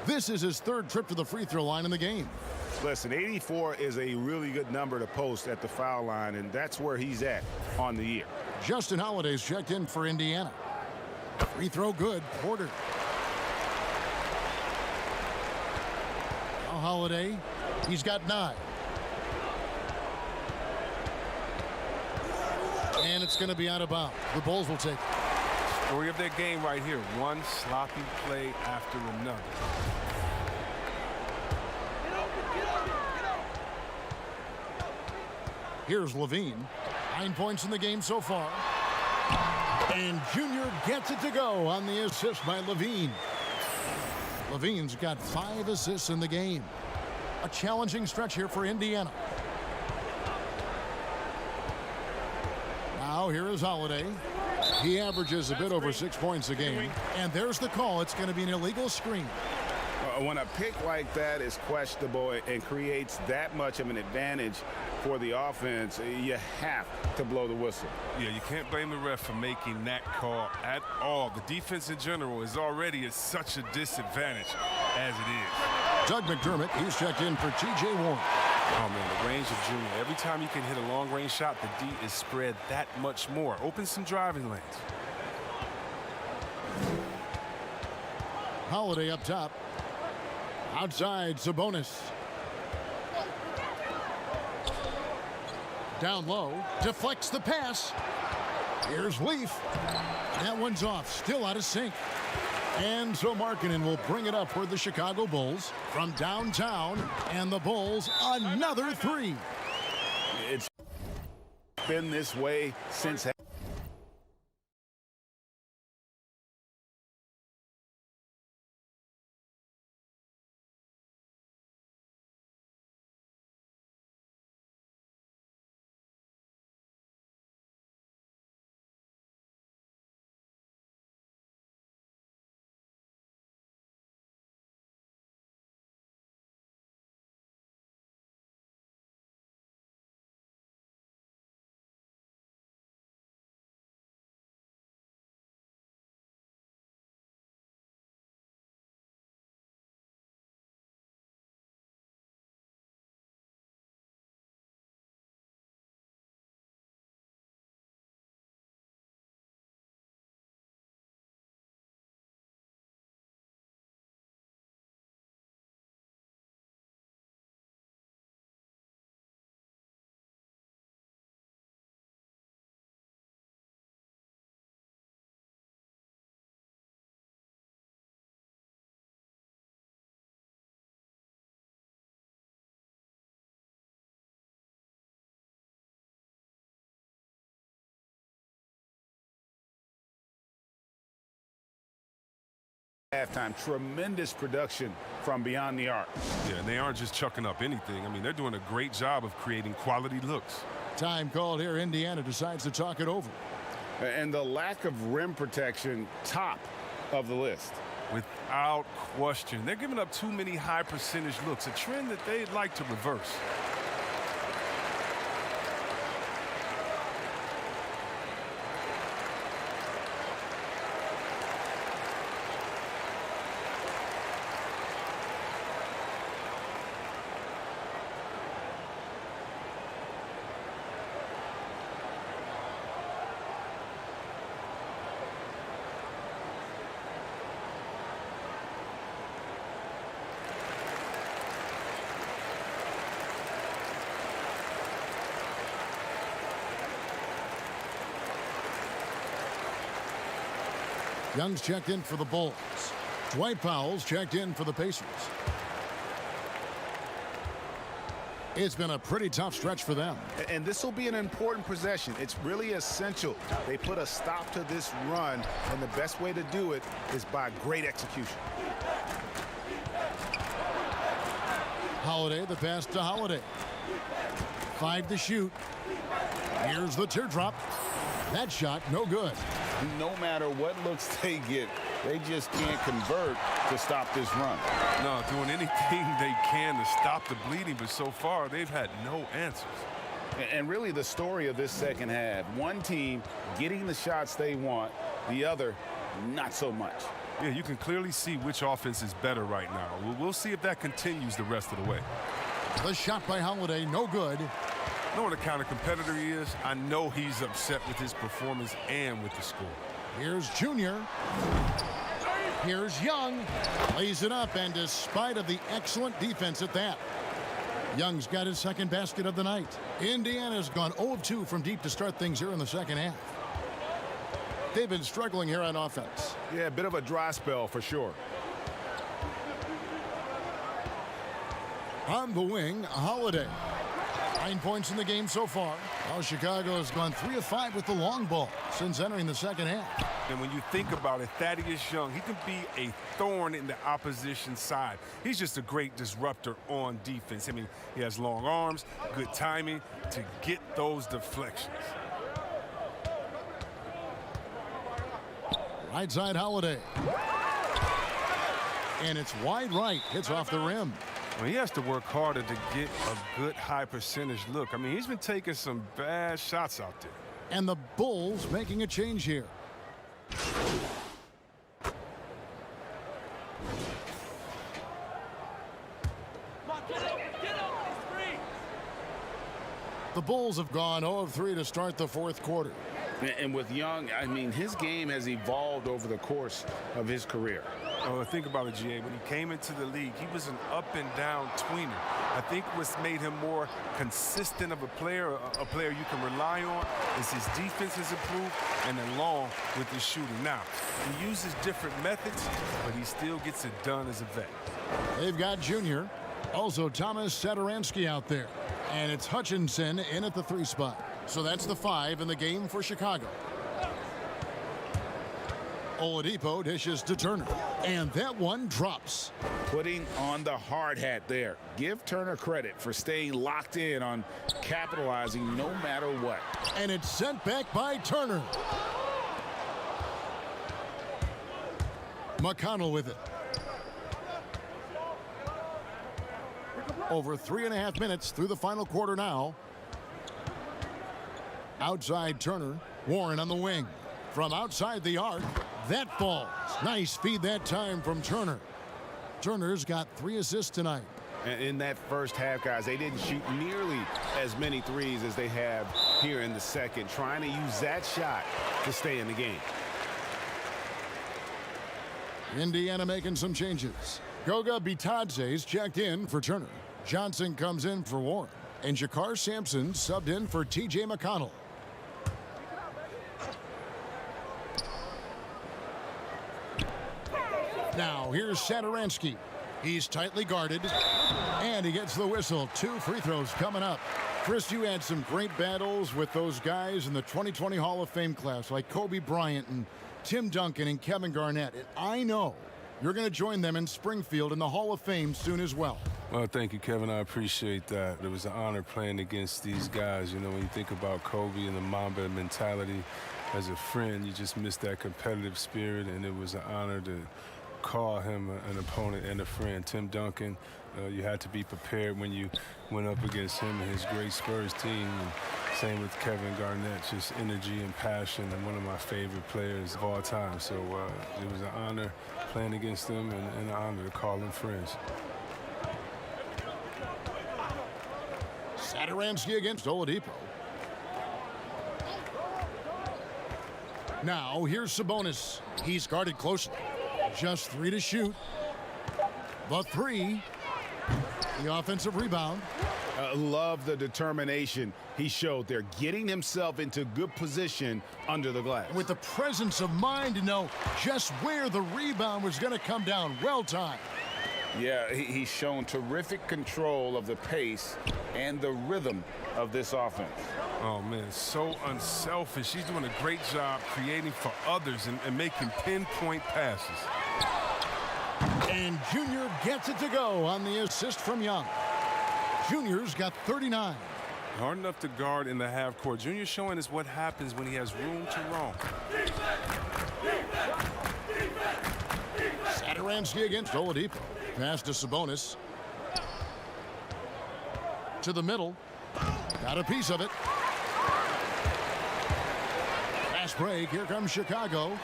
[SPEAKER 8] This is his 3rd trip to the free throw line in the game.
[SPEAKER 11] Listen, 84 is a really good number to post at the foul line, and that's where he's at on the year.
[SPEAKER 8] Justin Holiday's checked in for Indiana. Free throw good. Porter. Now Holiday. He's got 9. And it's going to be out of bounds. The Bulls will take it.
[SPEAKER 16] Story of their game right here. One sloppy play after another.
[SPEAKER 8] Here's Levine. 9 points in the game so far. And Junior gets it to go on the assist by Levine. Levine's got 5 assists in the game. A challenging stretch here for Indiana. Now here is Holiday. He averages a bit over 6 points a game. And there's the call. It's going to be an illegal screen.
[SPEAKER 11] When a pick like that is questionable and creates that much of an advantage for the offense, you have to blow the whistle.
[SPEAKER 16] Yeah, you can't blame the ref for making that call at all. The defense in general is already at such a disadvantage as it is.
[SPEAKER 8] Doug McDermott, he's checked in for T.J. Warren.
[SPEAKER 16] Oh, man, the range of Junior. Every time you can hit a long-range shot, the D is spread that much more. Open some driving lanes.
[SPEAKER 8] Holiday up top. Outside, Sabonis. Down low, deflects the pass. Here's Leaf. That one's off, still out of sync. And so Markkanen will bring it up for the Chicago Bulls from downtown. And the Bulls, another 3.
[SPEAKER 11] It's been this way since... Halftime, tremendous production from beyond the arc.
[SPEAKER 16] Yeah, and they aren't just chucking up anything. I mean, they're doing a great job of creating quality looks.
[SPEAKER 8] Time called here. Indiana decides to talk it over.
[SPEAKER 11] And the lack of rim protection, top of the list.
[SPEAKER 16] Without question. They're giving up too many high percentage looks, a trend that they'd like to reverse.
[SPEAKER 8] Young's checked in for the Bulls. Dwight Powell's checked in for the Pacers. It's been a pretty tough stretch for them.
[SPEAKER 11] And this will be an important possession. It's really essential. They put a stop to this run, and the best way to do it is by great execution.
[SPEAKER 8] Holiday, the pass to Holiday. 5 to shoot. Here's the teardrop. That shot, no good.
[SPEAKER 11] No matter what looks they get, they just can't convert to stop this run.
[SPEAKER 16] No, doing anything they can to stop the bleeding, but so far they've had no answers.
[SPEAKER 11] And really the story of this second half, one team getting the shots they want, the other not so much.
[SPEAKER 16] Yeah, you can clearly see which offense is better right now. We'll see if that continues the rest of the way.
[SPEAKER 8] The shot by Holiday, no good.
[SPEAKER 16] Knowing the kind of competitor he is, I know he's upset with his performance and with the score.
[SPEAKER 8] Here's Junior. Here's Young. Lays it up, and despite of the excellent defense at that, Young's got his second basket of the night. Indiana's gone 0 of 2 from deep to start things here in the second half. They've been struggling here on offense.
[SPEAKER 2] Yeah, a bit of a dry spell for sure.
[SPEAKER 8] On the wing, Holiday. 9 points in the game so far. Well, Chicago has gone 3 of 5 with the long ball since entering the second half.
[SPEAKER 16] And when you think about it, Thaddeus Young, he can be a thorn in the opposition side. He's just a great disruptor on defense. I mean, he has long arms, good timing to get those deflections.
[SPEAKER 8] Right side, Holiday. And it's wide right. Hits off the rim.
[SPEAKER 16] Well, he has to work harder to get a good high percentage look. I mean, he's been taking some bad shots out there.
[SPEAKER 8] And the Bulls making a change here. The Bulls have gone 0 of 3 to start the fourth quarter.
[SPEAKER 11] And with Young, I mean, his game has evolved over the course of his career.
[SPEAKER 16] Oh, think about it, GA. When he came into the league, he was an up-and-down tweener. I think what's made him more consistent of a player you can rely on, is his defense has improved, and along with his shooting. Now, he uses different methods, but he still gets it done as a vet.
[SPEAKER 8] They've got Junior. Also, Thomas Satoransky out there. And it's Hutchinson in at the 3 spot. So that's the 5 in the game for Chicago. Oladipo dishes to Turner. And that one drops.
[SPEAKER 11] Putting on the hard hat there. Give Turner credit for staying locked in on capitalizing no matter what.
[SPEAKER 8] And it's sent back by Turner. McConnell with it. Over 3.5 minutes through the final quarter now. Outside Turner. Warren on the wing. From outside the arc. That falls. Nice feed that time from Turner. Turner's got 3 assists tonight.
[SPEAKER 11] In that first half, guys, they didn't shoot nearly as many threes as they have here in the second, trying to use that shot to stay in the game.
[SPEAKER 8] Indiana making some changes. Goga Bitadze's checked in for Turner. Johnson comes in for Warren. And Jakar Sampson subbed in for T.J. McConnell. Now, here's Satoransky. He's tightly guarded, and he gets the whistle. 2 free throws coming up. Chris, you had some great battles with those guys in the 2020 Hall of Fame class, like Kobe Bryant and Tim Duncan and Kevin Garnett. And I know you're going to join them in Springfield in the Hall of Fame soon as well.
[SPEAKER 16] Well, thank you, Kevin. I appreciate that. It was an honor playing against these guys. You know, when you think about Kobe and the Mamba mentality, as a friend, you just miss that competitive spirit, and it was an honor to call him an opponent and a friend. Tim Duncan, you had to be prepared when you went up against him and his great Spurs team. And same with Kevin Garnett, just energy and passion, and one of my favorite players of all time. So it was an honor playing against them and an honor to call them friends.
[SPEAKER 8] Satoransky against Oladipo. Now, here's Sabonis. He's guarded closely. Just 3 to shoot. The 3. The offensive rebound.
[SPEAKER 11] Love the determination he showed there, getting himself into good position under the glass.
[SPEAKER 8] With the presence of mind to know just where the rebound was going to come down. Well timed.
[SPEAKER 11] Yeah, he's shown terrific control of the pace and the rhythm of this offense.
[SPEAKER 16] Oh, man, so unselfish. He's doing a great job creating for others and making pinpoint passes.
[SPEAKER 8] And Junior gets it to go on the assist from Young. Junior's got 39.
[SPEAKER 16] Hard enough to guard in the half court. Junior showing us what happens when he has room to roam.
[SPEAKER 8] Satoransky against Oladipo. Pass to Sabonis. To the middle. Got a piece of it. Fast break. Here comes Chicago.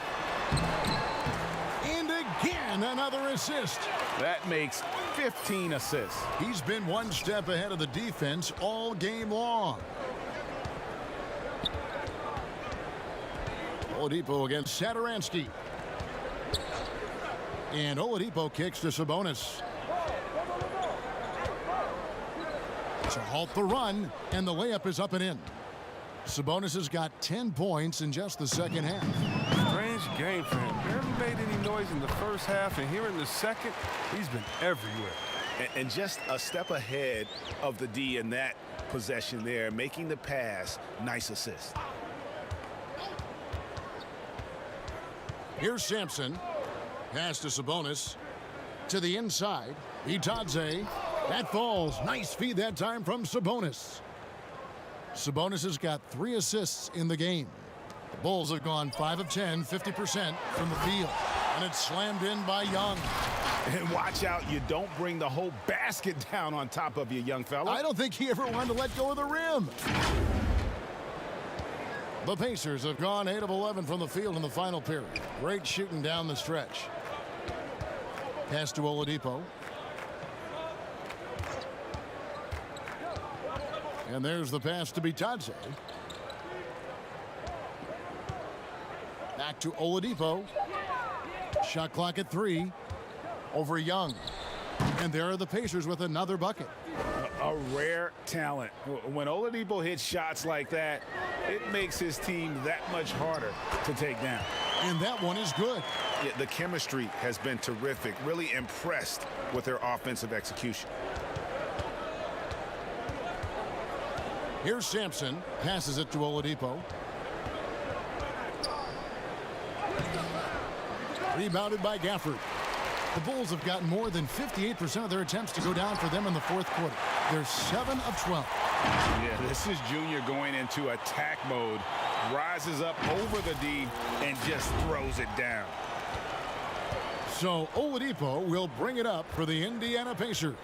[SPEAKER 8] And again, And another assist.
[SPEAKER 11] That makes 15 assists.
[SPEAKER 8] He's been one step ahead of the defense all game long. Oladipo against Satoransky. And Oladipo kicks to Sabonis. To halt the run, and the layup is up and in. Sabonis has got 10 points in just the second half.
[SPEAKER 16] Strange game for him. Barely made any noise in the first half, and here in the second, he's been everywhere.
[SPEAKER 11] And just a step ahead of the D in that possession there, making the pass. Nice assist.
[SPEAKER 8] Here's Sampson. Pass to Sabonis. To the inside. Itadze. That falls. Nice feed that time from Sabonis. Sabonis has got 3 assists in the game. The Bulls have gone 5 of 10, 50% from the field. And it's slammed in by Young.
[SPEAKER 11] And watch out, you don't bring the whole basket down on top of you, young fella.
[SPEAKER 8] I don't think he ever wanted to let go of the rim. The Pacers have gone 8 of 11 from the field in the final period. Great shooting down the stretch. Pass to Oladipo. And there's the pass to Bitadze. Back to Oladipo. Shot clock at 3. Over Young. And there are the Pacers with another bucket.
[SPEAKER 11] A rare talent. When Oladipo hits shots like that, it makes his team that much harder to take down.
[SPEAKER 8] And that one is good.
[SPEAKER 11] Yeah, the chemistry has been terrific. Really impressed with their offensive execution.
[SPEAKER 8] Here's Sampson. Passes it to Oladipo. Rebounded by Gafford. The Bulls have gotten more than 58% of their attempts to go down for them in the fourth quarter. They're 7 of 12.
[SPEAKER 11] Yeah, this is Junior going into attack mode. Rises up over the D and just throws it down.
[SPEAKER 8] So Oladipo will bring it up for the Indiana Pacers.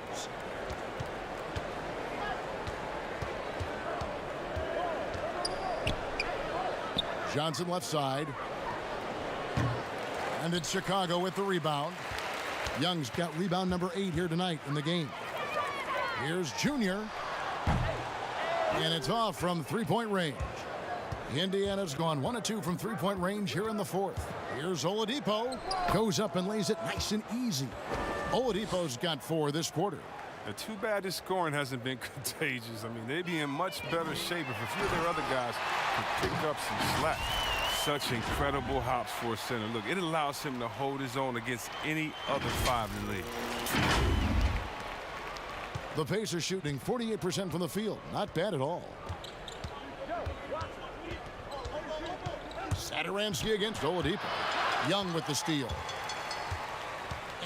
[SPEAKER 8] Johnson left side. And it's Chicago with the rebound. Young's got rebound number 8 here tonight in the game. Here's Junior. And it's off from three-point range. Indiana's gone 1 of 2 from three-point range here in the fourth. Here's Oladipo. Goes up and lays it nice and easy. Oladipo's got 4 this quarter.
[SPEAKER 16] Too bad this scoring hasn't been contagious. I mean, they'd be in much better shape if a few of their other guys could pick up some slack. Such incredible hops for a center. Look, it allows him to hold his own against any other 5 in the league.
[SPEAKER 8] The Pacers shooting 48% from the field. Not bad at all. Satoransky against Oladipo. Young with the steal.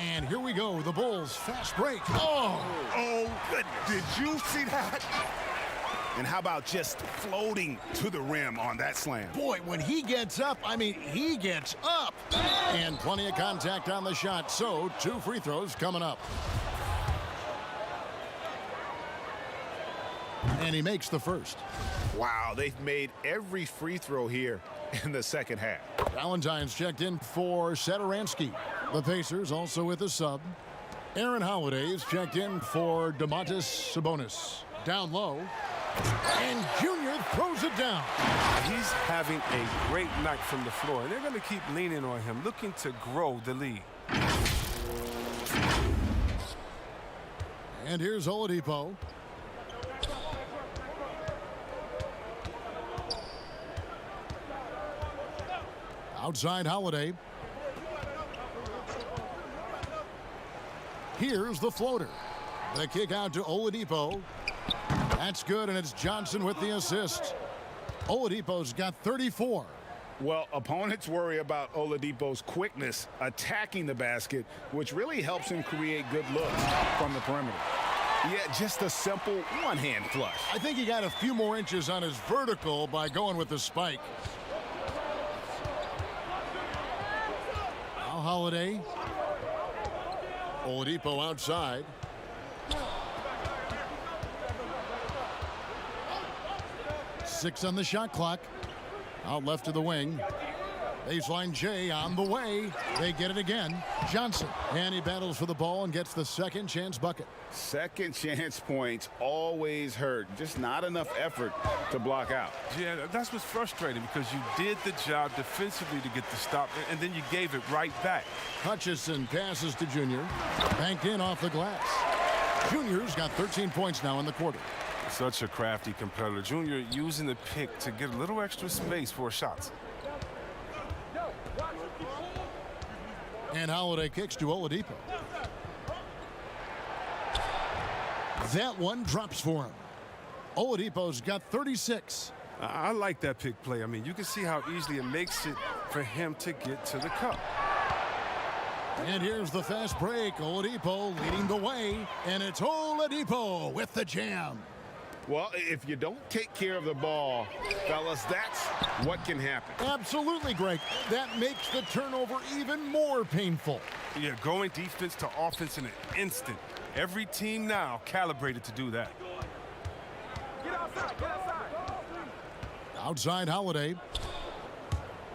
[SPEAKER 8] And here we go. The Bulls fast break.
[SPEAKER 11] Oh, goodness. Did you see that? And how about just floating to the rim on that slam?
[SPEAKER 8] Boy, when he gets up, I mean, he gets up. And plenty of contact on the shot. So 2 free throws coming up. And he makes the first.
[SPEAKER 11] Wow, they've made every free throw here in the second half.
[SPEAKER 8] Valentine's checked in for Satoransky. The Pacers also with a sub. Aaron Holiday's checked in for Domantas Sabonis. Down low. And Junior throws it down.
[SPEAKER 16] He's having a great night from the floor, and they're going to keep leaning on him, looking to grow the lead.
[SPEAKER 8] And here's Oladipo. Outside Holiday. Here's the floater. The kick out to Oladipo. That's good, and it's Johnson with the assist. Oladipo's got 34.
[SPEAKER 11] Well, opponents worry about Oladipo's quickness attacking the basket, which really helps him create good looks from the perimeter. Yeah, just a simple one-hand flush.
[SPEAKER 8] I think he got a few more inches on his vertical by going with the spike. Now Holiday. Oladipo outside. Six on the shot clock. Out left to the wing. Baseline J on the way. They get it again. Johnson. And he battles for the ball and gets the second chance bucket.
[SPEAKER 11] Second chance points always hurt. Just not enough effort to block out.
[SPEAKER 16] Yeah, that's what's frustrating because you did the job defensively to get the stop, and then you gave it right back.
[SPEAKER 8] Hutchison passes to Junior. Banked in off the glass. Junior's got 13 points now in the quarter.
[SPEAKER 16] Such a crafty competitor. Junior using the pick to get a little extra space for shots.
[SPEAKER 8] And Holiday kicks to Oladipo. That one drops for him. Oladipo's got 36.
[SPEAKER 16] I like that pick play. I mean, you can see how easily it makes it for him to get to the cup.
[SPEAKER 8] And here's the fast break. Oladipo leading the way. And it's Oladipo with the jam.
[SPEAKER 11] Well, if you don't take care of the ball, fellas, that's what can happen.
[SPEAKER 8] Absolutely, Greg. That makes the turnover even more painful.
[SPEAKER 16] Yeah, going defense to offense in an instant. Every team now calibrated to do that.
[SPEAKER 1] Get outside, get outside.
[SPEAKER 8] Outside Holiday.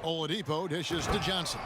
[SPEAKER 8] Oladipo dishes to Johnson.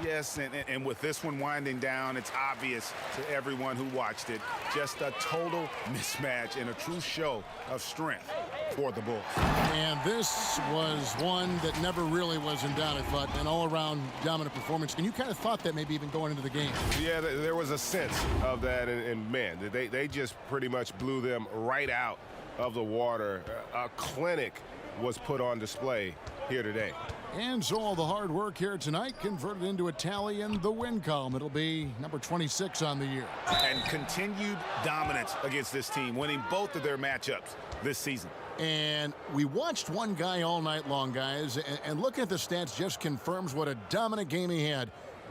[SPEAKER 11] Yes, and with this one winding down, it's obvious to everyone who watched it. Just a total mismatch and a true show of strength for the Bulls.
[SPEAKER 8] And this was one that never really was in doubt, I thought. An all-around dominant performance. And you kind of thought that maybe even going into the game.
[SPEAKER 2] Yeah, there was a sense of that, and man, they just pretty much blew them right out of the water. A clinic was put on display here today.
[SPEAKER 8] And so all the hard work here tonight converted into a tally in the win column. It'll be number 26 on the year.
[SPEAKER 11] And continued dominance against this team, winning both of their matchups this season.
[SPEAKER 8] And we watched one guy all night long, guys, and looking at the stats just confirms what a dominant game he had.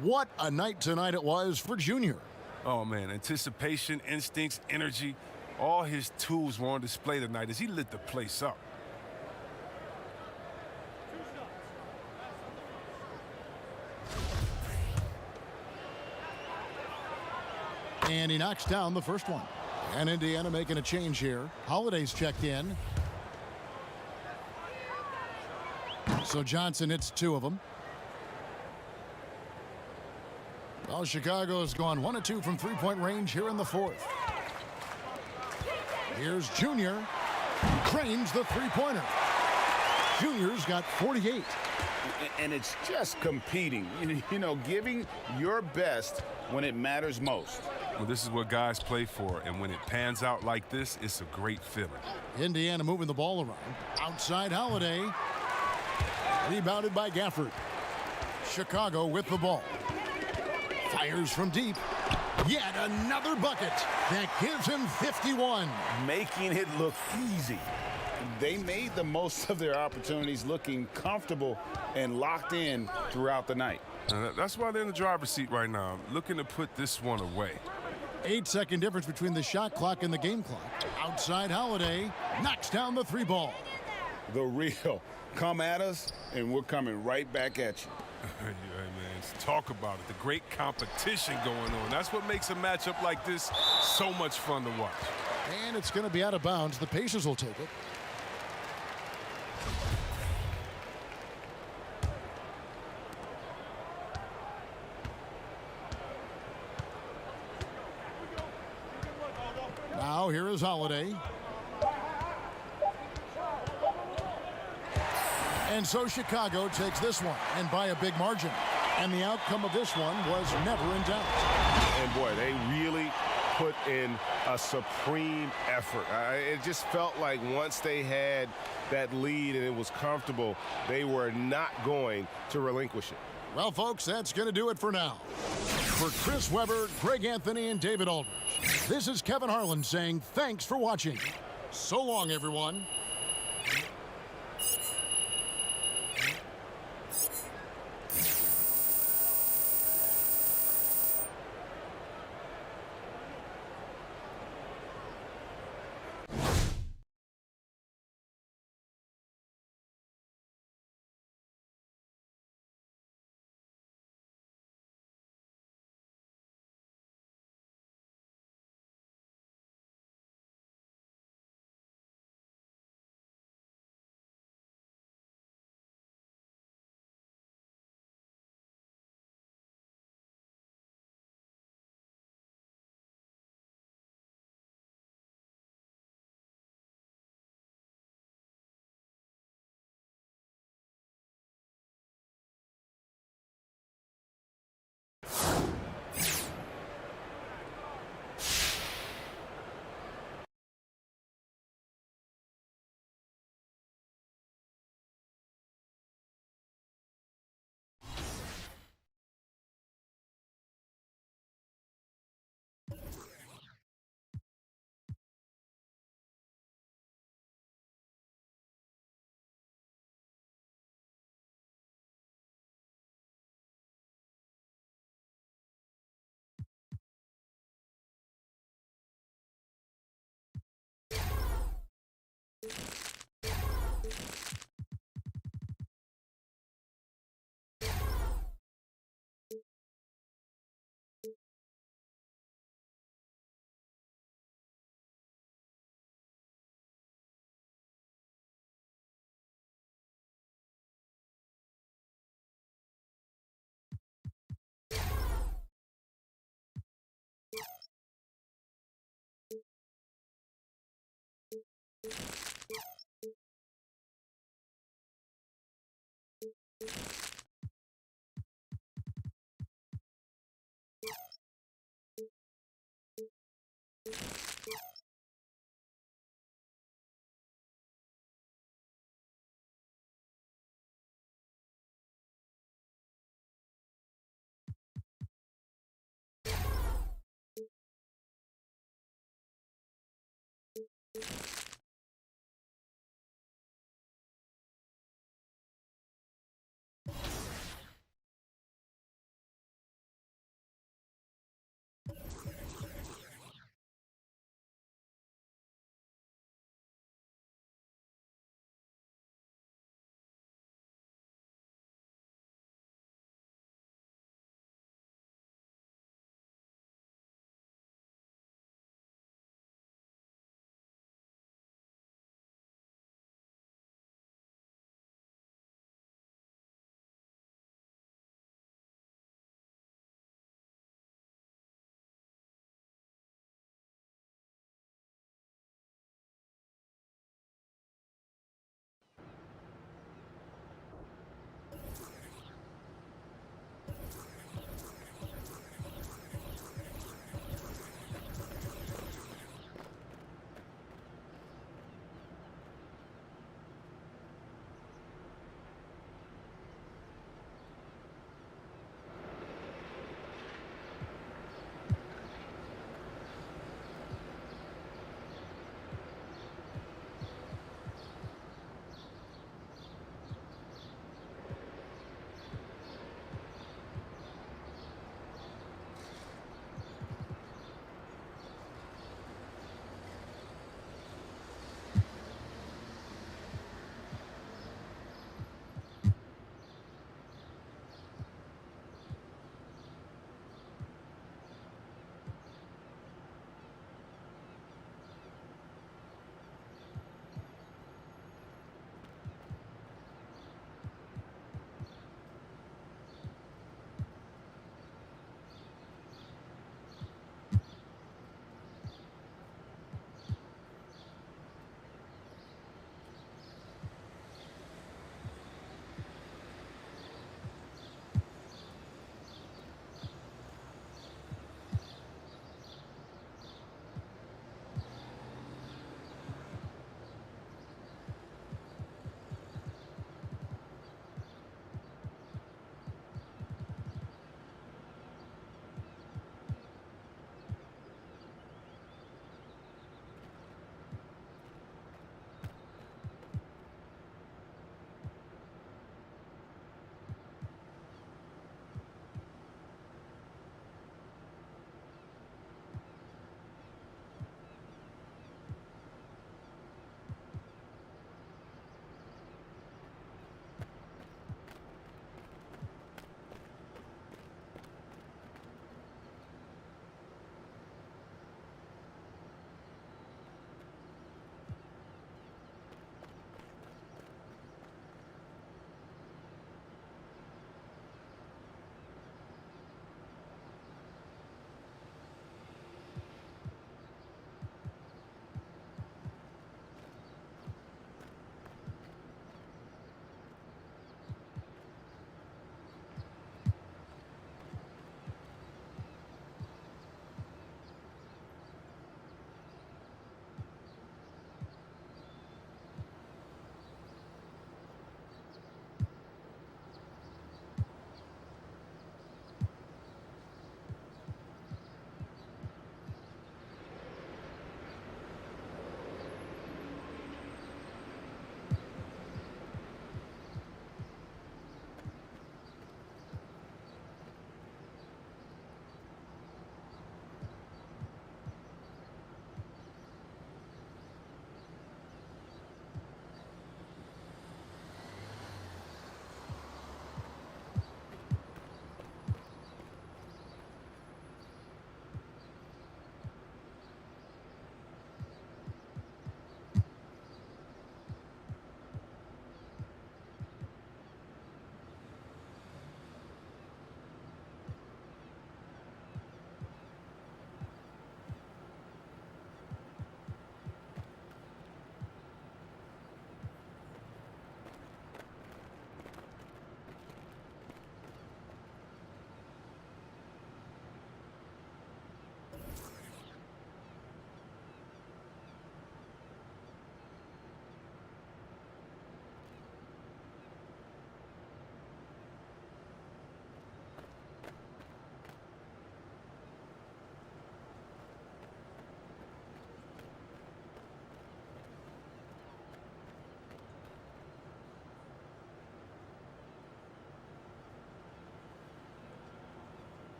[SPEAKER 8] What a night tonight it was for Junior.
[SPEAKER 16] Oh, man, anticipation, instincts, energy, all his tools were on display tonight as he lit the place up.
[SPEAKER 8] And he knocks down the first one. And Indiana making a change here. Holiday's checked in. So Johnson hits two of them. Well, Chicago's gone 1 of 2 from three-point range here in the fourth. Here's Junior. Cranes the three-pointer. Junior's got 48.
[SPEAKER 11] And it's just competing, you know, giving your best when it matters most.
[SPEAKER 16] Well, this is what guys play for, and when it pans out like this, it's a great feeling.
[SPEAKER 8] Indiana moving the ball around. Outside Holiday. Rebounded by Gafford. Chicago with the ball. Fires from deep. Yet another bucket. That gives him 51.
[SPEAKER 11] Making it look easy. They made the most of their opportunities, looking comfortable and locked in throughout the night.
[SPEAKER 16] That's why they're in the driver's seat right now, looking to put this one away.
[SPEAKER 8] 8-second difference between the shot clock and the game clock. Outside Holiday knocks down the three ball.
[SPEAKER 11] The real. Come at us, and we're coming right back at you.
[SPEAKER 16] Yeah, man, talk about it. The great competition going on. That's what makes a matchup like this so much fun to watch.
[SPEAKER 8] And it's going to be out of bounds. The Pacers will take it. Now here is Holiday. And so Chicago takes this one, and by a big margin. And the outcome of this one was never in doubt.
[SPEAKER 2] And boy, they really put in a supreme effort. It just felt like once they had that lead and it was comfortable, they were not going to relinquish it.
[SPEAKER 8] Well, folks, that's going to do it for now. For Chris Webber, Greg Anthony, and David Aldridge, this is Kevin Harlan saying thanks for watching. So long, everyone.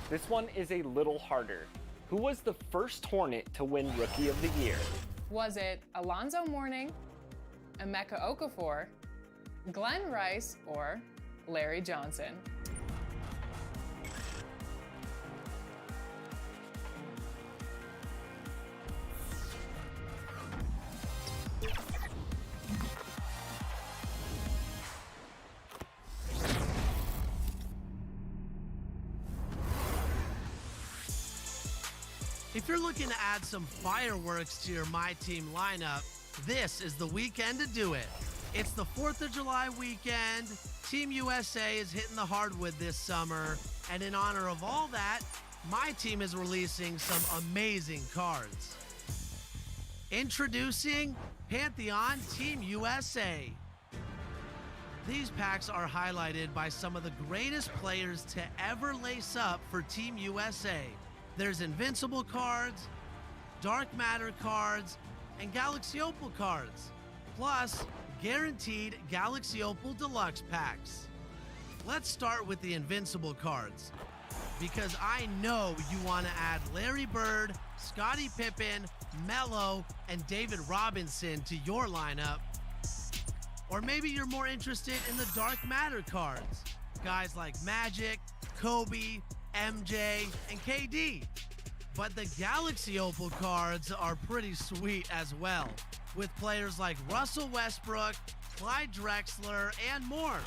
[SPEAKER 15] This one is a little harder. Who was the first Hornet to win Rookie of the Year?
[SPEAKER 14] Was it Alonzo Mourning, Emeka Okafor, Glenn Rice, or Larry Johnson?
[SPEAKER 6] If you're looking to add some fireworks to your My Team lineup, this is the weekend to do it. It's the 4th of July weekend. Team USA is hitting the hardwood this summer. And in honor of all that, my team is releasing some amazing cards. Introducing Pantheon Team USA. These packs are highlighted by some of the greatest players to ever lace up for Team USA. There's Invincible cards, Dark Matter cards, and Galaxy Opal cards, plus guaranteed Galaxy Opal Deluxe packs. Let's start with the Invincible cards, because I know you want to add Larry Bird, Scottie Pippen, Melo, and David Robinson to your lineup. Or maybe you're more interested in the Dark Matter cards, guys like Magic, Kobe, MJ, and KD. But the Galaxy Opal cards are pretty sweet as well, with players like Russell Westbrook, Clyde Drexler, and more.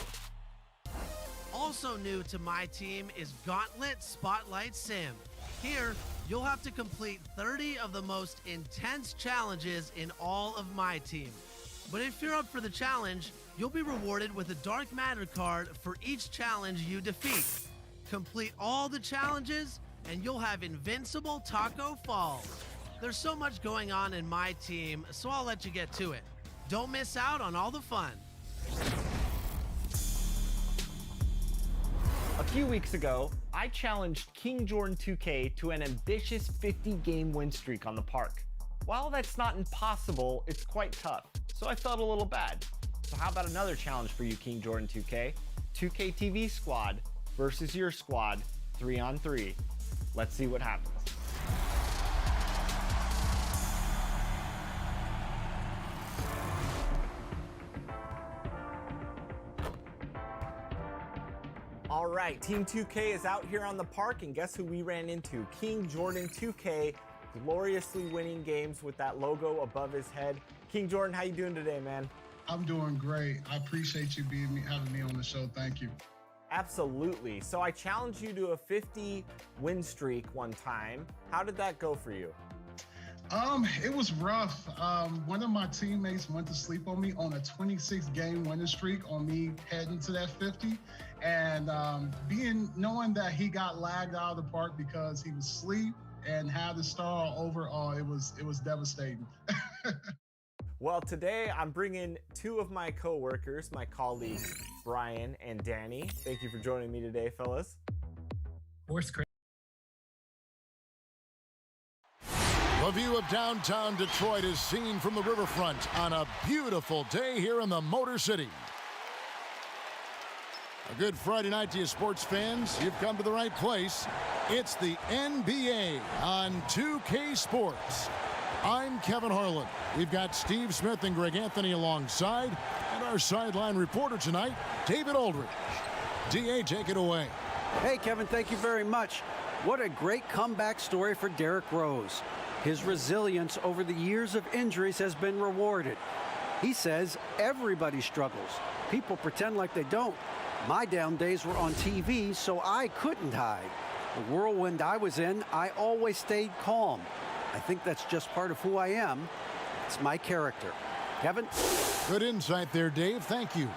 [SPEAKER 6] Also new to my team is Gauntlet Spotlight Sim. Here, you'll have to complete 30 of the most intense challenges in all of my team. But if you're up for the challenge, you'll be rewarded with a Dark Matter card for each challenge you defeat. Complete all the challenges, and you'll have Invincible Taco Falls. There's so much going on in my team, so I'll let you get to it. Don't miss out on all the fun.
[SPEAKER 15] A few weeks ago, I challenged King Jordan 2K to an ambitious 50-game win streak on the park. While that's not impossible, it's quite tough, so I felt a little bad. So how about another challenge for you, King Jordan 2K? 2K TV squad versus your squad, 3-on-3. Let's see what happens. All right, Team 2K is out here on the park, and guess who we ran into? King Jordan 2K, gloriously winning games with that logo above his head. King Jordan, how you doing today, man?
[SPEAKER 17] I'm doing great. I appreciate you having me on the show. Thank you.
[SPEAKER 15] Absolutely. So I challenged you to a 50 win streak one time. How did that go for you?
[SPEAKER 17] It was rough. One of my teammates went to sleep on me on a 26-game winning streak on me heading to that 50. And knowing that he got lagged out of the park because he was asleep and had to start all over, it was devastating.
[SPEAKER 15] Well, today I'm bringing two of my coworkers, my colleagues, Brian and Danny. Thank you for joining me today, fellas.
[SPEAKER 5] Of course, Chris.
[SPEAKER 8] The view of downtown Detroit is seen from the riverfront on a beautiful day here in the Motor City. A good Friday night to you sports fans. You've come to the right place. It's the NBA on 2K Sports. I'm Kevin Harlan. We've got Steve Smith and Greg Anthony alongside, and our sideline reporter tonight, David Aldridge. DA, take it away.
[SPEAKER 9] Hey, Kevin, thank you very much. What a great comeback story for Derrick Rose. His resilience over the years of injuries has been rewarded. He says everybody struggles. People pretend like they don't. My down days were on TV, so I couldn't hide. The whirlwind I was in, I always stayed calm. I think that's just part of who I am. It's my character. Kevin?
[SPEAKER 8] Good insight there, Dave. Thank you.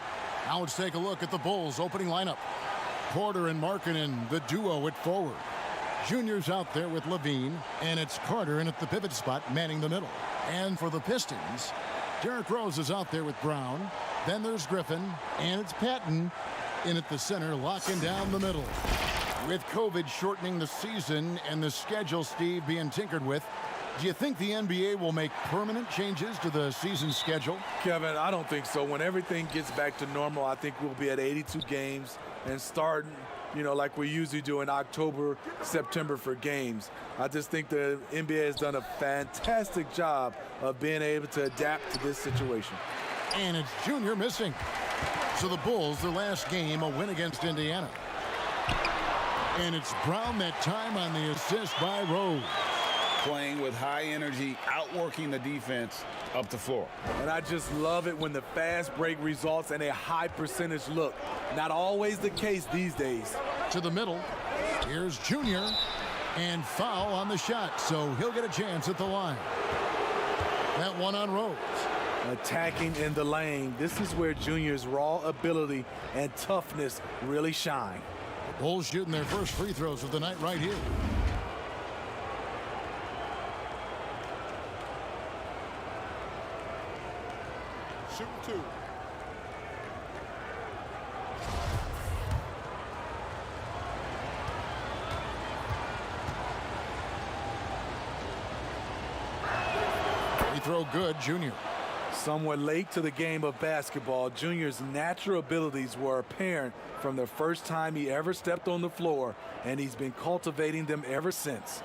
[SPEAKER 8] Now let's take a look at the Bulls' opening lineup. Porter and Markkanen, the duo at forward. Junior's out there with Levine, and it's Carter in at the pivot spot, manning the middle. And for the Pistons, Derrick Rose is out there with Brown. Then there's Griffin, and it's Patton in at the center, locking down the middle. With COVID shortening the season and the schedule, Steve, being tinkered with, do you think the NBA will make permanent changes to the season schedule?
[SPEAKER 12] Kevin, I don't think so. When everything gets back to normal, I think we'll be at 82 games and starting,
[SPEAKER 18] like we usually do in October, September for games. I just think the NBA has done a fantastic job of being able to adapt to this situation.
[SPEAKER 8] And it's Junior missing. So the Bulls, their last game, a win against Indiana. And it's Brown that time on the assist by Rose.
[SPEAKER 11] Playing with high energy, outworking the defense up the floor.
[SPEAKER 18] And I just love it when the fast break results in a high percentage look. Not always the case these days.
[SPEAKER 8] To the middle. Here's Junior. And foul on the shot, so he'll get a chance at the line. That one on Rose.
[SPEAKER 18] Attacking in the lane. This is where Junior's raw ability and toughness really shine.
[SPEAKER 8] The Bulls shooting their first free throws of the night right here.
[SPEAKER 12] Shooting 2.
[SPEAKER 8] Free throw good, Junior.
[SPEAKER 18] Somewhat late to the game of basketball, Junior's natural abilities were apparent from the first time he ever stepped on the floor, and he's been cultivating them ever since.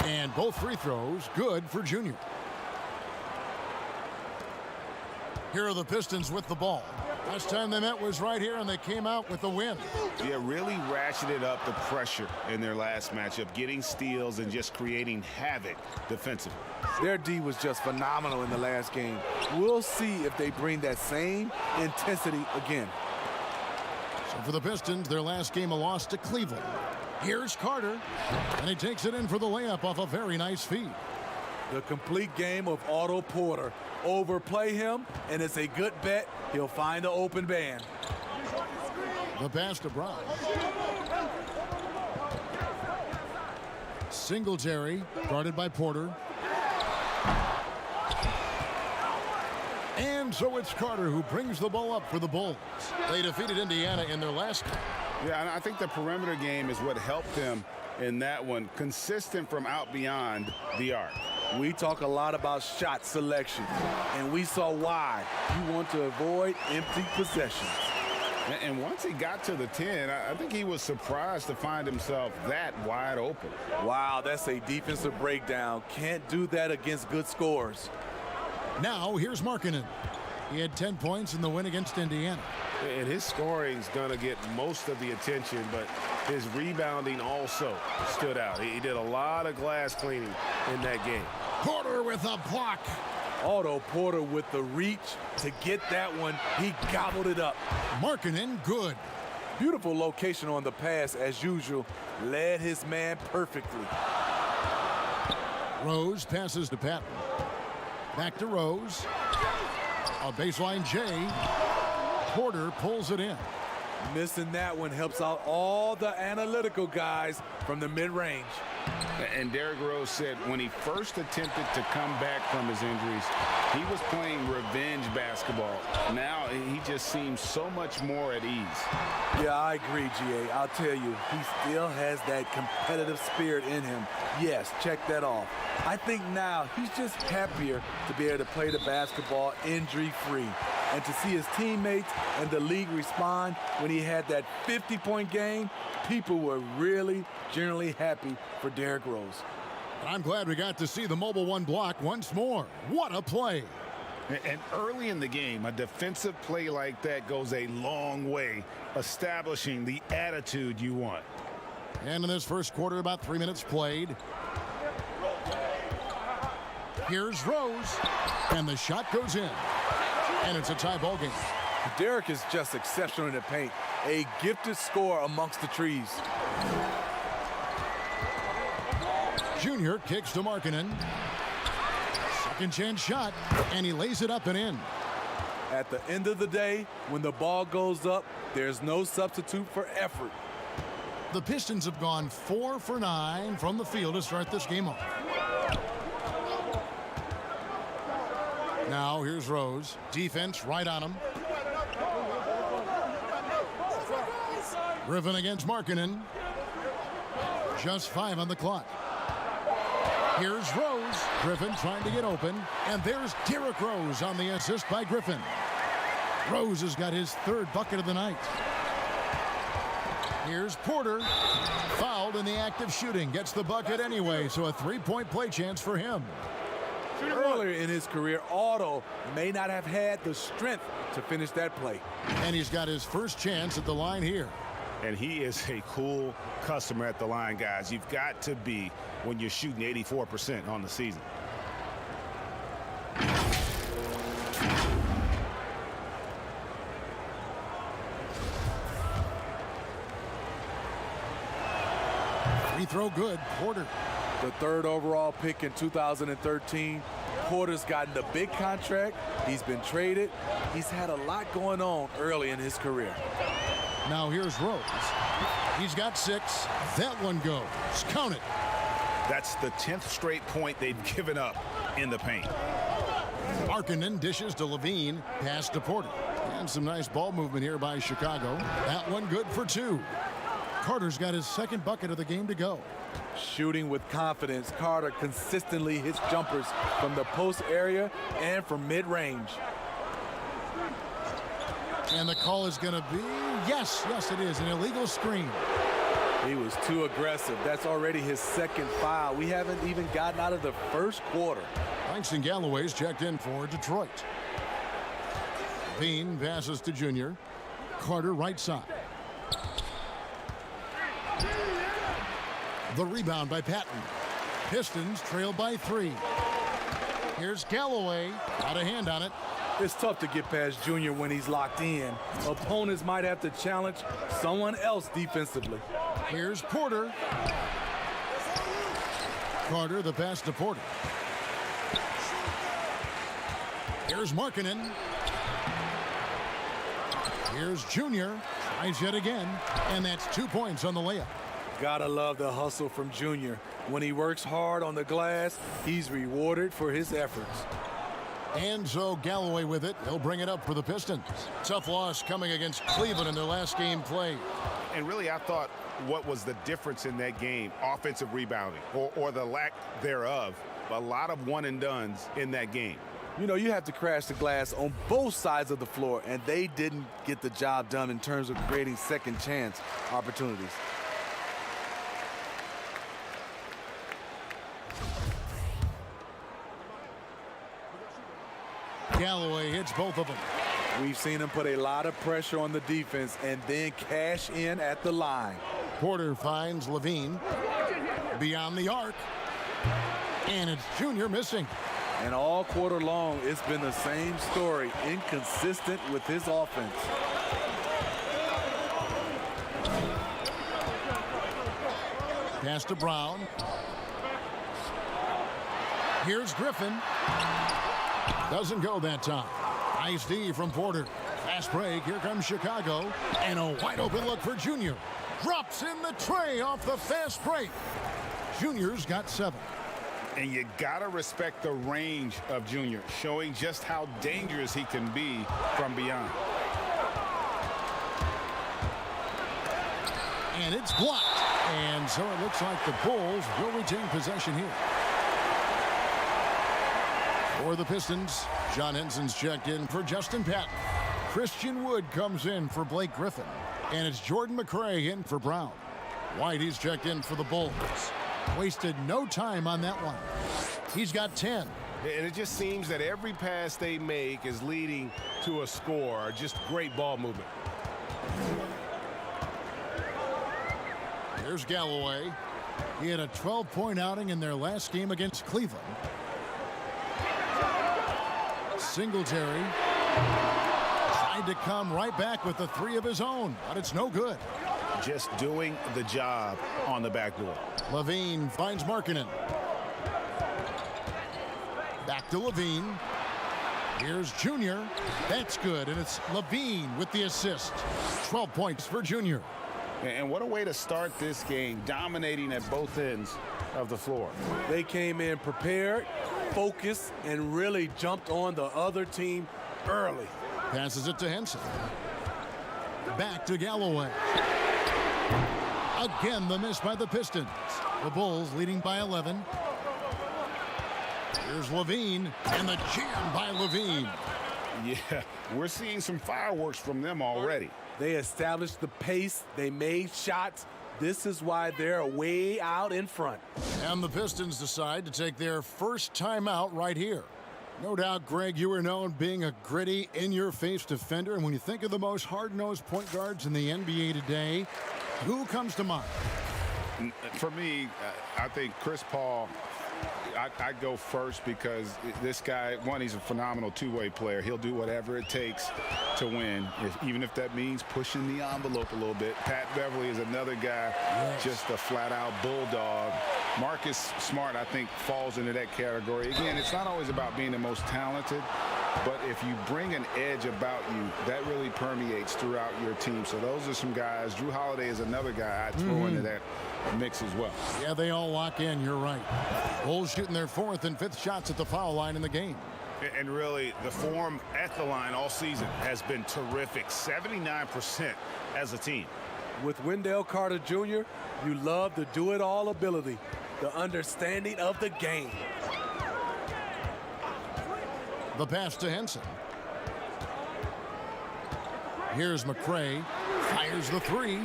[SPEAKER 8] And both free throws good for Junior. Here are the Pistons with the ball. Last time they met was right here, and they came out with the win.
[SPEAKER 11] Yeah, really ratcheted up the pressure in their last matchup, getting steals and just creating havoc defensively.
[SPEAKER 18] Their D was just phenomenal in the last game. We'll see if they bring that same intensity again.
[SPEAKER 8] So for the Pistons, their last game a loss to Cleveland. Here's Carter, and he takes it in for the layup off a very nice feed.
[SPEAKER 18] The complete game of Otto Porter. Overplay him, and it's a good bet he'll find the open man.
[SPEAKER 8] The pass to Brown. Singletary, guarded by Porter. And so it's Carter who brings the ball up for the Bulls. They defeated Indiana in their last game.
[SPEAKER 11] Yeah, and I think the perimeter game is what helped them in that one. Consistent from out beyond the arc.
[SPEAKER 18] We talk a lot about shot selection, and we saw why. You want to avoid empty possessions.
[SPEAKER 11] And once he got to the 10, I think he was surprised to find himself that wide open.
[SPEAKER 18] Wow, that's a defensive breakdown. Can't do that against good scores.
[SPEAKER 8] Now here's Markkanen. He had 10 points in the win against Indiana.
[SPEAKER 2] And his scoring's going to get most of the attention, but his rebounding also stood out. He did a lot of glass cleaning in that game.
[SPEAKER 8] Porter with a block.
[SPEAKER 18] Otto Porter with the reach to get that one. He gobbled it up.
[SPEAKER 8] Markkanen good.
[SPEAKER 18] Beautiful location on the pass as usual. Led his man perfectly.
[SPEAKER 8] Rose passes to Patton. Back to Rose. A baseline J. Porter pulls it in.
[SPEAKER 18] Missing that one helps out all the analytical guys from the mid-range.
[SPEAKER 11] And Derrick Rose said when he first attempted to come back from his injuries, he was playing revenge basketball. Now he just seems so much more at ease.
[SPEAKER 18] Yeah, I agree, GA. I'll tell you, he still has that competitive spirit in him. Yes, check that off. I think now he's just happier to be able to play the basketball injury-free. And to see his teammates and the league respond when he had that 50-point game, people were really generally happy for Derrick Rose.
[SPEAKER 8] I'm glad we got to see the Mobile One block once more. What a play.
[SPEAKER 11] And early in the game, a defensive play like that goes a long way, establishing the attitude you want.
[SPEAKER 8] And in this first quarter, about 3 minutes played. Here's Rose, and the shot goes in. And it's a tie ball game.
[SPEAKER 18] Derrick is just exceptional in the paint. A gifted scorer amongst the trees.
[SPEAKER 8] Junior kicks to Markkanen. Second chance shot, and he lays it up and in.
[SPEAKER 18] At the end of the day, when the ball goes up, there's no substitute for effort.
[SPEAKER 8] The Pistons have gone 4 for 9 from the field to start this game off. Now here's Rose. Defense right on him. Griffin against Markkanen. Just 5 on the clock. Here's Rose. Griffin trying to get open. And there's Derrick Rose on the assist by Griffin. Rose has got his third bucket of the night. Here's Porter. Fouled in the act of shooting. Gets the bucket anyway, so a three-point play chance for him.
[SPEAKER 18] Earlier in his career, Otto may not have had the strength to finish that play.
[SPEAKER 8] And he's got his first chance at the line here.
[SPEAKER 11] And he is a cool customer at the line, guys. You've got to be when you're shooting 84% on the season.
[SPEAKER 8] Free throw good. Porter.
[SPEAKER 18] The third overall pick in 2013. Porter's gotten a big contract. He's been traded. He's had a lot going on early in his career.
[SPEAKER 8] Now here's Rose. He's got 6. That one goes. Count it.
[SPEAKER 11] That's the 10th straight point they've given up in the paint.
[SPEAKER 8] Markkanen dishes to Levine. Pass to Porter. And some nice ball movement here by Chicago. That one good for 2. Carter's got his second bucket of the game to go.
[SPEAKER 18] Shooting with confidence, Carter consistently hits jumpers from the post area and from mid-range.
[SPEAKER 8] And the call is going to be, yes, it is, an illegal screen.
[SPEAKER 18] He was too aggressive. That's already his second foul. We haven't even gotten out of the first quarter.
[SPEAKER 8] Langston Galloway's checked in for Detroit. Bean passes to Junior. Carter right side. The rebound by Patton. Pistons trail by 3. Here's Galloway. Got a hand on it.
[SPEAKER 18] It's tough to get past Junior when he's locked in. Opponents might have to challenge someone else defensively.
[SPEAKER 8] Here's Porter. Carter, the pass to Porter. Here's Markkanen. Here's Junior. Tries yet again. And that's 2 points on the layup.
[SPEAKER 18] Gotta love the hustle from Junior. When he works hard on the glass, he's rewarded for his efforts.
[SPEAKER 8] And so Galloway with it. He'll bring it up for the Pistons. Tough loss coming against Cleveland in their last game played.
[SPEAKER 11] And really, I thought what was the difference in that game? Offensive rebounding or the lack thereof. A lot of one-and-dones in that game.
[SPEAKER 18] You know, you have to crash the glass on both sides of the floor, and they didn't get the job done in terms of creating second chance opportunities.
[SPEAKER 8] Galloway hits both of them.
[SPEAKER 18] We've seen him put a lot of pressure on the defense and then cash in at the line.
[SPEAKER 8] Porter finds Levine beyond the arc. And it's Junior missing.
[SPEAKER 18] And all quarter long, it's been the same story, inconsistent with his offense.
[SPEAKER 8] Pass to Brown. Here's Griffin. Doesn't go that time. Nice D from Porter. Fast break. Here comes Chicago. And a wide open look for Junior. Drops in the tray off the fast break. Junior's got 7.
[SPEAKER 11] And you gotta respect the range of Junior, showing just how dangerous he can be from beyond.
[SPEAKER 8] And it's blocked. And so it looks like the Bulls will retain possession here. For the Pistons, John Henson's checked in for Justin Patton. Christian Wood comes in for Blake Griffin. And it's Jordan McRae in for Brown. Whitey's checked in for the Bulls. Wasted no time on that one. He's got 10.
[SPEAKER 2] And it just seems that every pass they make is leading to a score. Just great ball movement.
[SPEAKER 8] Here's Galloway. He had a 12-point outing in their last game against Cleveland. Singletary tried to come right back with the 3 of his own, but it's no good.
[SPEAKER 11] Just doing the job on the backboard.
[SPEAKER 8] Levine finds Markkanen. Back to Levine. Here's Junior. That's good, and it's Levine with the assist. 12 points for Junior.
[SPEAKER 11] And what a way to start this game, dominating at both ends of the floor.
[SPEAKER 18] They came in prepared, focused, and really jumped on the other team early.
[SPEAKER 8] Passes it to Henson. Back to Galloway. Again, the miss by the Pistons. The Bulls leading by 11. Here's Levine, and the jam by Levine.
[SPEAKER 11] Yeah, we're seeing some fireworks from them already.
[SPEAKER 18] They established the pace. They made shots. This is why they're way out in front.
[SPEAKER 8] And the Pistons decide to take their first timeout right here. No doubt, Greg, you are known being a gritty, in-your-face defender. And when you think of the most hard-nosed point guards in the NBA today, who comes to mind?
[SPEAKER 11] For me, I think Chris Paul, I go first because this guy, one, he's a phenomenal two-way player. He'll do whatever it takes to win, even if that means pushing the envelope a little bit. Pat Beverly is another guy, just a flat-out bulldog. Marcus Smart, I think, falls into that category. Again, it's not always about being the most talented, but if you bring an edge about you, that really permeates throughout your team. So those are some guys. Drew Holiday is another guy I'd throw into that mix as well.
[SPEAKER 8] Yeah, they all lock in. You're right. Bulls shooting their 4th and 5th shots at the foul line in the game.
[SPEAKER 2] And really, the form at the line all season has been terrific. 79% as a team.
[SPEAKER 18] With Wendell Carter Jr., you love the do-it-all ability, the understanding of the game.
[SPEAKER 8] The pass to Henson. Here's McCray. Fires the 3.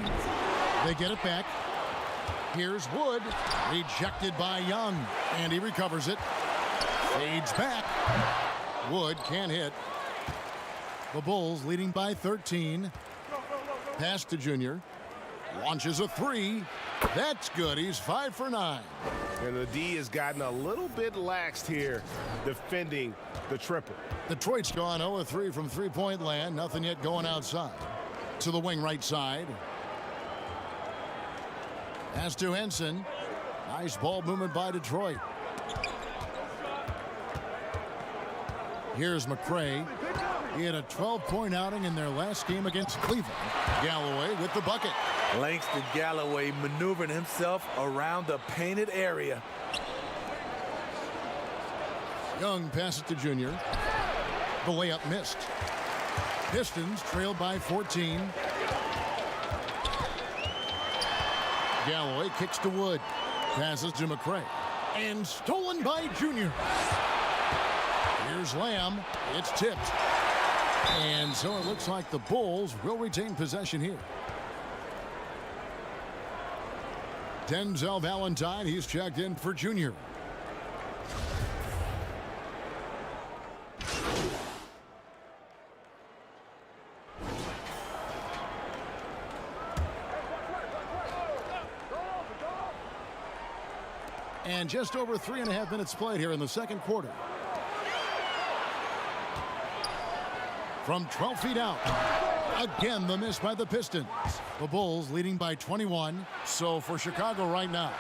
[SPEAKER 8] They get it back. Here's Wood. Rejected by Young. And he recovers it. Fades back. Wood can't hit. The Bulls leading by 13. Pass to Junior. Launches a 3. That's good. He's 5 for 9.
[SPEAKER 2] And the D has gotten a little bit laxed here defending the triple.
[SPEAKER 8] Detroit's gone 0-3 from three-point land. Nothing yet going outside. To the wing right side. Pass to Henson. Nice ball movement by Detroit. Here's McCray. He had a 12-point outing in their last game against Cleveland. Galloway with the bucket.
[SPEAKER 18] Langston Galloway maneuvering himself around the painted area.
[SPEAKER 8] Young passes to Junior. The layup missed. Pistons trailed by 14. Galloway kicks to Wood. Passes to McCray. And stolen by Junior. Here's Lamb. It's tipped. And so it looks like the Bulls will retain possession here. Denzel Valentine, he's checked in for Junior. And just over 3.5 minutes played here in the second quarter. From 12 feet out. Again, the miss by the Pistons. The Bulls leading by 21. So for Chicago right now,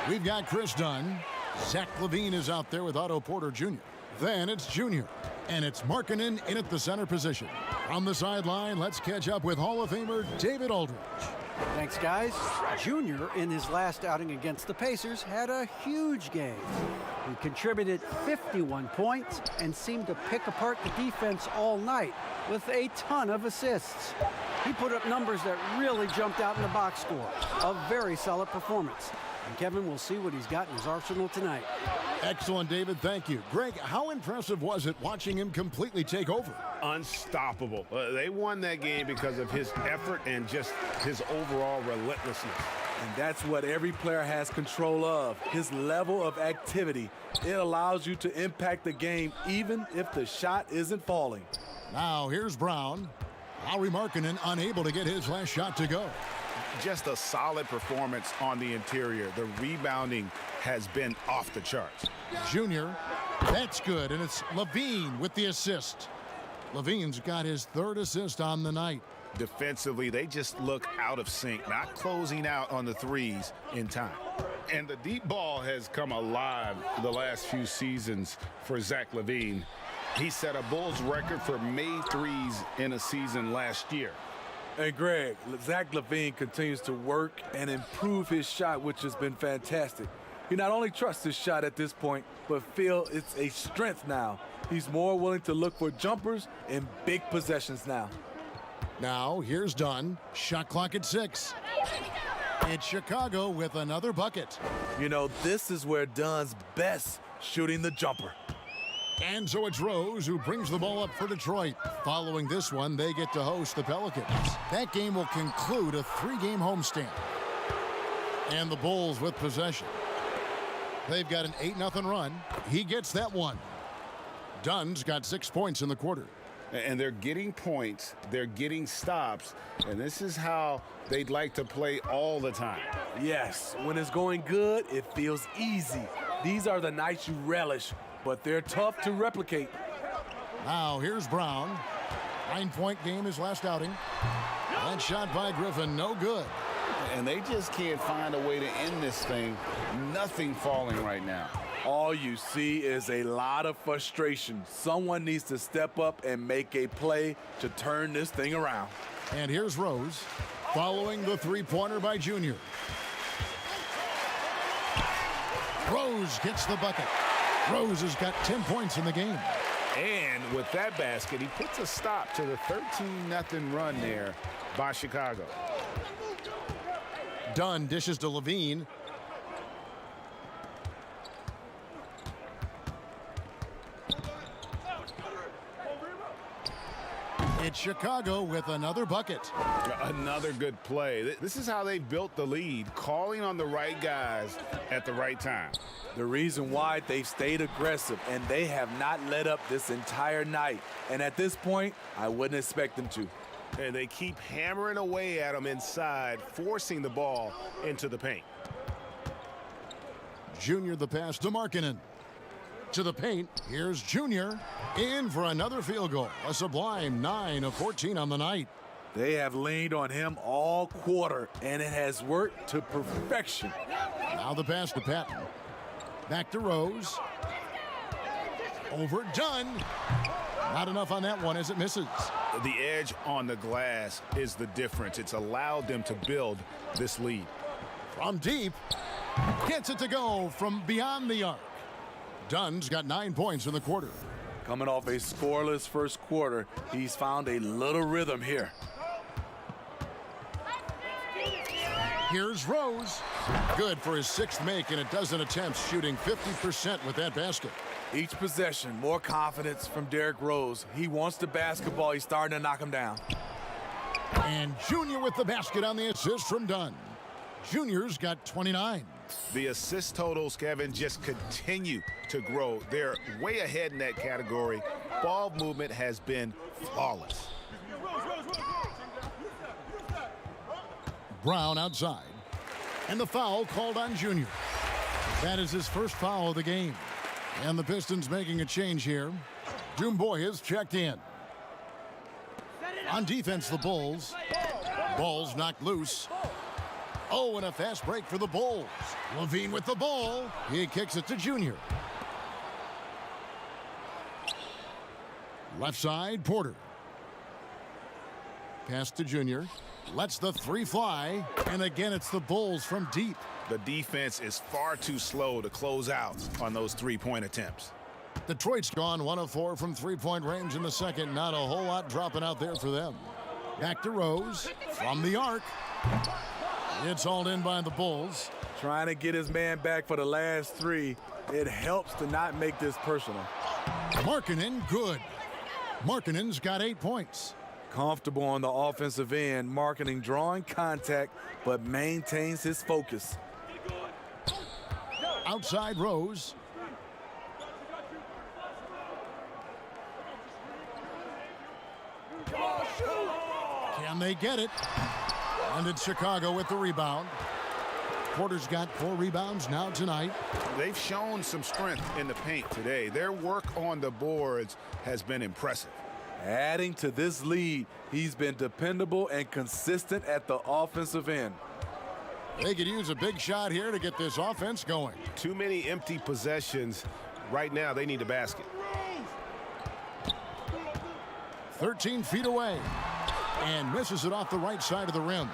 [SPEAKER 8] we've got Chris Dunn. Zach LaVine is out there with Otto Porter Jr. Then it's Junior. And it's Markkanen in at the center position. On the sideline, let's catch up with Hall of Famer David Aldridge.
[SPEAKER 9] Thanks, guys. Junior, in his last outing against the Pacers, had a huge game. He contributed 51 points and seemed to pick apart the defense all night with a ton of assists. He put up numbers that really jumped out in the box score. A very solid performance. And Kevin will see what he's got in his arsenal tonight.
[SPEAKER 8] Excellent, David. Thank you. Greg, how impressive was it watching him completely take over?
[SPEAKER 2] Unstoppable. They won that game because of his effort and just his overall relentlessness.
[SPEAKER 18] And that's what every player has control of, his level of activity. It allows you to impact the game even if the shot isn't falling.
[SPEAKER 8] Now here's Brown. Lauri Markkanen unable to get his last shot to go.
[SPEAKER 11] Just a solid performance on the interior. The rebounding has been off the charts.
[SPEAKER 8] Junior, that's good, and it's LaVine with the assist. LaVine's got his 3rd assist on the night.
[SPEAKER 11] Defensively, they just look out of sync, not closing out on the threes in time.
[SPEAKER 2] And the deep ball has come alive the last few seasons for Zach LaVine. He set a Bulls record for made threes in a season last year.
[SPEAKER 18] Hey, Greg, Zach LaVine continues to work and improve his shot, which has been fantastic. He not only trusts his shot at this point, but feels it's a strength now. He's more willing to look for jumpers in big possessions now.
[SPEAKER 8] Now, here's Dunn. Shot clock at 6. It's Chicago with another bucket.
[SPEAKER 18] You know, this is where Dunn's best shooting the jumper.
[SPEAKER 8] And so it's Rose who brings the ball up for Detroit. Following this one, they get to host the Pelicans. That game will conclude a 3-game homestand. And the Bulls with possession. They've got an 8-0 run. He gets that one. Dunn's got 6 points in the quarter.
[SPEAKER 11] And they're getting points, they're getting stops, and this is how they'd like to play all the time.
[SPEAKER 18] Yes, when it's going good, it feels easy. These are the nights you relish, but they're tough to replicate.
[SPEAKER 8] Now here's Brown. 9-point game his last outing. That shot by Griffin, no good.
[SPEAKER 11] And they just can't find a way to end this thing. Nothing falling right now.
[SPEAKER 18] All you see is a lot of frustration. Someone needs to step up and make a play to turn this thing around.
[SPEAKER 8] And here's Rose, following the three-pointer by Junior. Rose gets the bucket. Rose has got 10 points in the game.
[SPEAKER 11] And with that basket, he puts a stop to the 13-0 run there by Chicago.
[SPEAKER 8] Dunn dishes to Levine. It's Chicago with another bucket.
[SPEAKER 11] Another good play. This is how they built the lead, calling on the right guys at the right time.
[SPEAKER 18] The reason why they've stayed aggressive, and they have not let up this entire night. And at this point, I wouldn't expect them to.
[SPEAKER 2] And they keep hammering away at them inside, forcing the ball into the paint.
[SPEAKER 8] Junior the pass to Markkanen. To the paint, here's Junior, in for another field goal. A sublime 9 of 14 on the night.
[SPEAKER 18] They have leaned on him all quarter, and it has worked to perfection.
[SPEAKER 8] Now the pass to Patton. Back to Rose. Over Dunn. Not enough on that one as it misses.
[SPEAKER 11] The edge on the glass is the difference. It's allowed them to build this lead.
[SPEAKER 8] From deep, gets it to go from beyond the arc. Dunn's got 9 points in the quarter.
[SPEAKER 18] Coming off a scoreless first quarter, he's found a little rhythm here.
[SPEAKER 8] Here's Rose. Good for his 6th make in a dozen attempts, shooting 50% with that basket.
[SPEAKER 18] Each possession, more confidence from Derrick Rose. He wants the basketball. He's starting to knock him down.
[SPEAKER 8] And Junior with the basket on the assist from Dunn. Junior's got 29.
[SPEAKER 11] The assist totals, Kevin, just continue to grow. They're way ahead in that category. Ball movement has been flawless.
[SPEAKER 8] Brown outside. And the foul called on Junior. That is his first foul of the game. And the Pistons making a change here. Dumboy is checked in. On defense, the Bulls. Ball's knocked loose. Oh, and a fast break for the Bulls. Levine with the ball. He kicks it to Junior. Left side, Porter. Pass to Junior. Lets the three fly. And again, it's the Bulls from deep.
[SPEAKER 11] The defense is far too slow to close out on those three-point attempts.
[SPEAKER 8] Detroit's gone 1 of 4 from three-point range in the second. Not a whole lot dropping out there for them. Back to Rose from the arc. It's hauled in by the Bulls.
[SPEAKER 18] Trying to get his man back for the last 3. It helps to not make this personal.
[SPEAKER 8] Markkanen, good. Markkanen's got 8 points.
[SPEAKER 18] Comfortable on the offensive end. Markkanen drawing contact, but maintains his focus.
[SPEAKER 8] Outside Rose. Can they get it? And it's Chicago with the rebound. Porter's got 4 rebounds now tonight.
[SPEAKER 11] They've shown some strength in the paint today. Their work on the boards has been impressive.
[SPEAKER 18] Adding to this lead, he's been dependable and consistent at the offensive end.
[SPEAKER 8] They could use a big shot here to get this offense going.
[SPEAKER 2] Too many empty possessions. Right now, they need a basket.
[SPEAKER 8] 13 feet away. And misses it off the right side of the rim.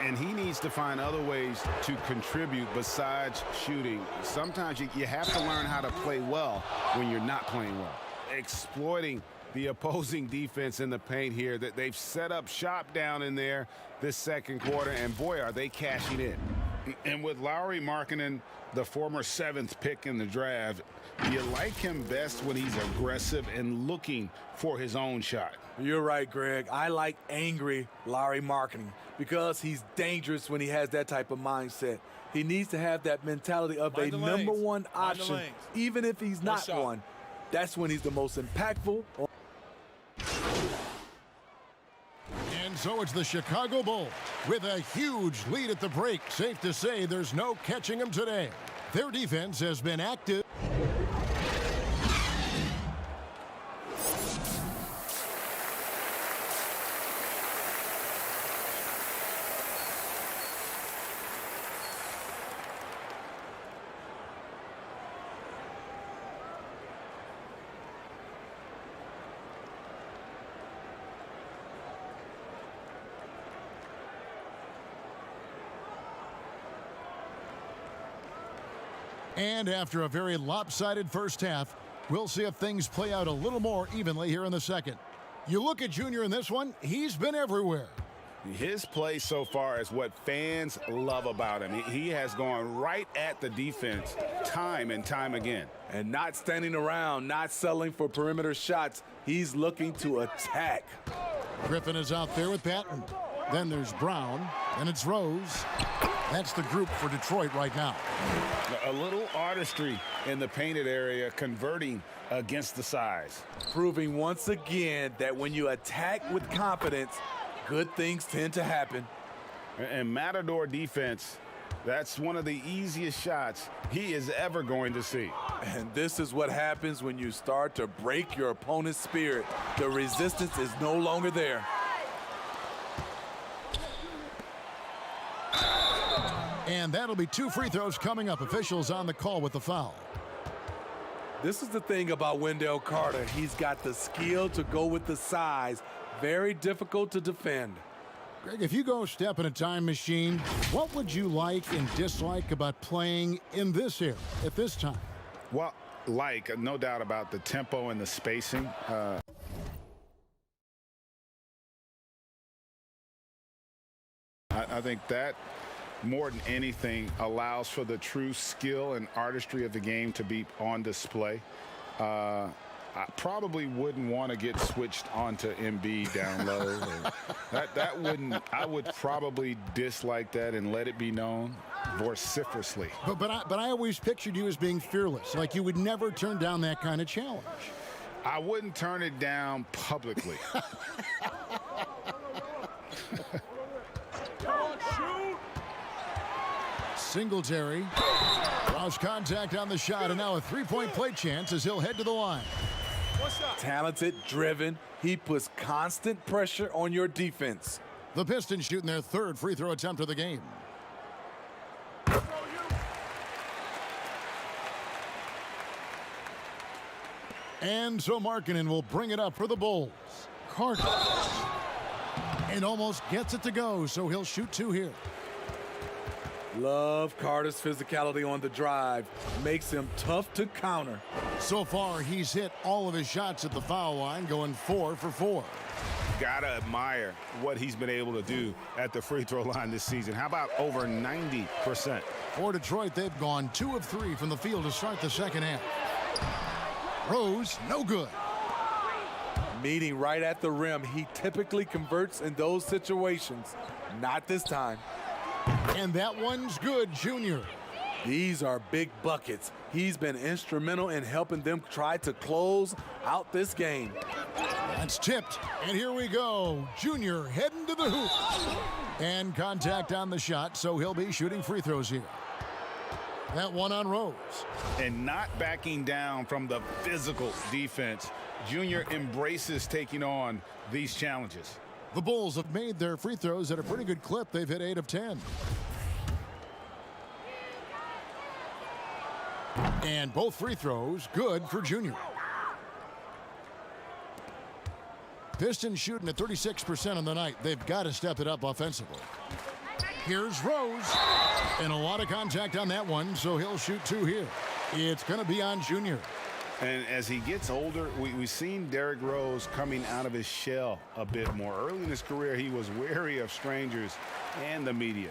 [SPEAKER 11] And he needs to find other ways to contribute besides shooting. Sometimes you have to learn how to play well when you're not playing well.
[SPEAKER 2] Exploiting the opposing defense in the paint here. That they've set up shop down in there this second quarter, and boy, are they cashing in.
[SPEAKER 11] And with Lauri Markkanen, the former 7th pick in the draft, you like him best when he's aggressive and looking for his own shot.
[SPEAKER 18] You're right, Greg. I like angry Lauri Markkanen because he's dangerous when he has that type of mindset. He needs to have that mentality of a number one option, even if he's not one. That's when he's the most impactful.
[SPEAKER 8] And so it's the Chicago Bulls with a huge lead at the break. Safe to say there's no catching them today. Their defense has been active. And after a very lopsided first half, we'll see if things play out a little more evenly here in the second. You look at Junior in this one, he's been everywhere.
[SPEAKER 11] His play so far is what fans love about him. He has gone right at the defense time and time again.
[SPEAKER 18] And not standing around, not settling for perimeter shots. He's looking to attack.
[SPEAKER 8] Griffin is out there with Patton. Then there's Brown. Then it's Rose. That's the group for Detroit right now.
[SPEAKER 11] A little artistry in the painted area, converting against the size.
[SPEAKER 18] Proving once again that when you attack with confidence, good things tend to happen.
[SPEAKER 11] And Matador defense, that's one of the easiest shots he is ever going to see.
[SPEAKER 18] And this is what happens when you start to break your opponent's spirit. The resistance is no longer there.
[SPEAKER 8] And that'll be 2 free throws coming up. Officials on the call with the foul.
[SPEAKER 18] This is the thing about Wendell Carter. He's got the skill to go with the size. Very difficult to defend.
[SPEAKER 8] Greg, if you go step in a time machine, what would you like and dislike about playing in this era at this time?
[SPEAKER 11] Well, no doubt about the tempo and the spacing. I think that more than anything allows for the true skill and artistry of the game to be on display. I probably wouldn't want to get switched onto MB down low. that wouldn't. I would probably dislike that and let it be known vociferously.
[SPEAKER 8] But I always pictured you as being fearless, like you would never turn down that kind of challenge.
[SPEAKER 11] I wouldn't turn it down publicly.
[SPEAKER 8] Singletary draws contact on the shot, and now a three-point play chance as he'll head to the line.
[SPEAKER 18] Talented, driven, he puts constant pressure on your defense.
[SPEAKER 8] The Pistons shooting their 3rd free throw attempt of the game. And so Markkanen will bring it up for the Bulls. Carter. And almost gets it to go, so he'll shoot 2 here.
[SPEAKER 18] Love Carter's physicality on the drive. Makes him tough to counter.
[SPEAKER 8] So far, he's hit all of his shots at the foul line, going 4 for 4.
[SPEAKER 11] Gotta admire what he's been able to do at the free throw line this season. How about over 90%?
[SPEAKER 8] For Detroit, they've gone 2 of 3 from the field to start the second half. Rose, no good.
[SPEAKER 18] Meeting right at the rim. He typically converts in those situations. Not this time.
[SPEAKER 8] And that one's good, Junior.
[SPEAKER 18] These are big buckets. He's been instrumental in helping them try to close out this game.
[SPEAKER 8] That's tipped, and here we go. Junior heading to the hoop. And contact on the shot, so he'll be shooting free throws here. That one on Rose.
[SPEAKER 11] And not backing down from the physical defense. Junior embraces taking on these challenges.
[SPEAKER 8] The Bulls have made their free throws at a pretty good clip. They've hit 8 of 10. And both free throws good for Junior. Pistons shooting at 36% on the night. They've got to step it up offensively. Here's Rose. And a lot of contact on that one, so he'll shoot 2 here. It's going to be on Junior.
[SPEAKER 11] And as he gets older, we've seen Derrick Rose coming out of his shell a bit more. Early in his career, he was wary of strangers and the media.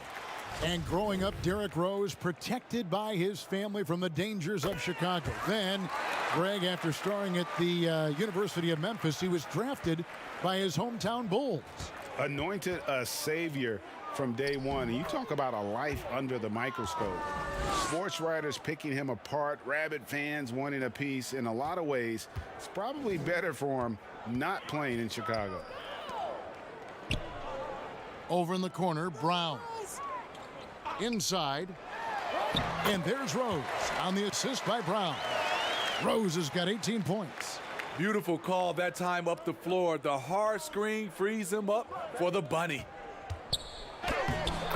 [SPEAKER 8] And growing up, Derrick Rose protected by his family from the dangers of Chicago. Then, Greg, after starring at the University of Memphis, he was drafted by his hometown Bulls.
[SPEAKER 11] Anointed a savior from day one. And you talk about a life under the microscope. Sports writers picking him apart, rabid fans wanting a piece. In a lot of ways, it's probably better for him not playing in Chicago.
[SPEAKER 8] Over in the corner, Brown. Inside. And there's Rose on the assist by Brown. Rose has got 18 points.
[SPEAKER 18] Beautiful call that time up the floor. The hard screen frees him up for the bunny.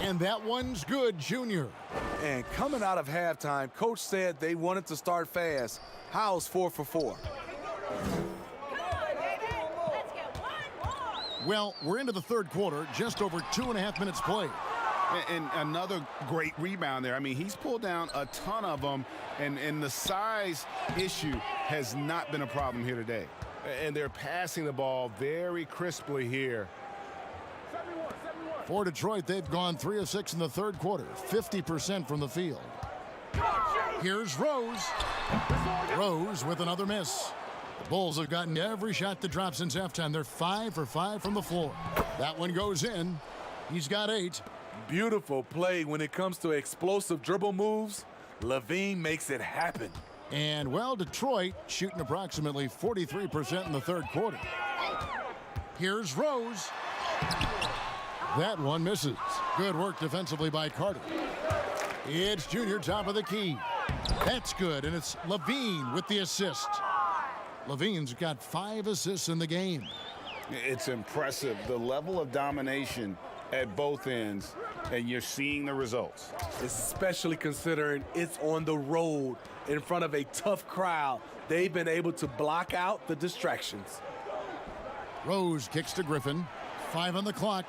[SPEAKER 8] And that one's good, Junior.
[SPEAKER 18] And coming out of halftime, coach said they wanted to start fast. How's 4 for 4?
[SPEAKER 8] Well, we're into the third quarter, just over 2.5 minutes played.
[SPEAKER 11] And another great rebound there. I mean, he's pulled down a ton of them, and the size issue has not been a problem here today.
[SPEAKER 2] And they're passing the ball very crisply here.
[SPEAKER 8] For Detroit, they've gone 3 of 6 in the third quarter, 50% from the field. Here's Rose. Rose with another miss. The Bulls have gotten every shot that dropped since halftime. They're 5 for 5 from the floor. That one goes in. He's got 8.
[SPEAKER 18] Beautiful play when it comes to explosive dribble moves. Levine makes it happen.
[SPEAKER 8] And, well, Detroit shooting approximately 43% in the third quarter. Here's Rose. That one misses. Good work defensively by Carter. It's Junior top of the key. That's good, and it's Levine with the assist. Levine's got 5 assists in the game.
[SPEAKER 11] It's impressive, the level of domination at both ends, and you're seeing the results.
[SPEAKER 18] Especially considering it's on the road in front of a tough crowd. They've been able to block out the distractions.
[SPEAKER 8] Rose kicks to Griffin. 5 on the clock.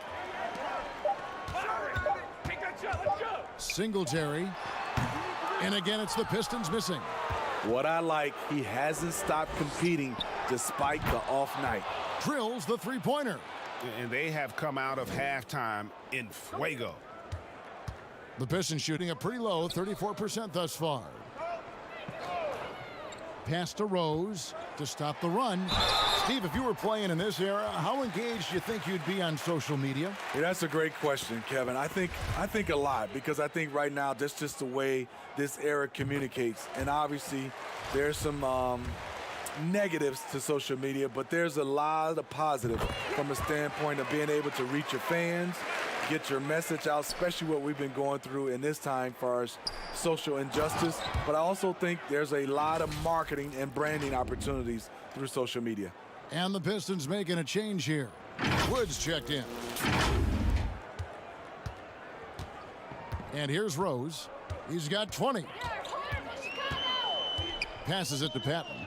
[SPEAKER 8] Singletary. And again, it's the Pistons missing.
[SPEAKER 18] What I like, he hasn't stopped competing despite the off night.
[SPEAKER 8] Drills the three-pointer.
[SPEAKER 11] And they have come out of halftime in fuego.
[SPEAKER 8] The Pistons shooting a pretty low 34% thus far. Pass to Rose to stop the run. Steve, if you were playing in this era, how engaged do you think you'd be on social media?
[SPEAKER 18] Yeah, that's a great question, Kevin. I think a lot, because I think right now that's just the way this era communicates. And obviously there's some negatives to social media, but there's a lot of positive from a standpoint of being able to reach your fans, get your message out, especially what we've been going through in this time for our social injustice. But I also think there's a lot of marketing and branding opportunities through social media.
[SPEAKER 8] And the Pistons making a change here. Woods checked in. And here's Rose. He's got 20. Passes it to Patton.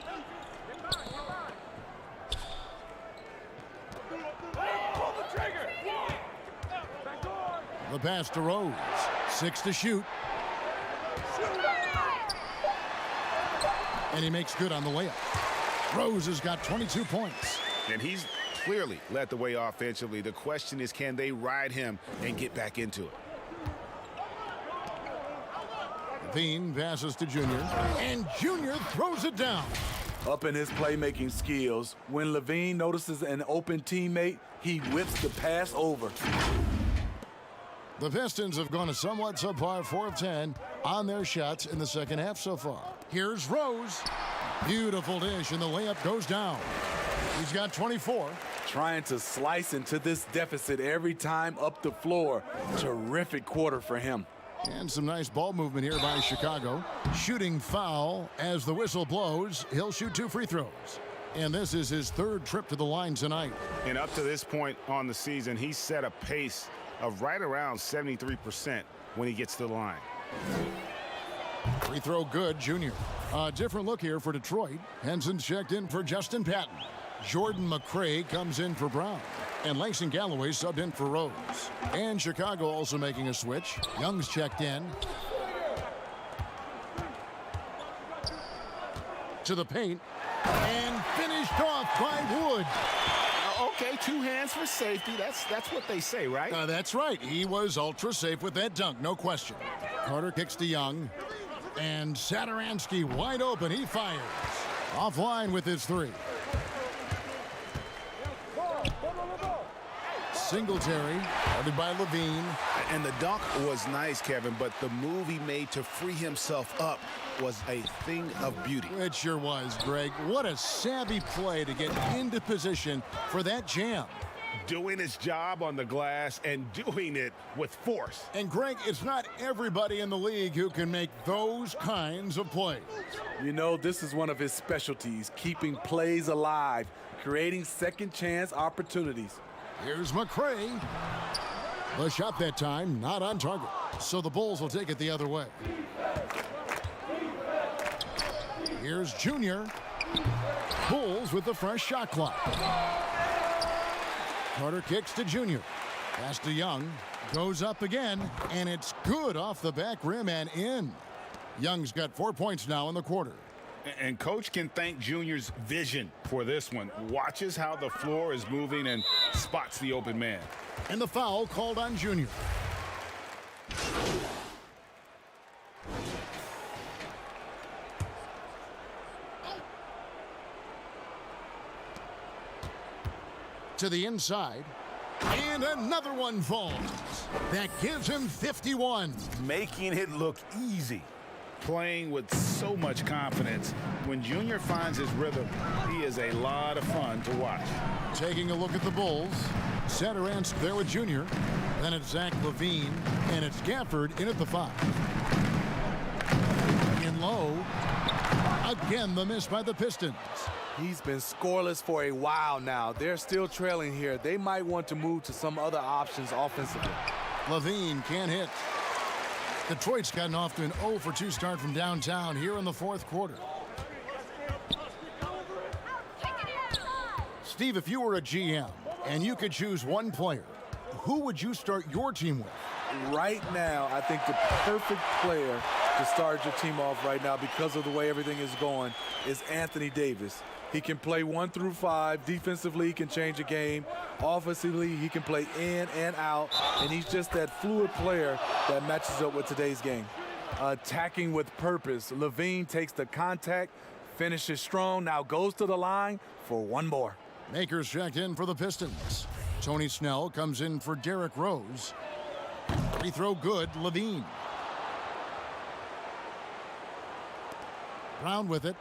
[SPEAKER 8] The pass to Rose. 6 to shoot. And he makes good on the layup. Rose has got 22 points.
[SPEAKER 11] And he's clearly led the way offensively. The question is, can they ride him and get back into it?
[SPEAKER 8] Levine passes to Junior. And Junior throws it down.
[SPEAKER 18] Up in his playmaking skills, when Levine notices an open teammate, he whips the pass over.
[SPEAKER 8] The Pistons have gone a somewhat subpar 4 of 10 on their shots in the second half so far. Here's Rose. Beautiful dish, and the layup goes down. He's got 24.
[SPEAKER 18] Trying to slice into this deficit every time up the floor. Terrific quarter for him.
[SPEAKER 8] And some nice ball movement here by Chicago. Shooting foul as the whistle blows. He'll shoot 2 free throws. And this is his 3rd trip to the line tonight.
[SPEAKER 11] And up to this point on the season, he's set a pace of right around 73% when he gets to the line.
[SPEAKER 8] Free throw good, Junior. A different look here for Detroit. Henson's checked in for Justin Patton. Jordan McRae comes in for Brown. And Langston Galloway subbed in for Rose. And Chicago also making a switch. Young's checked in. To the paint. And finished off by Wood.
[SPEAKER 11] Okay, 2 hands for safety. That's what they say, right?
[SPEAKER 8] That's right. He was ultra safe with that dunk, no question. Carter kicks to Young. And Satoransky wide open. He fires. Offline with his 3. Singletary, guarded by Levine.
[SPEAKER 11] And the dunk was nice, Kevin, but the move he made to free himself up was a thing of beauty.
[SPEAKER 8] It sure was, Greg. What a savvy play to get into position for that jam.
[SPEAKER 11] Doing his job on the glass and doing it with force.
[SPEAKER 8] And Greg, it's not everybody in the league who can make those kinds of plays.
[SPEAKER 18] You know, this is one of his specialties, keeping plays alive, creating second chance opportunities.
[SPEAKER 8] Here's McCray. The shot that time, not on target. So the Bulls will take it the other way. Here's Junior. Bulls with the fresh shot clock. Carter kicks to Junior. Pass to Young. Goes up again, and it's good off the back rim and in. Young's got 4 points now in the quarter.
[SPEAKER 11] And Coach can thank Junior's vision for this one. Watches how the floor is moving and spots the open man.
[SPEAKER 8] And the foul called on Junior. To the inside. And another one falls. That gives him 51.
[SPEAKER 11] Making it look easy. Playing with so much confidence. When Junior finds his rhythm, he is a lot of fun to watch.
[SPEAKER 8] Taking a look at the Bulls. Satoransky there with Junior. Then it's Zach Levine. And it's Gafford in at the 5. In low. Again, the miss by the Pistons.
[SPEAKER 18] He's been scoreless for a while now. They're still trailing here. They might want to move to some other options offensively.
[SPEAKER 8] Levine can't hit. Detroit's gotten off to an 0-for-2 start from downtown here in the 4th quarter. Steve, if you were a GM and you could choose one player, who would you start your team with?
[SPEAKER 18] Right now, I think the perfect player to start your team off right now, because of the way everything is going, is Anthony Davis. He can play 1 through 5. Defensively, he can change a game. Offensively, he can play in and out. And he's just that fluid player that matches up with today's game. Attacking with purpose. Levine takes the contact, finishes strong, now goes to the line for one more.
[SPEAKER 8] Makers checked in for the Pistons. Tony Snell comes in for Derrick Rose. Free throw good, Levine. Brown with it.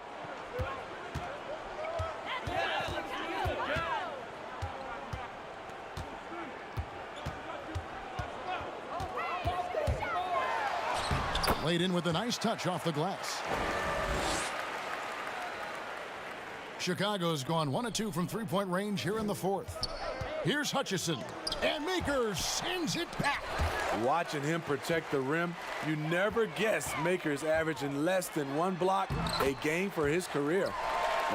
[SPEAKER 8] Laid in with a nice touch off the glass. Chicago's gone 1 of 2 from three-point range here in the 4th. Here's Hutchison, and Makers sends it back.
[SPEAKER 18] Watching him protect the rim, you never guess Makers averaging less than 1 block a game for his career.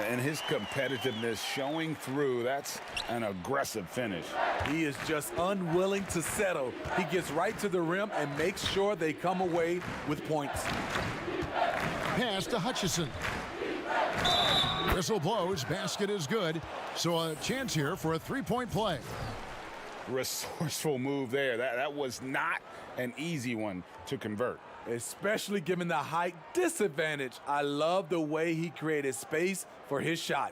[SPEAKER 11] And his competitiveness showing through. That's an aggressive finish.
[SPEAKER 18] He is just unwilling to settle. He gets right to the rim and makes sure they come away with points.
[SPEAKER 8] Pass to Hutchison. Whistle blows, basket is good. So a chance here for a three-point play.
[SPEAKER 11] Resourceful move there. That was not an easy one to convert.
[SPEAKER 18] Especially given the height disadvantage. I love the way he created space for his shot.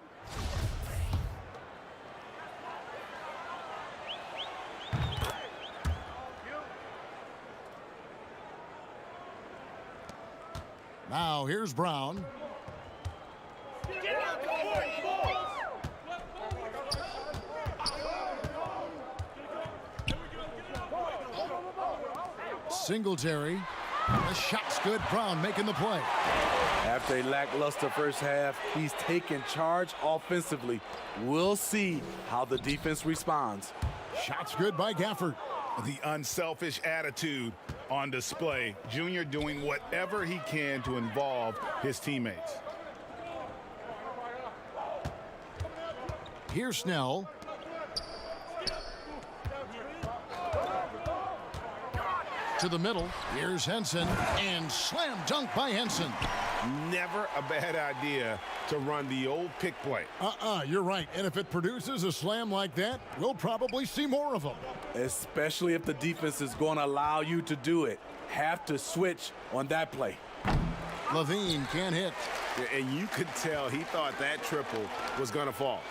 [SPEAKER 8] Now here's Brown. Singletary. The shot's good. Brown making the play.
[SPEAKER 18] After a lackluster first half, he's taken charge offensively. We'll see how the defense responds.
[SPEAKER 8] Shot's good by Gafford.
[SPEAKER 11] The unselfish attitude on display. Junior doing whatever he can to involve his teammates.
[SPEAKER 8] Here's Snell. To the middle. Here's Henson. And slam dunk by Henson.
[SPEAKER 2] Never a bad idea to run the old pick play.
[SPEAKER 8] You're right. And if it produces a slam like that, we'll probably see more of them.
[SPEAKER 18] Especially if the defense is going to allow you to do it. Have to switch on that play.
[SPEAKER 8] Levine can't hit.
[SPEAKER 2] And you could tell he thought that triple was going to fall.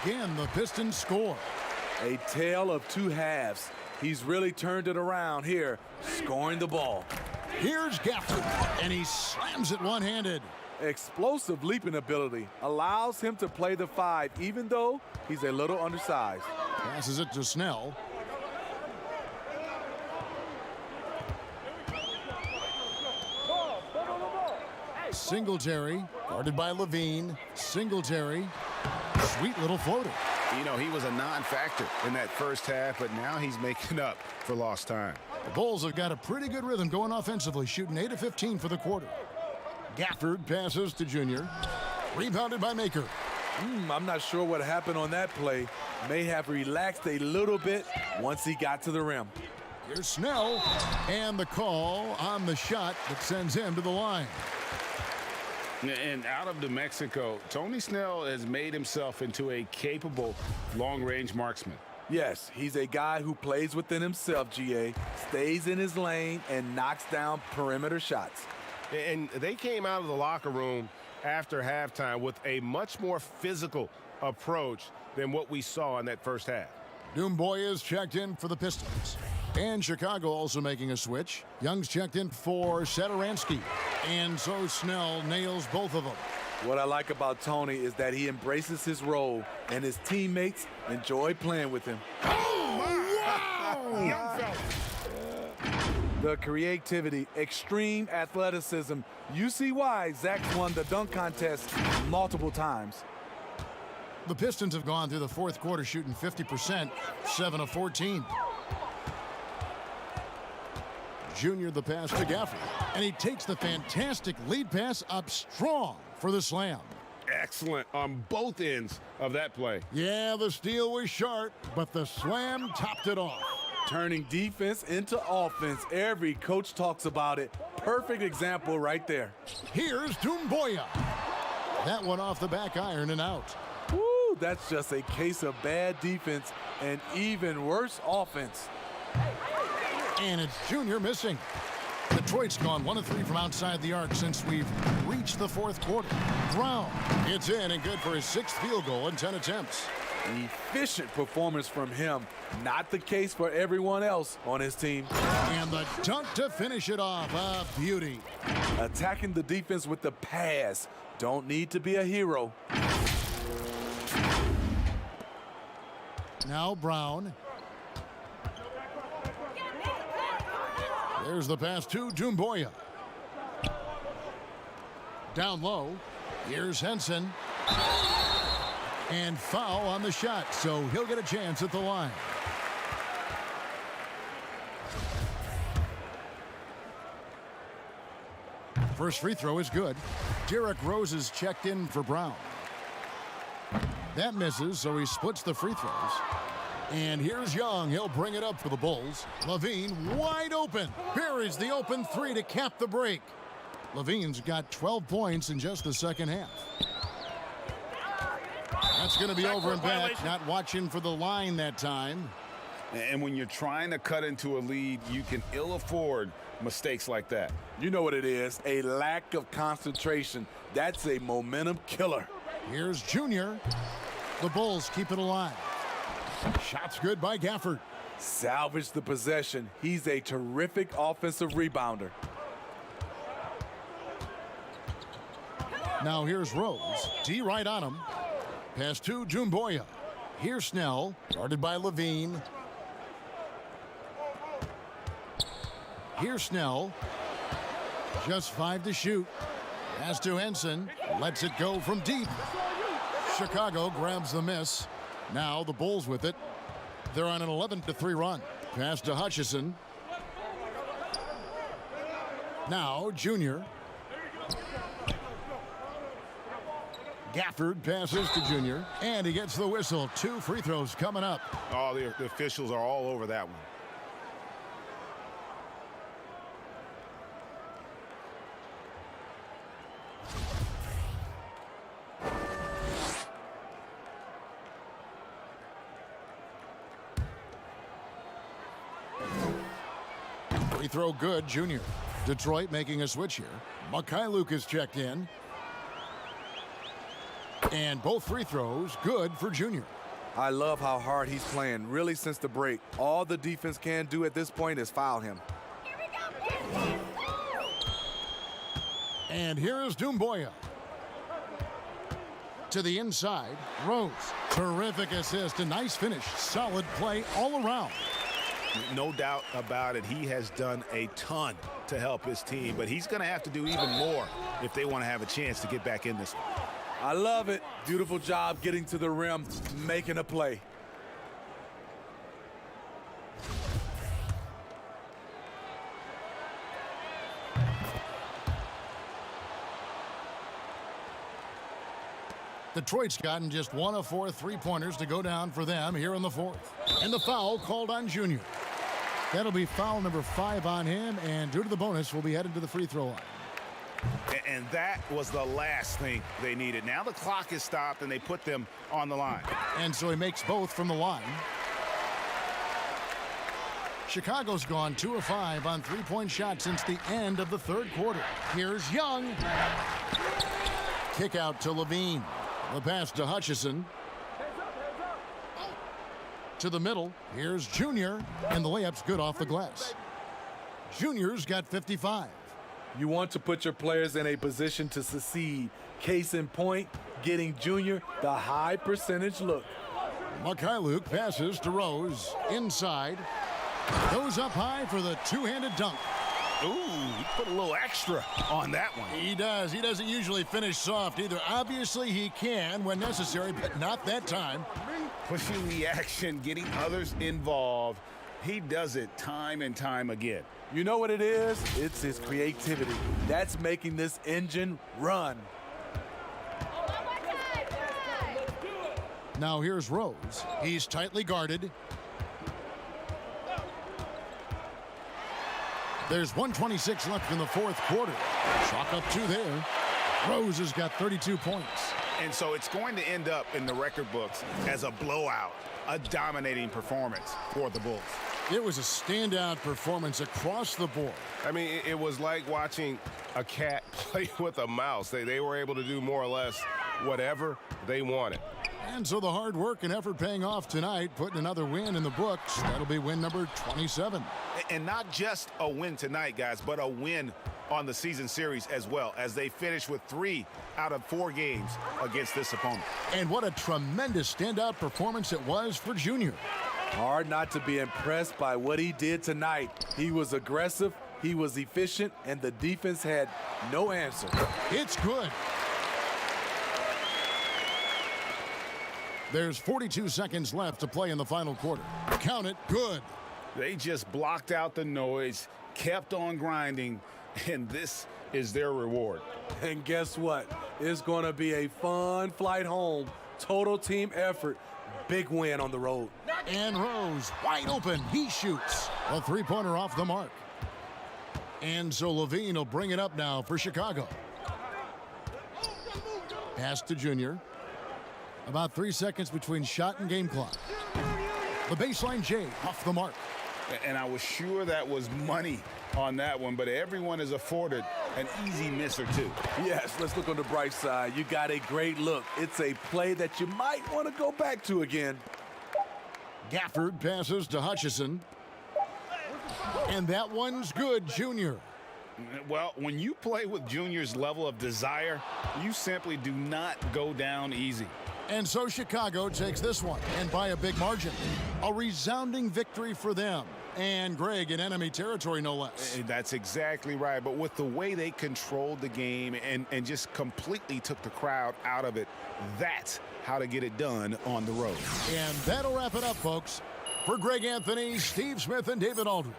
[SPEAKER 8] Again, the Pistons score.
[SPEAKER 18] A tale of two halves. He's really turned it around here, scoring the ball.
[SPEAKER 8] Here's Gafford, and he slams it one-handed.
[SPEAKER 18] Explosive leaping ability allows him to play the 5, even though he's a little undersized.
[SPEAKER 8] Passes it to Snell. Singletary, guarded by Levine. Singletary, sweet little floater.
[SPEAKER 11] You know, he was a non-factor in that first half, but now he's making up for lost time.
[SPEAKER 8] The Bulls have got a pretty good rhythm going offensively, shooting 8 of 15 for the quarter. Gafford passes to Junior. Rebounded by Maker.
[SPEAKER 18] I'm not sure what happened on that play. May have relaxed a little bit once he got to the rim.
[SPEAKER 8] Here's Snell, and the call on the shot that sends him to the line.
[SPEAKER 11] And out of New Mexico, Tony Snell has made himself into a capable long-range marksman.
[SPEAKER 18] Yes, he's a guy who plays within himself, GA, stays in his lane, and knocks down perimeter shots.
[SPEAKER 2] And they came out of the locker room after halftime with a much more physical approach than what we saw in that first half.
[SPEAKER 8] Doumbouya is checked in for the Pistons. And Chicago also making a switch. Young's checked in for Satoransky. And so Snell nails both of them.
[SPEAKER 18] What I like about Tony is that he embraces his role, and his teammates enjoy playing with him.
[SPEAKER 8] Wow!
[SPEAKER 18] The creativity, extreme athleticism. You see why Zach's won the dunk contest multiple times.
[SPEAKER 8] The Pistons have gone through the fourth quarter shooting 50%, 7 of 14. Junior the pass to Gafford, and he takes the fantastic lead pass up strong for the slam.
[SPEAKER 2] Excellent on both ends of that play.
[SPEAKER 8] Yeah, the steal was sharp, but the slam topped it off.
[SPEAKER 18] Turning defense into offense. Every coach talks about it. Perfect example right there.
[SPEAKER 8] Here's Doumbouya. That one off the back iron and out.
[SPEAKER 18] Woo, that's just a case of bad defense and even worse offense.
[SPEAKER 8] And it's Junior missing. Detroit's gone 1 of 3 from outside the arc since we've reached the fourth quarter. Brown gets in and good for his 6th field goal in 10 attempts.
[SPEAKER 18] Efficient performance from him. Not the case for everyone else on his team.
[SPEAKER 8] And the dunk to finish it off. A beauty.
[SPEAKER 18] Attacking the defense with the pass. Don't need to be a hero.
[SPEAKER 8] Now Brown. There's the pass to Doumbouya. Down low. Here's Henson. And foul on the shot, so he'll get a chance at the line. First free throw is good. Derrick Rose is checked in for Brown. That misses, so he splits the free throws. And here's Young. He'll bring it up for the Bulls. Levine wide open. Buries the open 3 to cap the break. Levine's got 12 points in just the second half. That's going to be over and back. Not watching for the line that time.
[SPEAKER 11] And when you're trying to cut into a lead, you can ill afford mistakes like that.
[SPEAKER 18] You know what it is, a lack of concentration. That's a momentum killer.
[SPEAKER 8] Here's Junior. The Bulls keep it alive. Shots good by Gafford.
[SPEAKER 18] Salvage the possession. He's a terrific offensive rebounder.
[SPEAKER 8] Now here's Rose. D right on him. Pass to Doumbouya. Here's Snell, guarded by Levine. Here's Snell. Just 5 to shoot. Pass to Henson. Lets it go from deep. Chicago grabs the miss. Now the Bulls with it. They're on an 11-3 run. Pass to Hutchison. Now Junior. Gafford passes to Junior, and he gets the whistle. 2 free throws coming up.
[SPEAKER 2] Oh, the officials are all over that one.
[SPEAKER 8] Free throw good, Junior. Detroit making a switch here. Mikhailuk is checked in. And both free throws good for Junior.
[SPEAKER 18] I love how hard he's playing, really since the break. All the defense can do at this point is foul him.
[SPEAKER 8] And here is Doumbouya. To the inside, Rose. Terrific assist, a nice finish. Solid play all around.
[SPEAKER 11] No doubt about it, he has done a ton to help his team, but he's going to have to do even more if they want to have a chance to get back in this one.
[SPEAKER 18] I love it. Beautiful job getting to the rim, making a play.
[SPEAKER 8] Detroit's gotten just 1 of 4 3-pointers to go down for them here in the fourth. And the foul called on Junior. That'll be foul number 5 on him, and due to the bonus, will be headed to the free throw line.
[SPEAKER 11] And that was the last thing they needed. Now the clock is stopped, and they put them on the line.
[SPEAKER 8] And so he makes both from the line. Chicago's gone 2 of 5 on 3-point shots since the end of the third quarter. Here's Young. Kick out to Levine. The pass to Hutchison. To the middle. Here's Junior. And the layup's good off the glass. Junior's got 55.
[SPEAKER 18] You want to put your players in a position to succeed. Case in point, getting Junior the high percentage look.
[SPEAKER 8] Mikhailuk passes to Rose. Inside. Goes up high for the two-handed dunk.
[SPEAKER 11] Ooh, he put a little extra on that one.
[SPEAKER 8] He does. He doesn't usually finish soft either. Obviously, he can when necessary, but not that time.
[SPEAKER 11] Pushing the action, getting others involved. He does it time and time again.
[SPEAKER 18] You know what it is? It's his creativity. That's making this engine run.
[SPEAKER 8] Now here's Rose. He's tightly guarded. There's 1:26 left in the fourth quarter. Chalk up 2 there. Rose has got 32 points.
[SPEAKER 11] And so it's going to end up in the record books as a blowout, a dominating performance for the Bulls.
[SPEAKER 8] It was a standout performance across the board.
[SPEAKER 2] I mean, it was like watching a cat play with a mouse. They were able to do more or less whatever they wanted.
[SPEAKER 8] And so the hard work and effort paying off tonight, putting another win in the books. That'll be win number 27.
[SPEAKER 11] And not just a win tonight, guys, but a win on the season series as well, as they finish with 3 out of 4 games against this opponent.
[SPEAKER 8] And what a tremendous standout performance it was for Junior.
[SPEAKER 18] Hard not to be impressed by what he did tonight. He was aggressive, he was efficient, and the defense had no answer.
[SPEAKER 8] It's good. There's 42 seconds left to play in the final quarter. Count it, good.
[SPEAKER 11] They just blocked out the noise, kept on grinding, and this is their reward.
[SPEAKER 18] And guess what? It's going to be a fun flight home. Total team effort. Big win on the road.
[SPEAKER 8] And Rose, wide open. He shoots. A 3-pointer off the mark. And so Levine will bring it up now for Chicago. Pass to Junior. About 3 seconds between shot and game clock. The baseline J off the mark.
[SPEAKER 11] And I was sure that was money on that one, but everyone is afforded an easy miss or two.
[SPEAKER 18] Yes, let's look on the bright side. You got a great look. It's a play that you might want to go back to again.
[SPEAKER 8] Gafford passes to Hutchison. And that one's good, Junior.
[SPEAKER 11] Well, when you play with Junior's level of desire, you simply do not go down easy.
[SPEAKER 8] And so Chicago takes this one, and by a big margin. A resounding victory for them. And Greg in enemy territory, no less.
[SPEAKER 11] That's exactly right. But with the way they controlled the game and just completely took the crowd out of it, that's how to get it done on the road.
[SPEAKER 8] And that'll wrap it up, folks. For Greg Anthony, Steve Smith, and David Aldridge,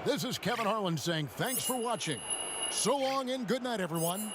[SPEAKER 8] this is Kevin Harlan saying thanks for watching. So long and good night, everyone.